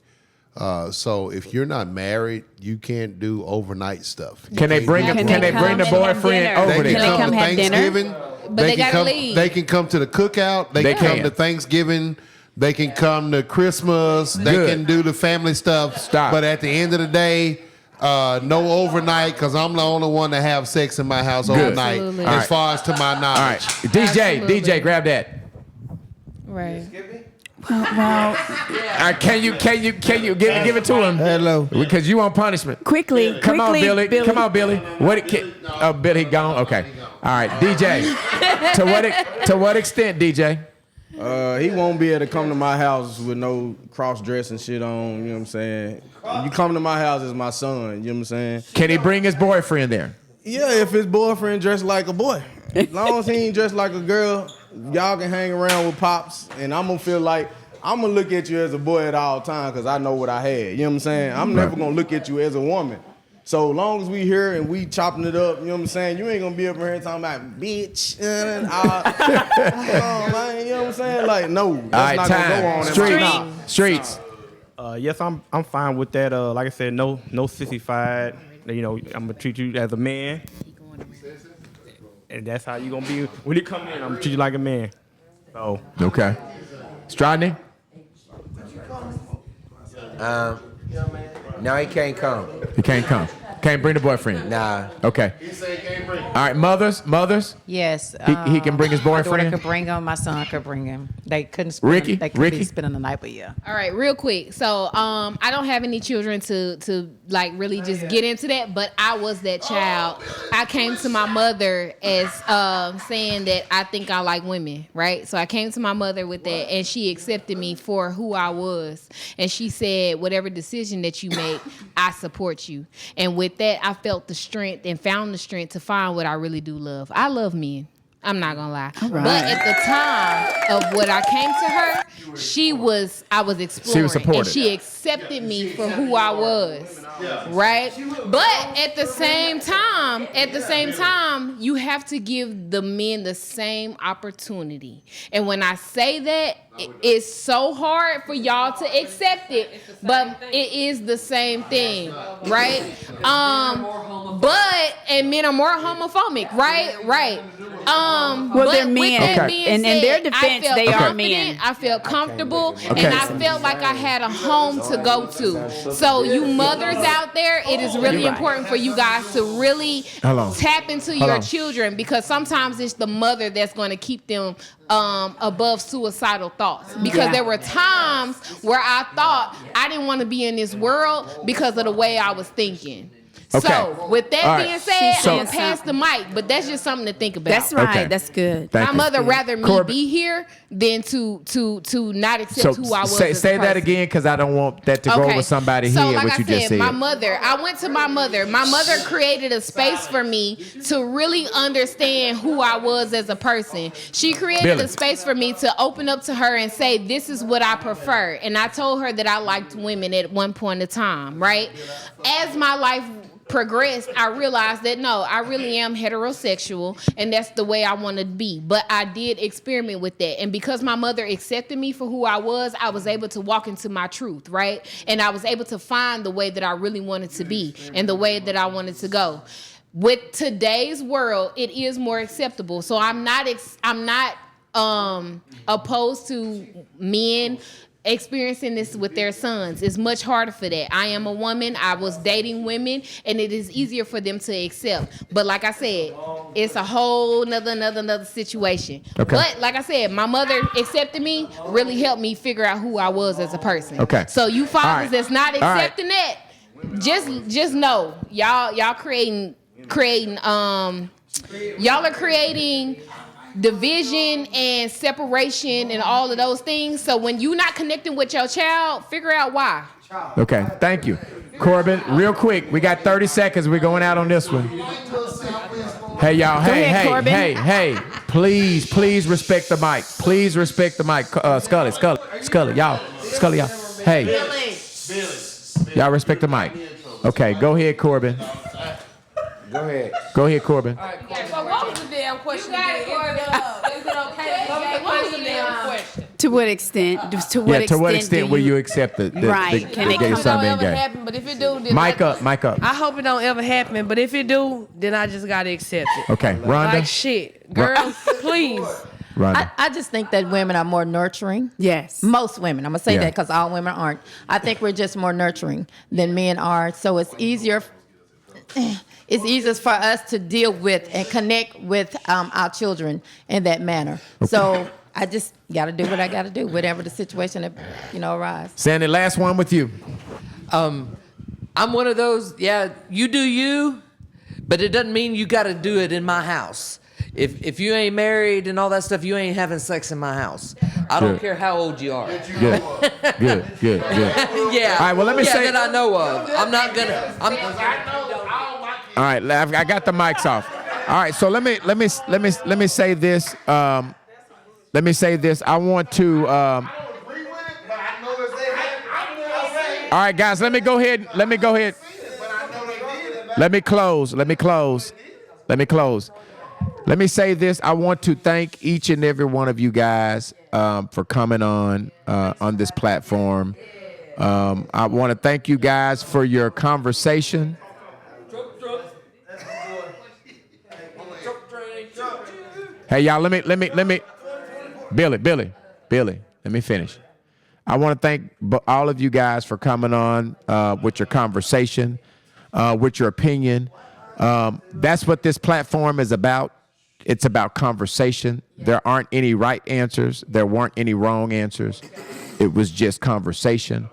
So if you're not married, you can't do overnight stuff. Can they bring the boyfriend over there? They can come to Thanksgiving. But they gotta leave. They can come to the cookout. They can come to Thanksgiving. They can come to Christmas. They can do the family stuff. Stop. But at the end of the day, no overnight because I'm the only one to have sex in my house overnight. Absolutely. As far as to my knowledge. All right. DJ, grab that. Right. Well, Can you give it to him? Hello. Because you want punishment. quickly, Come on, quickly, Billy. Come on, Billy. Billy gone. Okay. All right, DJ. To what extent, DJ? He won't be able to come to my house with no cross dressing shit on. You know what I'm saying? You come to my house as my son. You know what I'm saying? Can he bring his boyfriend there? Yeah, if his boyfriend dressed like a boy. As long as he ain't dressed like a girl, y'all can hang around with pops, and I'm gonna feel like I'm gonna look at you as a boy at all times because I know what I had. You know what I'm saying? I'm never gonna look at you as a woman. So long as we here and we chopping it up, you know what I'm saying? You ain't gonna be up here talking about bitch. Oh, man, you know what I'm saying? Like, no, that's not gonna go on. Streets. Yes, I'm fine with that. Like I said, no sissified. You know, I'm gonna treat you as a man, and that's how you gonna be when you come in. I'm gonna treat you like a man. So okay, Strodney. No, he can't come. He can't come. Can't bring the boyfriend. Nah. Okay. He said he can't bring. All right, mothers. Yes. He can bring his My daughter boyfriend. could bring him. My son could bring him. They couldn't. Spend Ricky? They couldn't Ricky? be spending the night, but yeah. All right, real quick. So, I don't have any children to like really just get into that, but I was that child. I came to my mother as saying that I think I like women, right? So I came to my mother with that, and she accepted me for who I was, and she said, "Whatever decision that you make, I support you." And with that, I felt the strength and found the strength to find what I really do love. I love men. I'm not gonna lie. All right. But at the time of what I came to her, I was exploring. She was supportive. And she accepted me for who I was. Right? But at the same time, you have to give the men the same opportunity. And when I say that, it's so hard for y'all to accept it, but it is the same thing, right? And men are more homophobic, right? Well, But they're with men. that Okay. being And in said, their defense, I felt they are confident, men. I felt comfortable, Okay. and I felt like I had a home to go to. So you mothers out there, it is really important for you guys to really tap into your children, because sometimes it's the mother that's going to keep them above suicidal thoughts. Because there were times where I thought I didn't want to be in this world because of the way I was thinking. Okay. So, with that All right. being said, So- I'm gonna pass the mic, but that's just something to think about. That's right. Okay. That's good. Thank My you. mother rather me Corbin. be here than to not accept So who I was. say as a that person. again, because I don't want that to go over somebody's So, head. like What I you just said. my mother, I went to my mother. My mother created a space for me to really understand who I was as a person. She created Billy. a space for me to open up to her and say, this is what I prefer. And I told her that I liked women at one point in time, right? As my life progressed, I realized that no, I really am heterosexual, and that's the way I want to be. But I did experiment with that, and because my mother accepted me for who I was able to walk into my truth, right? And I was able to find the way that I really wanted to be and the way that I wanted to go. With today's world, it is more acceptable. So I'm not opposed to men experiencing this with their sons. It's much harder for that. I am a woman. I was dating women, and it is easier for them to accept. But like I said, it's a whole another situation. Okay. But like I said, my mother accepted me, really helped me figure out who I was as a person. Okay. So you fathers All right. that's not All right. accepting that, just know y'all creating y'all are creating division and separation and all of those things. So when you're not connecting with your child, figure out why. Okay, thank you. Corbin, real quick, we got 30 seconds. We're going out on this one. Hey, y'all. Go ahead, Corbin. Hey. Please respect the mic. Please respect the mic. Scully, y'all. Hey. Y'all respect the mic. Okay, go ahead, Corbin. Go ahead, Corbin. So what was the damn question? Is it okay? What was the damn question? To what extent? To what extent will do you accept the Right. Can it gay come son It being don't ever gay? happen, but if it do, then Mic up. I hope it don't ever happen, but if it do, then I just gotta accept it. Okay, Rhonda. Like shit, girls, please. Rhonda. I just think that women are more nurturing. Yes. Most women. I'm going to say Yeah. that because all women aren't. I think we're just more nurturing than men are. So it's easier for us to deal with and connect with our children in that manner. Okay. So I just got to do what I got to do, whatever the situation that, arises. Sandy, last one with you. I'm one of those, you do you, but it doesn't mean you got to do it in my house. If you ain't married and all that stuff, you ain't having sex in my house. I don't Good. care how old you are. Good. Good. Good. Yeah. All right, well, let me say- that I know of. I'm not gonna. All right, I got the mics off. All right, so let me say this. Let me say this. I want to. All right, guys, let me go ahead. Let me close. Let me say this. I want to thank each and every one of you guys for coming on this platform. I want to thank you guys for your conversation. Hey, y'all, let me, Billy, let me finish. I want to thank all of you guys for coming on with your conversation, with your opinion. That's what this platform is about. It's about conversation. There aren't any right answers. There weren't any wrong answers. It was just conversation.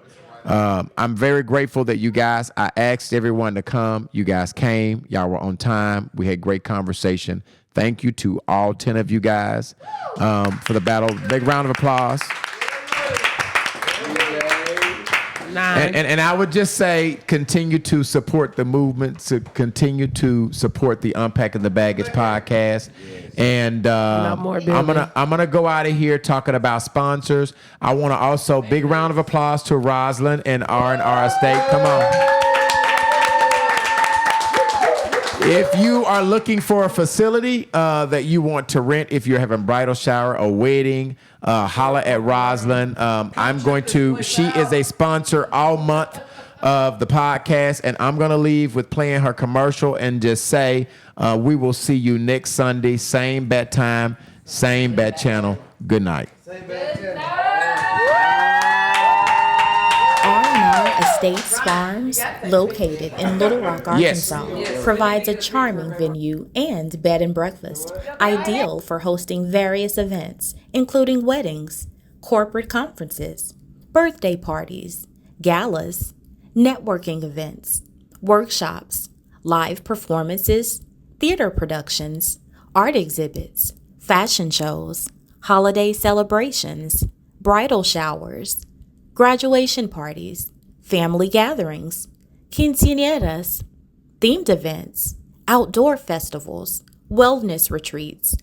I'm very grateful that you guys, I asked everyone to come. You guys came. Y'all were on time. We had great conversation. Thank you to all 10 of you guys for the battle. Big round of applause. And I would just say, continue to support the movement, to continue to support the Unpacking the Baggage podcast. And I'm gonna go out of here talking about sponsors. I want to also big round of applause to Rosalind and R&R Estate. Come on. If you are looking for a facility that you want to rent, if you're having bridal shower or wedding, holla at Rosalind. She is a sponsor all month of the podcast, and I'm going to leave with playing her commercial and just say, we will see you next Sunday, same bat time, same bat channel. Good night. Estates Farms, located in Little Rock, Arkansas, provides a charming venue and bed and breakfast, ideal for hosting various events, including weddings, corporate conferences, birthday parties, galas, networking events, workshops, live performances, theater productions, art exhibits, fashion shows, holiday celebrations, bridal showers, graduation parties, family gatherings, quinceañeras, themed events, outdoor festivals, wellness retreats,